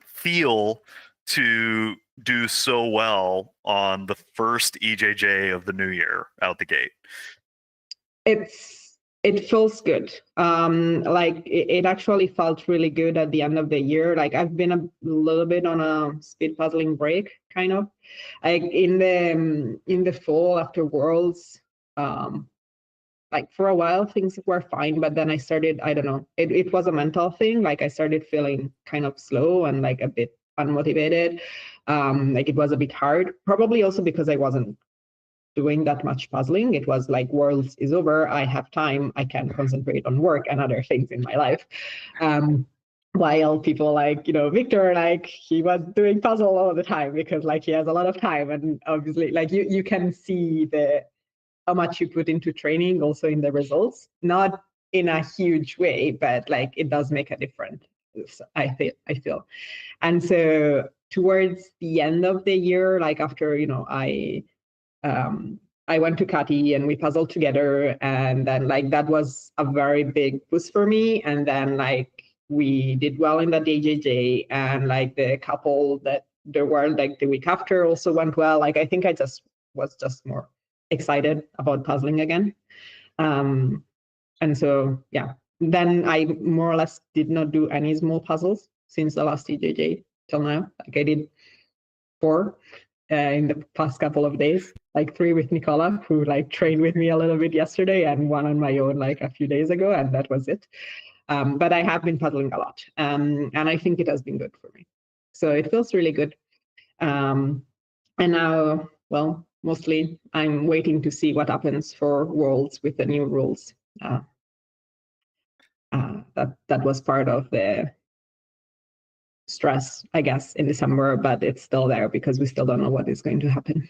feel to do so well on the first EJJ of the new year out the gate? It feels good. Like it actually felt really good at the end of the year. Like I've been a little bit on a speed puzzling break, kind of. Like in the fall after Worlds, like for a while things were fine, but then I started, I don't know, it was a mental thing. Like I started feeling kind of slow and like a bit unmotivated. Like it was a bit hard, probably also because I wasn't doing that much puzzling. It was like Worlds is over, I have time, I can concentrate on work and other things in my life. While people like, you know, Victor, like he was doing puzzle all the time because like he has a lot of time, and obviously like you can see how much you put into training also in the results, not in a huge way, but like it does make a difference, I feel. And so towards the end of the year, like after, you know, I went to Kati and we puzzled together, and then like that was a very big boost for me. And then like we did well in the DJJ, and like the couple that there were like the week after also went well. Like I think I just was just more excited about puzzling again. And so yeah, then I more or less did not do any small puzzles since the last DJJ till now. Like I did 4 in the past couple of days, like 3 with Nicola, who like trained with me a little bit yesterday, and 1 on my own like a few days ago, and that was it. But I have been puzzling a lot, and I think it has been good for me. So it feels really good. And now, well, mostly I'm waiting to see what happens for Worlds with the new rules. That was part of the stress, I guess, in December, but it's still there because we still don't know what is going to happen.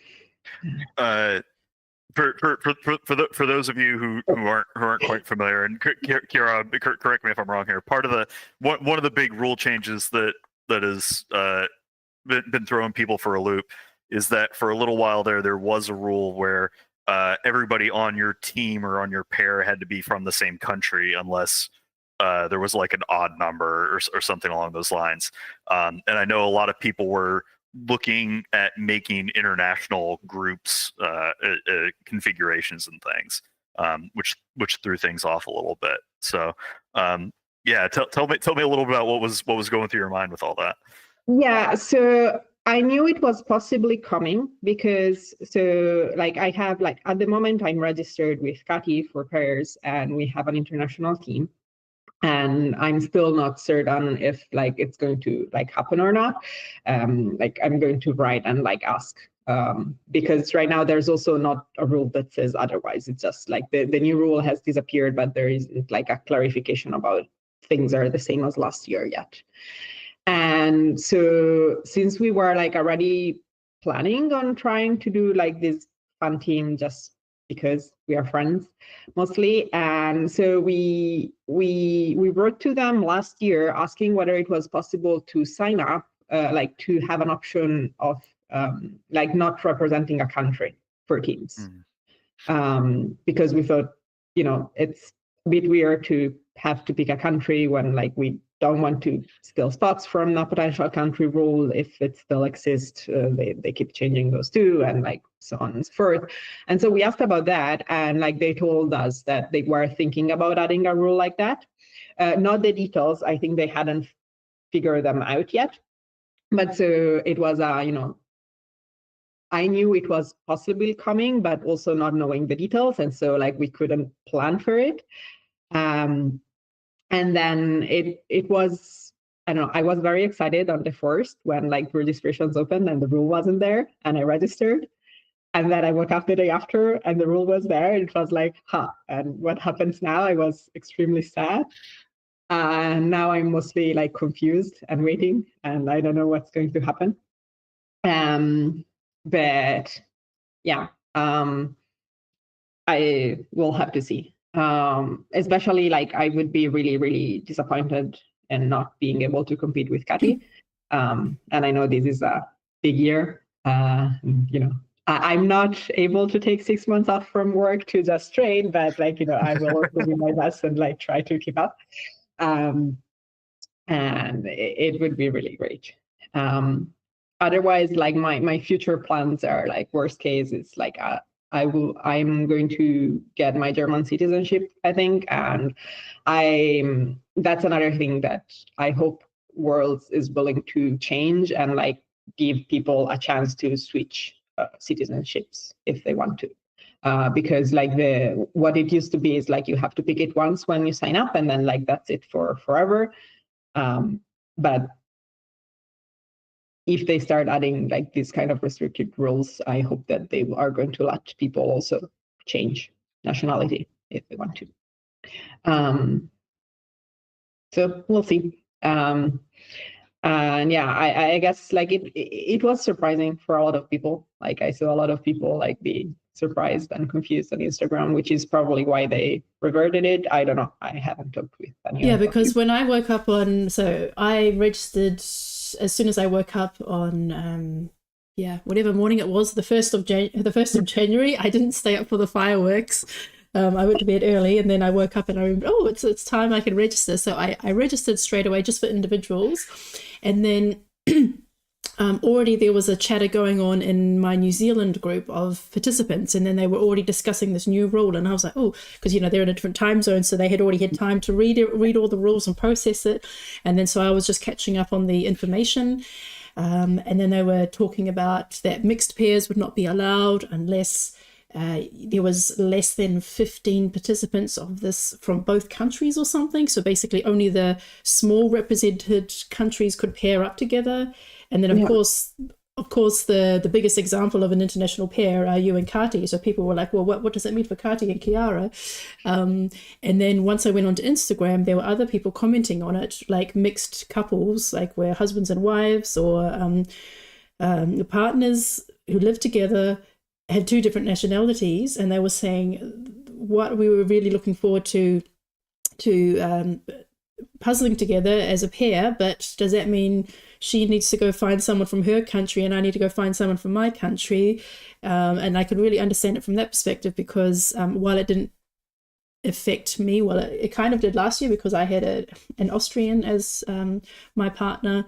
For those of you who aren't quite familiar, and Kiara, correct me if I'm wrong here. Part of the one of the big rule changes that has been throwing people for a loop is that for a little while there was a rule where everybody on your team or on your pair had to be from the same country unless there was like an odd number or something along those lines. And I know a lot of people were looking at making international groups configurations and things, which threw things off a little bit. So yeah, tell me a little bit about what was going through your mind with all that. Yeah, so I knew it was possibly coming because I have at the moment I'm registered with Kati for pairs and we have an international team. And I'm still not certain if it's going to happen or not. I'm going to write and ask because right now there's also not a rule that says otherwise. It's just the new rule has disappeared, but there isn't a clarification about things are the same as last year yet. And so since we were already planning on trying to do this fun team just because we are friends mostly, and so we wrote to them last year asking whether it was possible to sign up to have an option of not representing a country for teams. Because we thought it's a bit weird to have to pick a country when we don't want to steal spots from a potential country rule if it still exists. They keep changing those too, and so on and so forth. And so we asked about that, and they told us that they were thinking about adding a rule like that. Not the details. I think they hadn't figured them out yet. But so it was I knew it was possibly coming, but also not knowing the details, and so we couldn't plan for it. And then it was, I don't know, I was very excited on the first when registrations opened and the rule wasn't there and I registered. And then I woke up the day after and the rule was there and it was and what happens now? I was extremely sad. And now I'm mostly confused and waiting and I don't know what's going to happen. But yeah, I will have to see. Especially I would be really, really disappointed in not being able to compete with Kati. And I know this is a big year. I'm not able to take 6 months off from work to just train, but I will also do my best and try to keep up. And it would be really great. Otherwise, my future plans are worst case is I'm going to get my German citizenship, I think, and that's another thing that I hope Worlds is willing to change and give people a chance to switch citizenships if they want to, because what it used to be is you have to pick it once when you sign up and then that's it for forever. But if they start adding these kind of restricted rules, I hope that they are going to let people also change nationality if they want to. So we'll see. And yeah, I guess it was surprising for a lot of people. I saw a lot of people being surprised and confused on Instagram, which is probably why they reverted it. I don't know. I haven't talked with anyone. Yeah, because when I woke up so I registered as soon as I woke up on whatever morning it was, the 1st of January. I didn't stay up for the fireworks. I went to bed early and then I woke up and I remembered, it's time I can register. So I registered straight away just for individuals. And then already there was a chatter going on in my New Zealand group of participants, and then they were already discussing this new rule, and I was like, because they're in a different time zone, so they had already had time to read all the rules and process it. And then so I was just catching up on the information, and then they were talking about that mixed pairs would not be allowed unless there was less than 15 participants of this from both countries or something. So basically only the small represented countries could pair up together. And then, of course, of course, the biggest example of an international pair are you and Kati. So people were like, well, what does it mean for Kati and Kiara? And then once I went onto Instagram, there were other people commenting on it, like mixed couples, like where husbands and wives or partners who live together had two different nationalities, and they were saying what we were really looking forward to puzzling together as a pair, but does that mean she needs to go find someone from her country and I need to go find someone from my country? And I could really understand it from that perspective, because while it didn't affect me, well, it kind of did last year because I had an Austrian as my partner.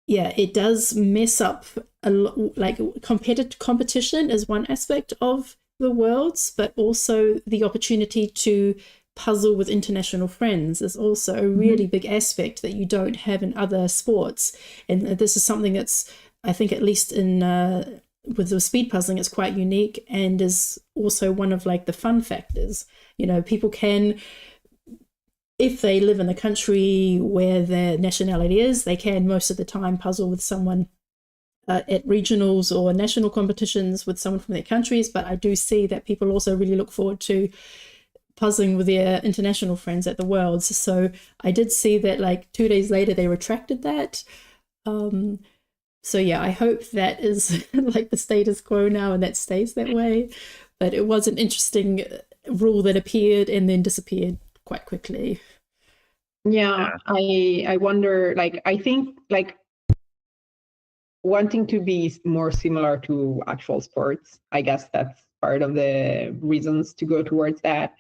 Yeah, it does mess up a lot. Like competition is one aspect of the worlds, but also the opportunity to puzzle with international friends is also a really big aspect that you don't have in other sports. And this is something that's, I think, at least in with the speed puzzling, it's quite unique and is also one of like the fun factors. You know, people can, if they live in the country where their nationality is, they can most of the time puzzle with someone at regionals or national competitions with someone from their countries. But I do see that people also really look forward to puzzling with their international friends at the Worlds. So I did see that like 2 days later they retracted that. So yeah, I hope that is like the status quo now and that stays that way. But it was an interesting rule that appeared and then disappeared quite quickly. Yeah, I wonder, like, I think like wanting to be more similar to actual sports, I guess that's part of the reasons to go towards that.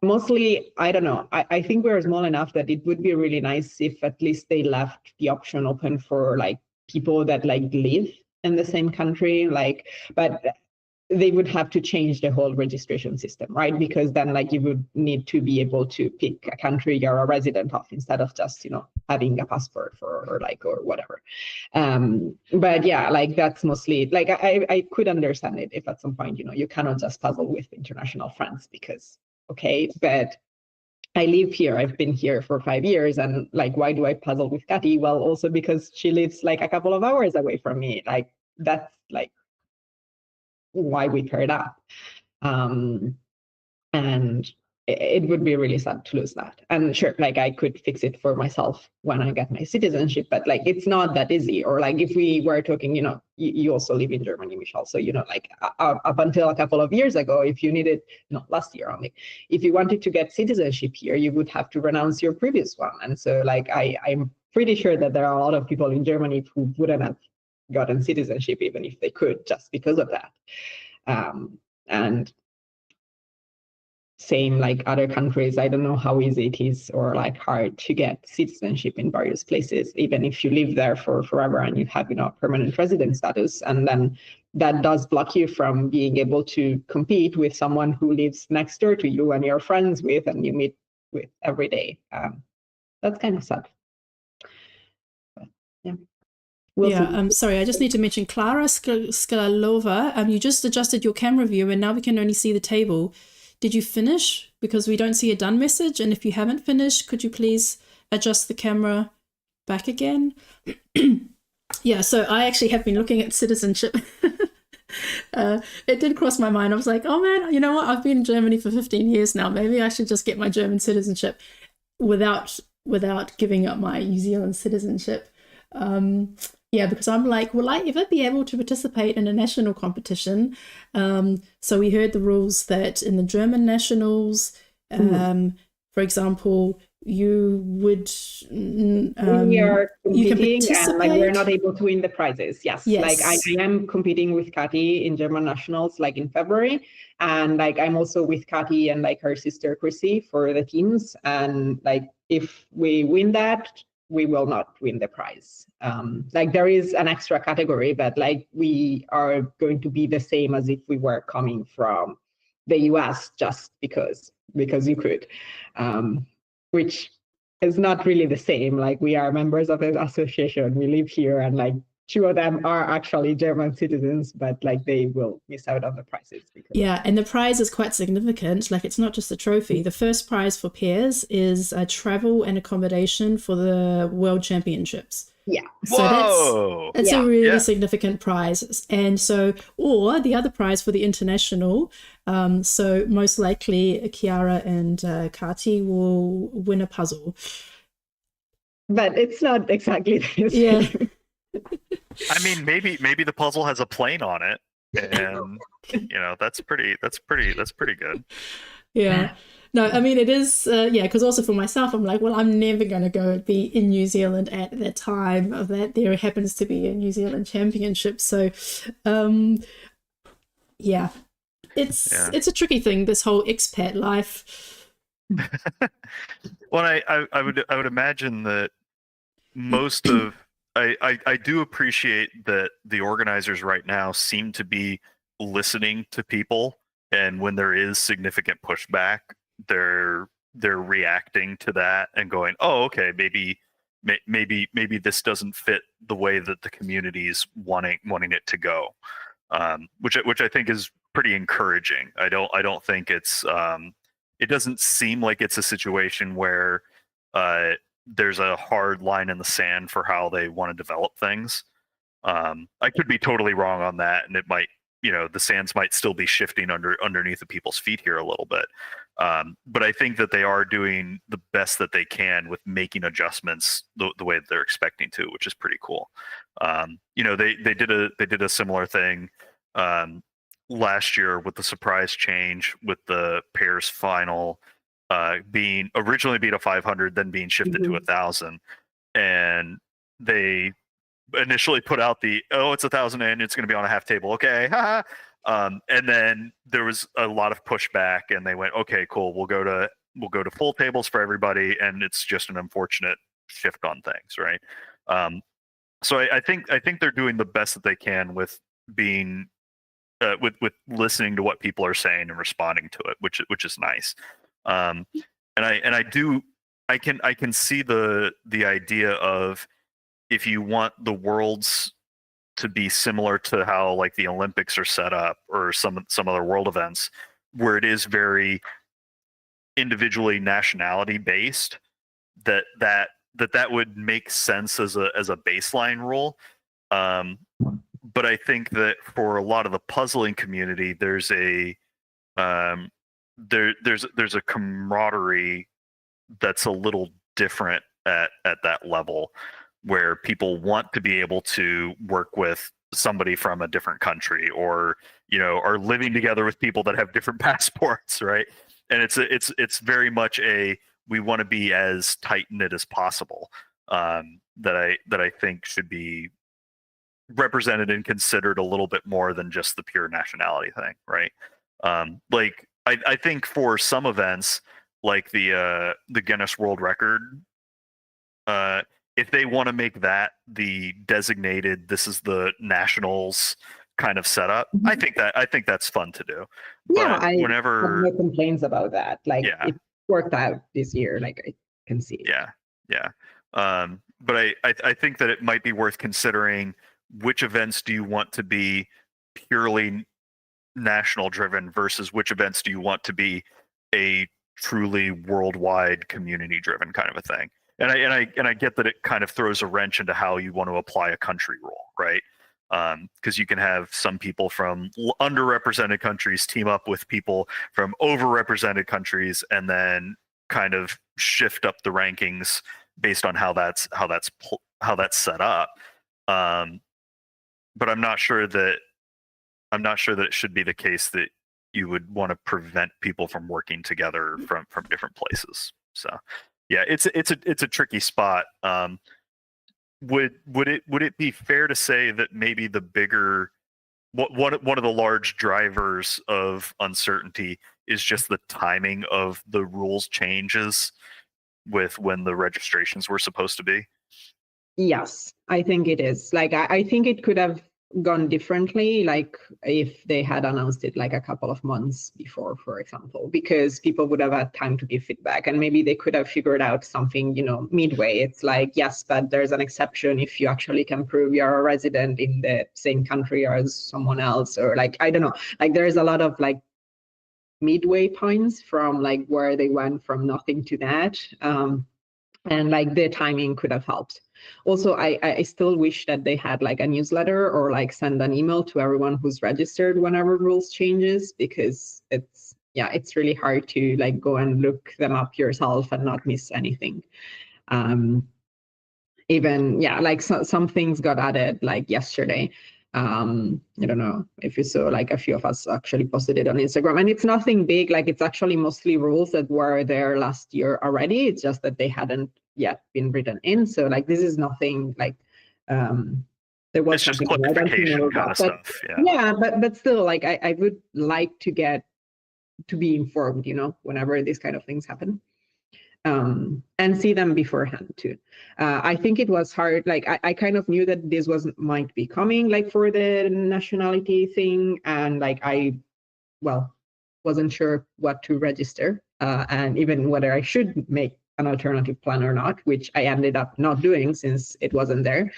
Mostly, I don't know, I think we're small enough that it would be really nice if at least they left the option open for like people that like live in the same country, like, but they would have to change the whole registration system, right? Because then like you would need to be able to pick a country you're a resident of instead of just, you know, having a passport for or whatever. But yeah, like that's mostly like I could understand it if at some point, you know, you cannot just puzzle with international friends because, okay, but I live here. I've been here for 5 years, and like, why do I puzzle with Kati? Well, also because she lives like a couple of hours away from me. Like that's like why we paired up. And it would be really sad to lose that. And sure, like I could fix it for myself when I get my citizenship, but like it's not that easy. Or like if we were talking, you know, you also live in Germany, Michelle. So, you know, like up until a couple of years ago, if you needed, no, last year only, if you wanted to get citizenship here, you would have to renounce your previous one. And so like I'm pretty sure that there are a lot of people in Germany who wouldn't have gotten citizenship even if they could, just because of that. And same like other countries, I don't know how easy it is or like hard to get citizenship in various places, even if you live there for forever and you have, you know, permanent resident status. And then that does block you from being able to compete with someone who lives next door to you and you're friends with and you meet with every day. That's kind of sad. But, yeah. I'm sorry, I just need to mention Clara Skalova. You just adjusted your camera view and now we can only see the table. Did you finish? Because we don't see a done message. And if you haven't finished, could you please adjust the camera back again? Yeah, so I actually have been looking at citizenship. It did cross my mind. I was like, oh man, you know what? I've been in Germany for 15 years now. Maybe I should just get my German citizenship without giving up my New Zealand citizenship. Yeah, because I'm like, will I ever be able to participate in a national competition? So we heard the rules that in the German nationals, for example, you would we are competing and like we're not able to win the prizes. Yes. Like I am competing with Kati in German nationals like in February, and like I'm also with Kati and like her sister Chrissy for the teams, and like if we win that, we will not win the prize. Like there is an extra category, but like we are going to be the same as if we were coming from the US just because you could, which is not really the same. Like we are members of an association, we live here, and like two of them are actually German citizens, but like they will miss out on the prizes. Because... Yeah, and the prize is quite significant. Like, it's not just a trophy. The first prize for pairs is travel and accommodation for the World Championships. Yeah. So that's Yeah. a really significant prize. And so, or the other prize for the international, so most likely Kiara and Kati will win a puzzle. But it's not exactly this. Yeah. I mean, maybe the puzzle has a plane on it, and that's pretty good. Yeah. No, I mean, it is, because also for myself, I'm like, well, I'm never going to go be in New Zealand at the time of that. There happens to be a New Zealand championship. So, it's a tricky thing, this whole expat life. Well, I would imagine that most of I do appreciate that the organizers right now seem to be listening to people, and when there is significant pushback, they're reacting to that and going, oh, okay, maybe this doesn't fit the way that the community's wanting it to go, which I think is pretty encouraging. I don't think it's it doesn't seem like it's a situation where there's a hard line in the sand for how they want to develop things. I could be totally wrong on that, and it might, the sands might still be shifting underneath the people's feet here a little bit. But I think that they are doing the best that they can with making adjustments the way that they're expecting to, which is pretty cool. They did a similar thing last year with the surprise change with the pairs final being originally a 500, then being shifted to 1,000, and they initially put out it's 1,000 and it's going to be on a half table. Okay. And then there was a lot of pushback, and they went, okay, cool. We'll go to full tables for everybody. And it's just an unfortunate shift on things. Right. So I think they're doing the best that they can with being, with listening to what people are saying and responding to it, which is nice. And I can see the idea of, if you want the worlds to be similar to how like the Olympics are set up, or some other world events where it is very individually nationality based, that would make sense as a baseline rule. But I think that for a lot of the puzzling community, there's a there's a camaraderie that's a little different at that level, where people want to be able to work with somebody from a different country, or are living together with people that have different passports, right? And it's very much we want to be as tight knit as possible, that I think should be represented and considered a little bit more than just the pure nationality thing, right? Like I think for some events, like the Guinness World Record, if they want to make that the designated, this is the nationals kind of setup, I think that's fun to do. Yeah, but I whenever have no complaints about that. Like, it worked out this year. Like, I can see it. Yeah. But I think that it might be worth considering, which events do you want to be purely national driven versus which events do you want to be a truly worldwide community driven kind of a thing. And I get that it kind of throws a wrench into how you want to apply a country rule, right? Because you can have some people from underrepresented countries team up with people from overrepresented countries, and then kind of shift up the rankings based on how that's set up. But I'm not sure that it should be the case that you would want to prevent people from working together from different places. So yeah, it's a tricky spot. Would it be fair to say that maybe the bigger one of the large drivers of uncertainty is just the timing of the rules changes with when the registrations were supposed to be? Yes, I think it is. Like, I think it could have gone differently, like if they had announced it like a couple of months before, for example, because people would have had time to give feedback, and maybe they could have figured out something, midway. It's like, yes, but there's an exception if you actually can prove you're a resident in the same country as someone else, or like, I don't know, like there's a lot of like midway points from like where they went from nothing to that. And like the timing could have helped. Also, I still wish that they had like a newsletter or like send an email to everyone who's registered whenever rules changes, because it's really hard to like go and look them up yourself and not miss anything. Even like some things got added like yesterday. I don't know if you saw, like a few of us actually posted it on Instagram, and it's nothing big. Like it's actually mostly rules that were there last year already. It's just that they hadn't yet been written in. So like this is nothing like there was It's just something I don't clarification remember kind of about, stuff. but still, like I would like to be informed, whenever these kind of things happen. And see them beforehand too. I think it was hard. Like I kind of knew that this might be coming, like for the nationality thing, and like I wasn't sure what to register, and even whether I should make an alternative plan or not, which I ended up not doing since it wasn't there.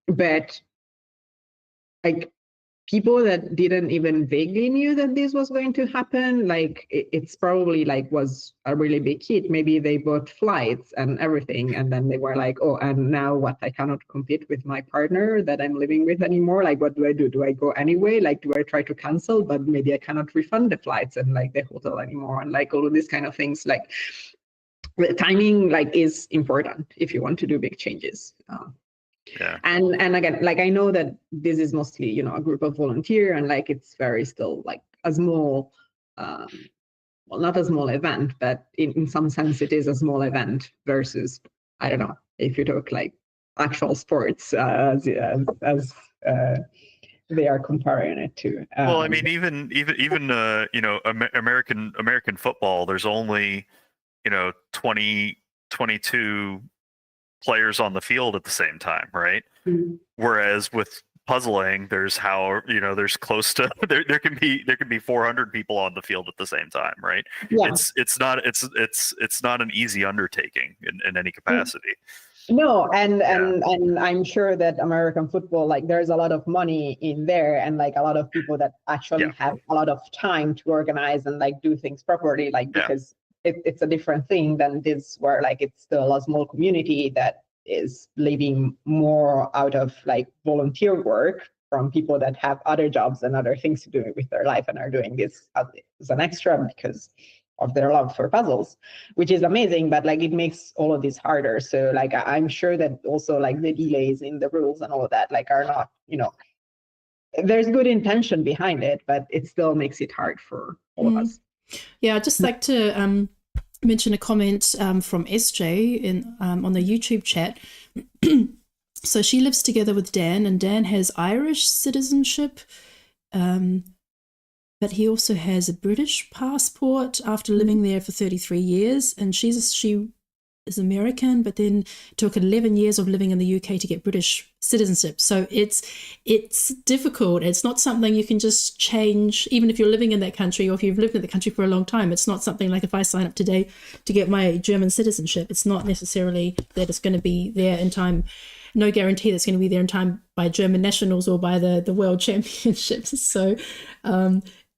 But like people that didn't even vaguely knew that this was going to happen, like it's probably like was a really big hit. Maybe they bought flights and everything, and then they were like, oh, and now what? I cannot compete with my partner that I'm living with anymore. Like, what do I do? Do I go anyway? Like, do I try to cancel? But maybe I cannot refund the flights and like the hotel anymore, and like all of these kind of things. Like the timing like is important if you want to do big changes. And again, like I know that this is mostly a group of volunteer, and like it's very still like a small not a small event, but in some sense it is a small event versus, I don't know, if you talk like actual sports as they are comparing it to. Well, I mean, even American football, there's only 20, 22 players on the field at the same time, right? Mm-hmm. Whereas with puzzling, there's there's close to there can be 400 people on the field at the same time, right? Yeah. It's not an easy undertaking in any capacity. No, and I'm sure that American football, like there's a lot of money in there, and like a lot of people that actually have a lot of time to organize and like do things properly, like because it's a different thing than this, where like it's still a small community that is living more out of like volunteer work from people that have other jobs and other things to do with their life and are doing this as an extra because of their love for puzzles, which is amazing, but like it makes all of this harder. So like I'm sure that also like the delays in the rules and all of that like are not, there's good intention behind it, but it still makes it hard for all of us. Yeah, I'd just like to mention a comment from SJ on the YouTube chat. So she lives together with Dan, and Dan has Irish citizenship, but he also has a British passport after living there for 33 years, and she is American, but then took 11 years of living in the UK to get British citizenship. So it's difficult. It's not something you can just change, even if you're living in that country or if you've lived in the country for a long time. It's not something like if I sign up today to get my German citizenship, it's not necessarily that it's going to be there in time. No guarantee that's going to be there in time by German nationals or by the World Championships. So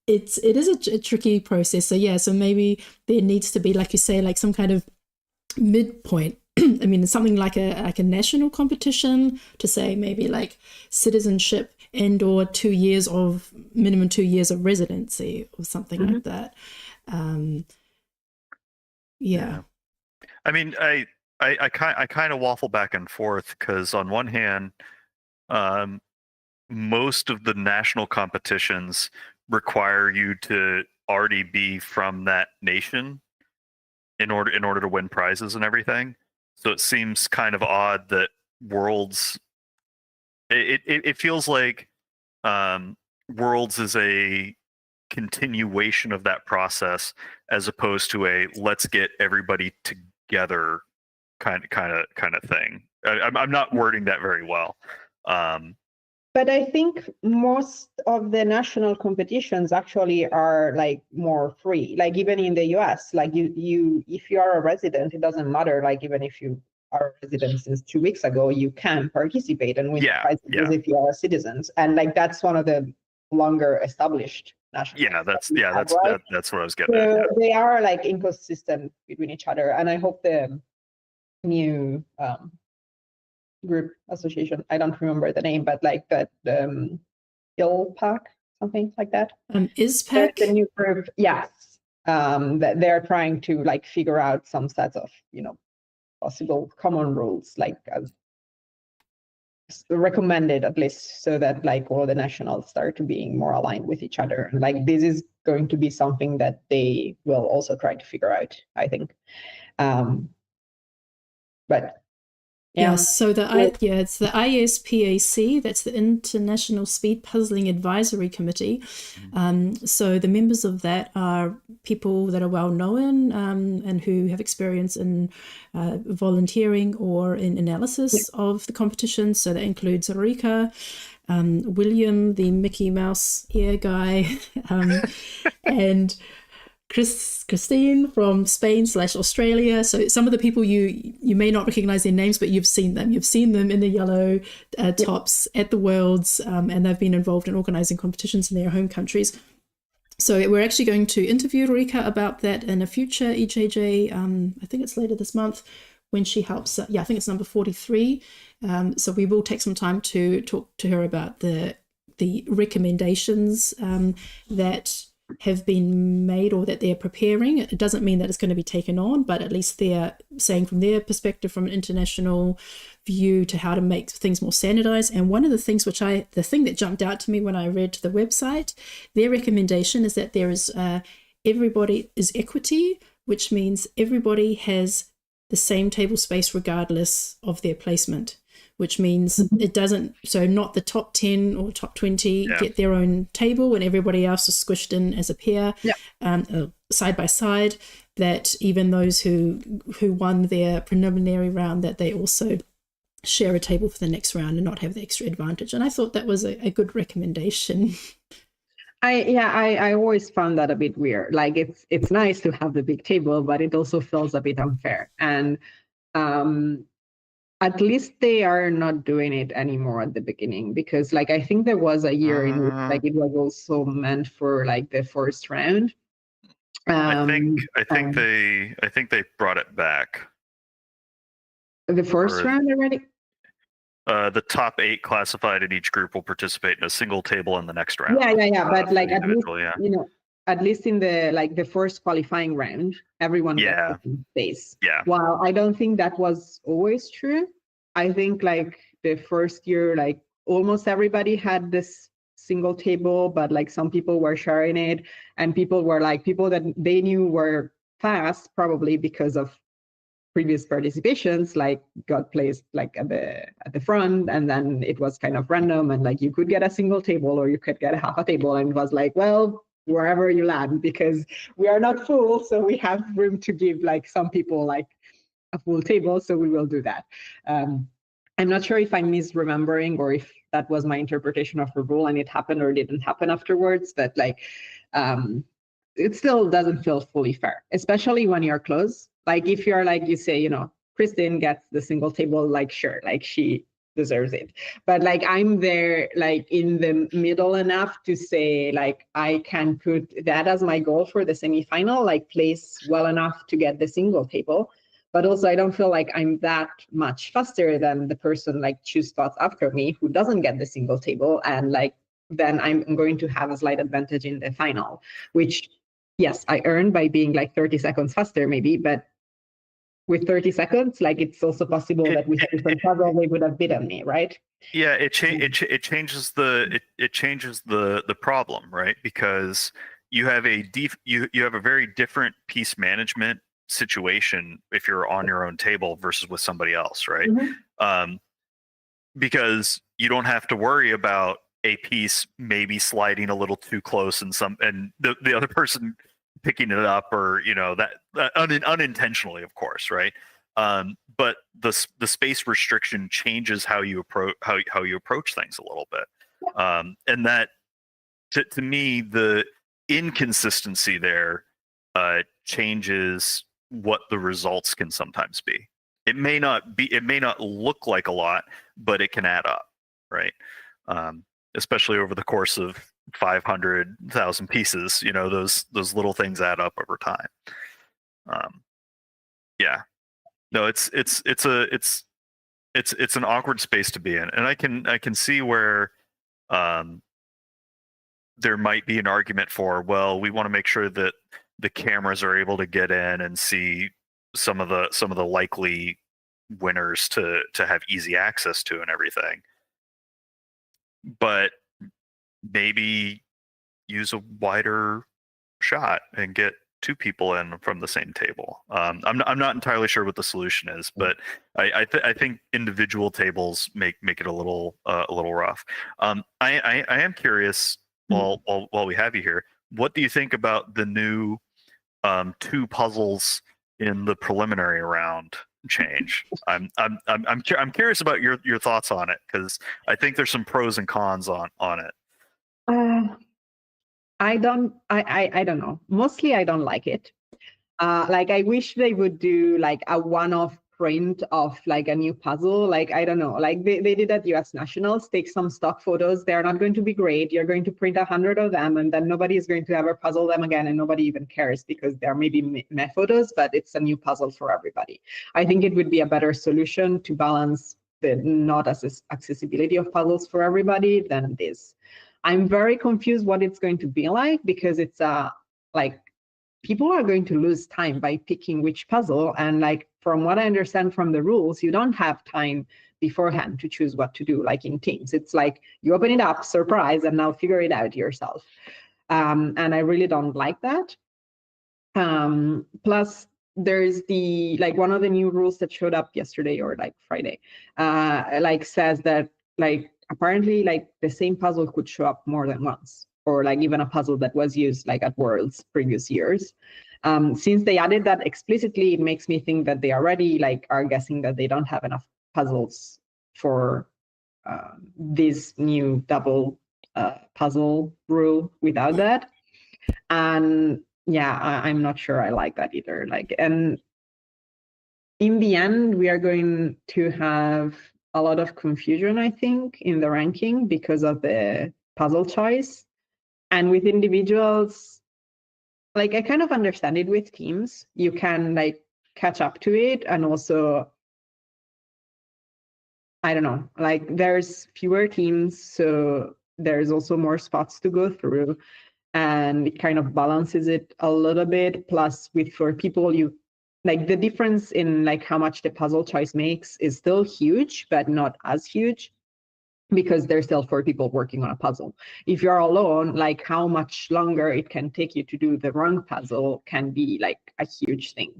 it is a tricky process. So yeah, so maybe there needs to be, like you say, like some kind of midpoint. I mean, something like a national competition to say maybe like citizenship and or minimum 2 years of residency or something like that. Yeah. I mean, I kind of waffle back and forth because on one hand, most of the national competitions require you to already be from that nation in order to win prizes and everything. So it seems kind of odd that Worlds. It feels like Worlds is a continuation of that process as opposed to a let's get everybody together kind of thing. I'm not wording that very well. But I think most of the national competitions actually are like more free. Like even in the US, like you if you are a resident, it doesn't matter. Like even if you are a resident since 2 weeks ago, you can participate and win prizes if you are citizens. And like that's one of the longer established national. Yeah, that's what I was getting so at. Yeah. They are like inconsistent between each other, and I hope the new group association, I don't remember the name, but like that ILPAC, something like that. ISPAC? The new group, yes. That they're trying to like figure out some sets of, possible common rules, like as recommended at least, so that like all the nationals start being more aligned with each other. And like this is going to be something that they will also try to figure out, I think. But yeah, so it's the ISPAC, that's the International Speed Puzzling Advisory Committee. So the members of that are people that are well known and who have experience in volunteering or in analysis of the competition. So that includes Rika, William, the Mickey Mouse ear guy, and Christine from Spain/Australia. So some of the people you may not recognize their names, but you've seen them. You've seen them in the yellow tops at the Worlds, and they've been involved in organizing competitions in their home countries. So we're actually going to interview Rika about that in a future EJJ. I think it's later this month when she helps. I think it's number 43. So we will take some time to talk to her about the recommendations that have been made or that they're preparing. It doesn't mean that it's going to be taken on, but at least they're saying from their perspective, from an international view, to how to make things more standardized. And one of the things the thing that jumped out to me when I read the website, their recommendation is that there is everybody is equity, which means everybody has the same table space regardless of their placement, which means it doesn't, so not the top 10 or top 20 get their own table and everybody else is squished in as a pair, side by side, that even those who won their preliminary round, that they also share a table for the next round and not have the extra advantage. And I thought that was a good recommendation. I always found that a bit weird. Like it's nice to have the big table, but it also feels a bit unfair. And at least they are not doing it anymore at the beginning, because like I think there was a year in which like it was also meant for like the first round. I think they brought it back. The first round already? The top 8 classified in each group will participate in a single table in the next round. Yeah. But like at least, at least in the first qualifying round, everyone got the space. Yeah. While I don't think that was always true. I think like the first year, like almost everybody had this single table, but like some people were sharing it, and people were like people that they knew were fast, probably because of previous participations, like got placed like at the front, and then it was kind of random, and like you could get a single table or you could get a half a table, and it was like, well, wherever you land, because we are not full, so we have room to give like some people like a full table, so we will do that. I'm not sure if I'm misremembering or if that was my interpretation of the rule and it happened or didn't happen afterwards, but like it still doesn't feel fully fair, especially when you're close. Like if you're like, you say, Kristen gets the single table, like sure, like she deserves it. But like I'm there like in the middle enough to say like I can put that as my goal for the semifinal, like place well enough to get the single table. But also I don't feel like I'm that much faster than the person like 2 spots after me who doesn't get the single table, and like then I'm going to have a slight advantage in the final, which yes, I earned by being like 30 seconds faster maybe, but with 30 seconds, like it's also possible that with a different puzzle they would have beaten me, right? Yeah, it changes the problem, right? Because you have you have a very different piece management situation if you're on your own table versus with somebody else, right? Because you don't have to worry about a piece maybe sliding a little too close and the other person picking it up, or that unintentionally, of course, right? But the space restriction changes how you approach things a little bit. And that, to me, the inconsistency there changes what the results can sometimes be. It may not look like a lot, but it can add up, right? Especially over the course of 500,000 pieces, those little things add up over time. Yeah, no, it's an awkward space to be in, and I can see where there might be an argument for, well, we want to make sure that the cameras are able to get in and see some of the likely winners to have easy access to and everything. But maybe use a wider shot and get two people in from the same table. I'm not entirely sure what the solution is, but I think individual tables make it a little rough. I am curious, while we have you here, what do you think about the new 2 puzzles in the preliminary round change? I'm curious about your thoughts on it, because I think there's some pros and cons on it. I don't know. Mostly I don't like it. Like, I wish they would do like a one-off print of like a new puzzle. Like, I don't know, like they did at US Nationals, take some stock photos. They're not going to be great. You're going to print 100 of them, and then nobody is going to ever puzzle them again, and nobody even cares because they're maybe meh photos, but it's a new puzzle for everybody. I think it would be a better solution to balance the not accessibility of puzzles for everybody than this. I'm very confused what it's going to be like, because it's like, people are going to lose time by picking which puzzle. And like, from what I understand from the rules, you don't have time beforehand to choose what to do, like in teams. It's like you open it up, surprise, and now figure it out yourself. And I really don't like that. Plus, there's one of the new rules that showed up yesterday or like Friday, like says that like, apparently like the same puzzle could show up more than once, or like even a puzzle that was used like at Worlds previous years. Since they added that explicitly, it makes me think that they already like are guessing that they don't have enough puzzles for this new double puzzle rule without that. And yeah, I'm not sure I like that either. Like, and in the end, we are going to have a lot of confusion, I think, in the ranking because of the puzzle choice. And with individuals, like, I kind of understand it with teams. You can like catch up to it, and also, I don't know, like there's fewer teams, so there's also more spots to go through, and it kind of balances it a little bit. Plus, with 4 people, you like the difference in like how much the puzzle choice makes is still huge, but not as huge, because there's still 4 people working on a puzzle. If you're alone, like how much longer it can take you to do the wrong puzzle can be like a huge thing.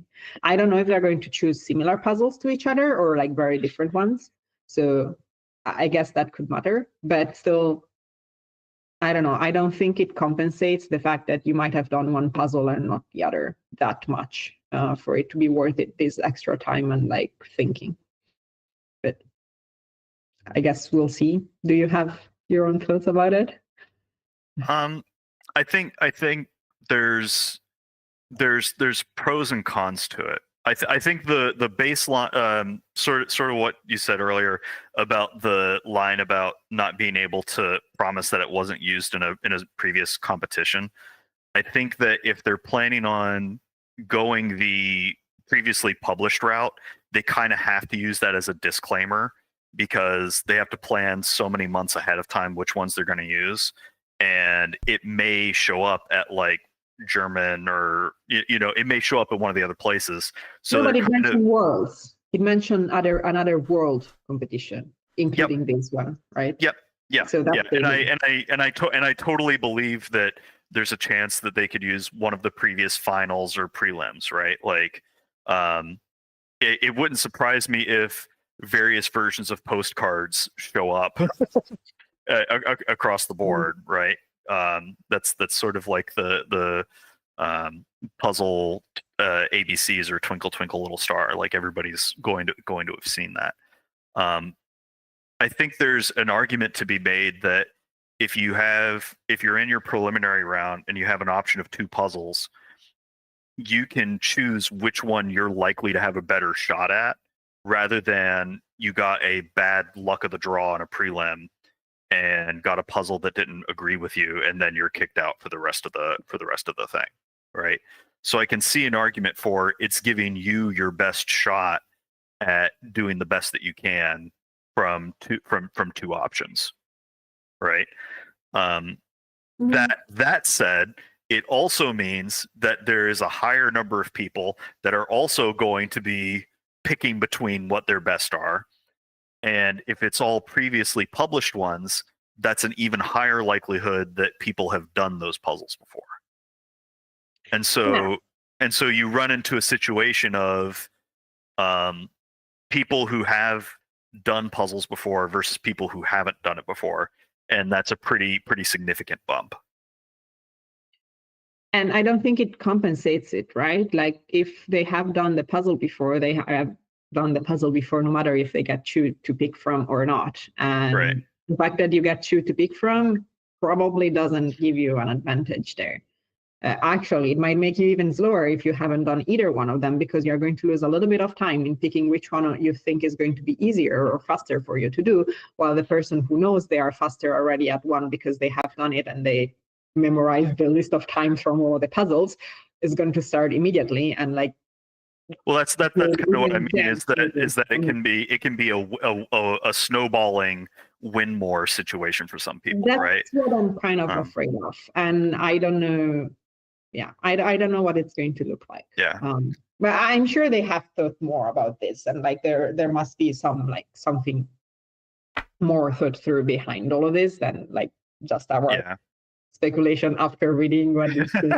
I don't know if they're going to choose similar puzzles to each other or like very different ones. So I guess that could matter, but still, I don't know. I don't think it compensates the fact that you might have done one puzzle and not the other that much for it to be worth it, this extra time and like thinking. But I guess we'll see. Do you have your own thoughts about it? I think there's pros and cons to it. I think the baseline, sort of what you said earlier about the line about not being able to promise that it wasn't used in a previous competition. I think that if they're planning on going the previously published route, they kind of have to use that as a disclaimer, because they have to plan so many months ahead of time which ones they're going to use, and it may show up at like German, or it may show up at one of the other places. So no, but it mentioned Worlds. It mentioned another world competition, including this one, right? Yep. Yeah. So that's and I totally believe that there's a chance that they could use one of the previous finals or prelims, right? Like, it wouldn't surprise me if various versions of postcards show up across the board, right? That's sort of like the puzzle ABCs or Twinkle Twinkle Little Star. Like, everybody's going to have seen that. I think there's an argument to be made that if you're in your preliminary round and you have an option of 2 puzzles, you can choose which one you're likely to have a better shot at, rather than you got a bad luck of the draw on a prelim and got a puzzle that didn't agree with you, and then you're kicked out for the rest of the thing, right? So I can see an argument for it's giving you your best shot at doing the best that you can from 2 options, right? That said, it also means that there is a higher number of people that are also going to be picking between what their best are. And if it's all previously published ones, that's an even higher likelihood that people have done those puzzles before. And so you run into a situation of people who have done puzzles before versus people who haven't done it before. And that's a pretty significant bump. And I don't think it compensates it, right? Like if they have done the puzzle before, they have done the puzzle before, no matter if they get 2 to pick from or not. And Right. the fact that you get 2 to pick from probably doesn't give you an advantage there. Actually, it might make you even slower if you haven't done either one of them, because you're going to lose a little bit of time in picking which one you think is going to be easier or faster for you to do, while the person who knows they are faster already at one because they have done it and they memorize the list of times from all the puzzles is going to start immediately. And like, well, that's kind of what I mean, is that it can be a snowballing win more situation for some people, that's right? what I'm kind of afraid of. And I don't know. Yeah, I don't know what it's going to look like. Yeah. But I'm sure they have thought more about this, and like there must be something more thought through behind all of this than like just our speculation after reading what this is.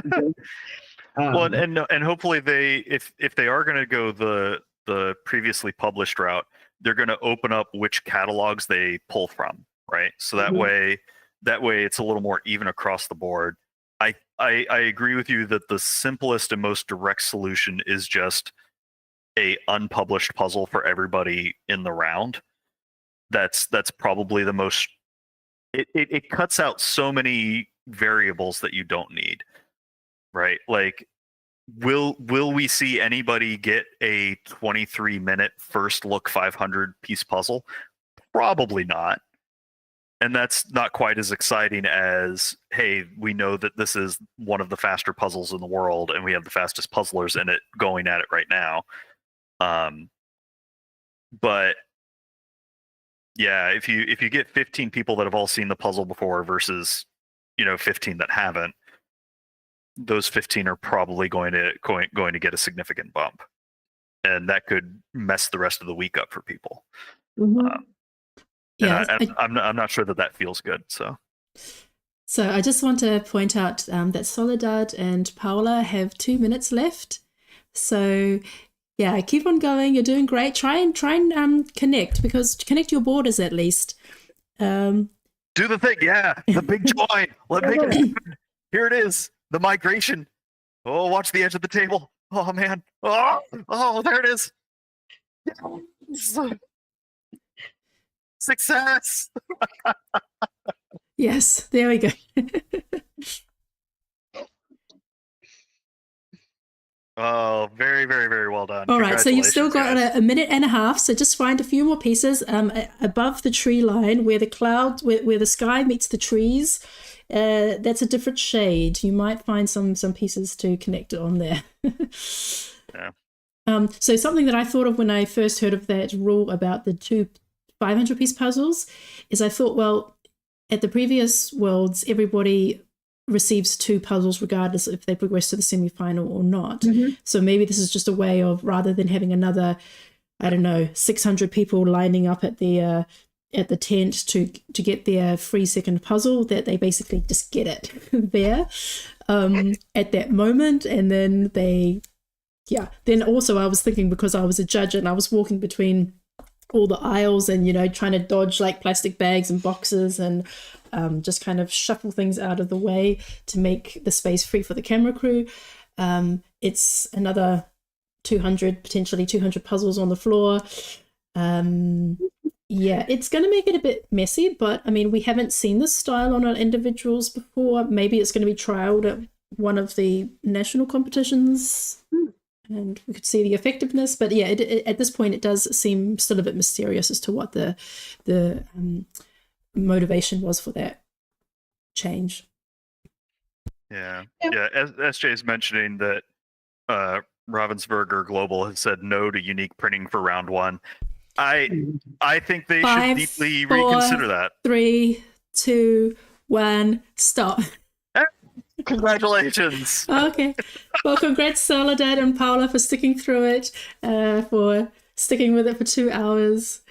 Well, and hopefully if they are going to go the previously published route, they're going to open up which catalogs they pull from, right? So that way it's a little more even across the board. I agree with you that the simplest and most direct solution is just a unpublished puzzle for everybody in the round. That's probably the most. It cuts out so many variables that you don't need, right? Like, will we see anybody get a 23-minute first look 500 piece puzzle? Probably not. And that's not quite as exciting as, hey, we know that this is one of the faster puzzles in the world and we have the fastest puzzlers in it going at it right now. But yeah, if you get 15 people that have all seen the puzzle before versus 15 that haven't, those 15 are probably going to get a significant bump, and that could mess the rest of the week up for people. I'm not sure that feels good. So I just want to point out that Soledad and Paula have 2 minutes left. So yeah, keep on going. You're doing great. Try and connect your borders at least. Do the thing, yeah. The big join. Let me make it. Here it is. The migration. Oh, watch the edge of the table. Oh man. Oh, there it is. Success. Yes, there we go. Oh, very, very, very well done. All right, so you've still got a minute and a half. So just find a few more pieces above the tree line where the cloud, where the sky meets the trees. That's a different shade. You might find some pieces to connect it on there. Yeah. So something that I thought of when I first heard of that rule about the 2 500-piece puzzles is I thought, well, at the previous worlds, everybody receives 2 puzzles regardless if they progress to the semi-final or not. So maybe this is just a way of, rather than having another, I don't know, 600 people lining up at the tent to get their free second puzzle, that they basically just get it there at that moment. And then then also I was thinking, because I was a judge and I was walking between all the aisles and trying to dodge like plastic bags and boxes and just kind of shuffle things out of the way to make the space free for the camera crew. It's another potentially 200 puzzles on the floor. Yeah, it's going to make it a bit messy, but I mean, we haven't seen this style on our individuals before. Maybe it's going to be trialed at one of the national competitions, and we could see the effectiveness. But yeah, at this point, it does seem still a bit mysterious as to what the motivation was for that change. Yeah. Yeah. As SJ is mentioning that Ravensburger Global has said no to unique printing for round one. I think they should deeply reconsider that. 3, 2, 1, stop. Congratulations. Okay. Well, congrats, Soledad and Paula, for sticking through it, for sticking with it for 2 hours.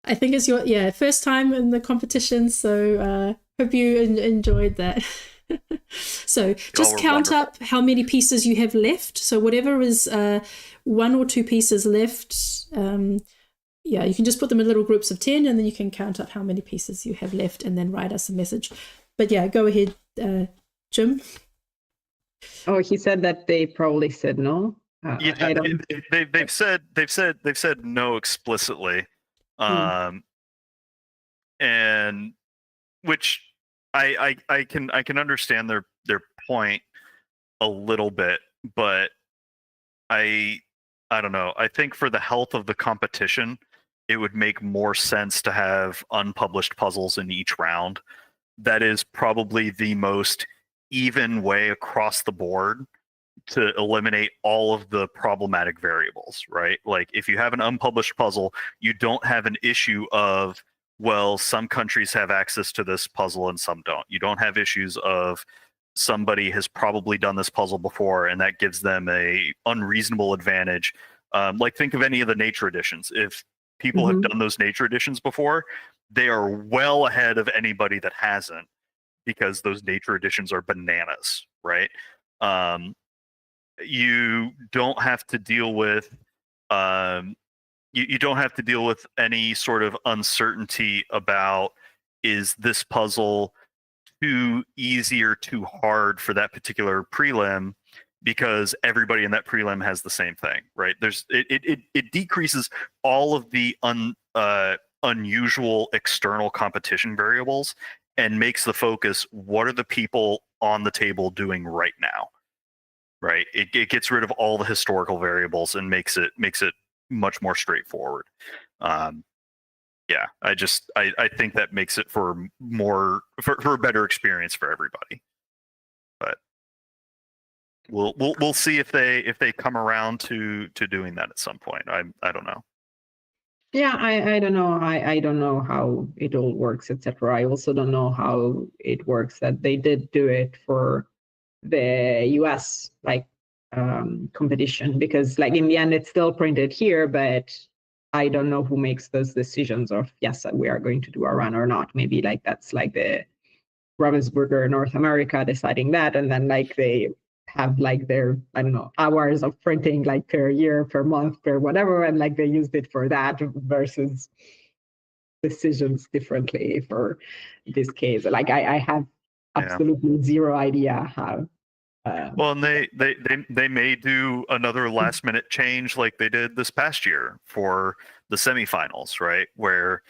I think it's your first time in the competition, so hope you enjoyed that. So just count up how many pieces you have left. So whatever is 1 or 2 pieces left, you can just put them in little groups of 10, and then you can count up how many pieces you have left and then write us a message. But yeah, go ahead, Jim. Oh, he said that they probably said no. Yeah, they've said no explicitly, and which I can understand their point a little bit, but I don't know. I think for the health of the competition, it would make more sense to have unpublished puzzles in each round. That is probably the most even way across the board to eliminate all of the problematic variables, right? Like if you have an unpublished puzzle, you don't have an issue of, well, some countries have access to this puzzle and some don't. You don't have issues of somebody has probably done this puzzle before and that gives them a unreasonable advantage. Like think of any of the nature editions. If people have done those nature editions before, they are well ahead of anybody that hasn't, because those nature editions are bananas, right? You don't have to deal with you don't have to deal with any sort of uncertainty about, is this puzzle too easy or too hard for that particular prelim, because everybody in that prelim has the same thing, right? It decreases all of the unusual external competition variables and makes the focus, what are the people on the table doing right now, right? It gets rid of all the historical variables and makes it much more straightforward. Yeah, I think that makes it for a better experience for everybody. But we'll see if they come around to doing that at some point. I don't know. Yeah, I don't know. I don't know how it all works, etc. I also don't know how it works that they did do it for the US competition, because like in the end it's still printed here, but I don't know who makes those decisions of, yes, we are going to do a run or not. Maybe like that's like the Ravensburger North America deciding that, and then like they have like their, I don't know, hours of printing like per year, per month, per whatever, and like they used it for that versus decisions differently for this case. Like I have absolutely zero idea how. Well, and they may do another last minute change like they did this past year for the semifinals, right? Where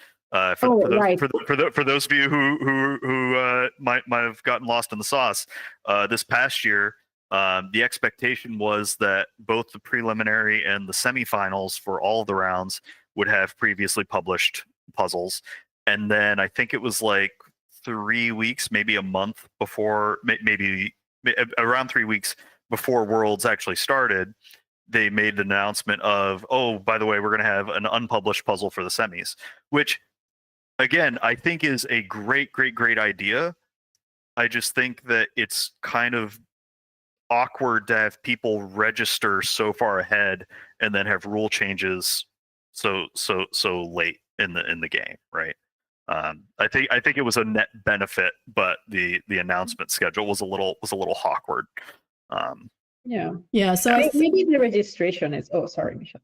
for those of you who might have gotten lost in the sauce, this past year, the expectation was that both the preliminary and the semifinals for all of the rounds would have previously published puzzles, and then I think it was like 3 weeks, maybe a month before, maybe around 3 weeks before Worlds actually started, they made an announcement of, oh, by the way, we're going to have an unpublished puzzle for the semis, which again, I think is a great idea. I just think that it's kind of awkward to have people register so far ahead and then have rule changes so late in the game, right? I think it was a net benefit, but the announcement schedule was a little awkward. Yeah. So maybe the registration is. Oh, sorry, Michelle.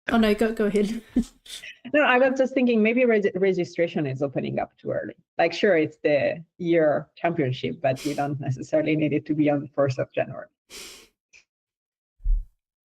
Oh no, go ahead. No, I was just thinking maybe registration is opening up too early. Like, sure, it's the year championship, but we don't necessarily need it to be on the 1st of January.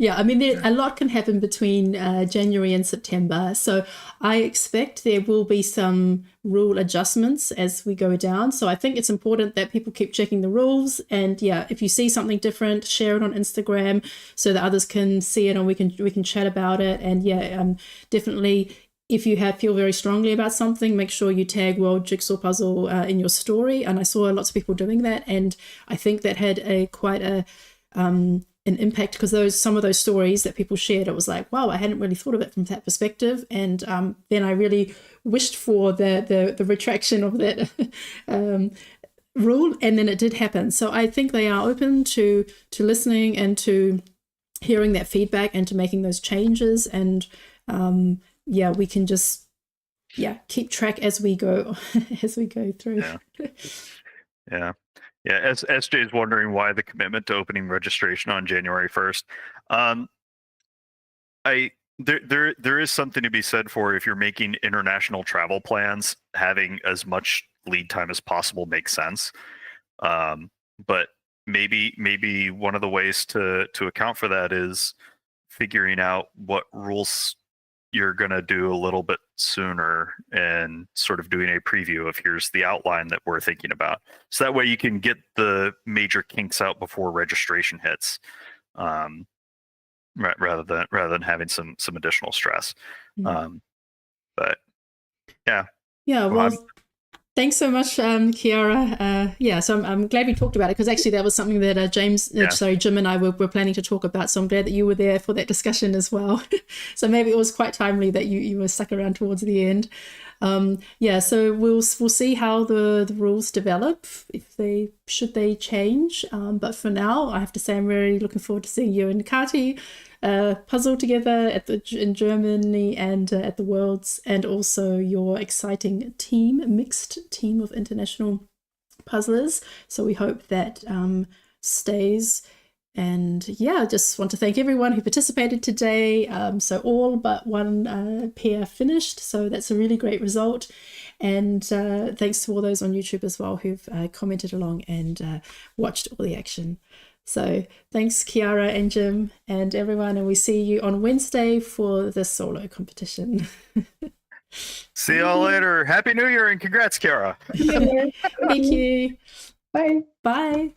Yeah, I mean, a lot can happen between January and September. So I expect there will be some rule adjustments as we go down. So I think it's important that people keep checking the rules. And yeah, if you see something different, share it on Instagram so that others can see it and we can chat about it. And yeah, definitely, if you feel very strongly about something, make sure you tag World Jigsaw Puzzle in your story. And I saw lots of people doing that. And I think that had quite an impact, because some of those stories that people shared, it was like, wow, I hadn't really thought of it from that perspective. And then I really wished for the retraction of that rule, and then it did happen. So I think they are open to listening and to hearing that feedback and to making those changes. And yeah, we can just keep track as we go through. Yeah. As SJ is wondering why the commitment to opening registration on January 1st. There is something to be said for, if you're making international travel plans, having as much lead time as possible makes sense. But maybe one of the ways to account for that is figuring out what rules you're going to do a little bit sooner and sort of doing a preview of, here's the outline that we're thinking about. So that way you can get the major kinks out before registration hits, rather than having some additional stress. But yeah. Yeah, well, thanks so much, Kiara. So I'm glad we talked about it, because actually that was something that Jim and I were planning to talk about. So I'm glad that you were there for that discussion as well. So maybe it was quite timely that you were stuck around towards the end. So we'll see how the rules develop, should they change. But for now, I have to say I'm really looking forward to seeing you and Kati puzzle together in Germany and at the Worlds, and also your exciting mixed team of international puzzlers. So we hope that stays. And yeah, just want to thank everyone who participated today. So all but one pair finished, so that's a really great result. And thanks to all those on YouTube as well who've commented along and watched all the action. So thanks, Kiara and Jim and everyone, and we see you on Wednesday for the solo competition. See y'all later. Happy New Year and congrats, Kiara. Thank you. Bye. Bye.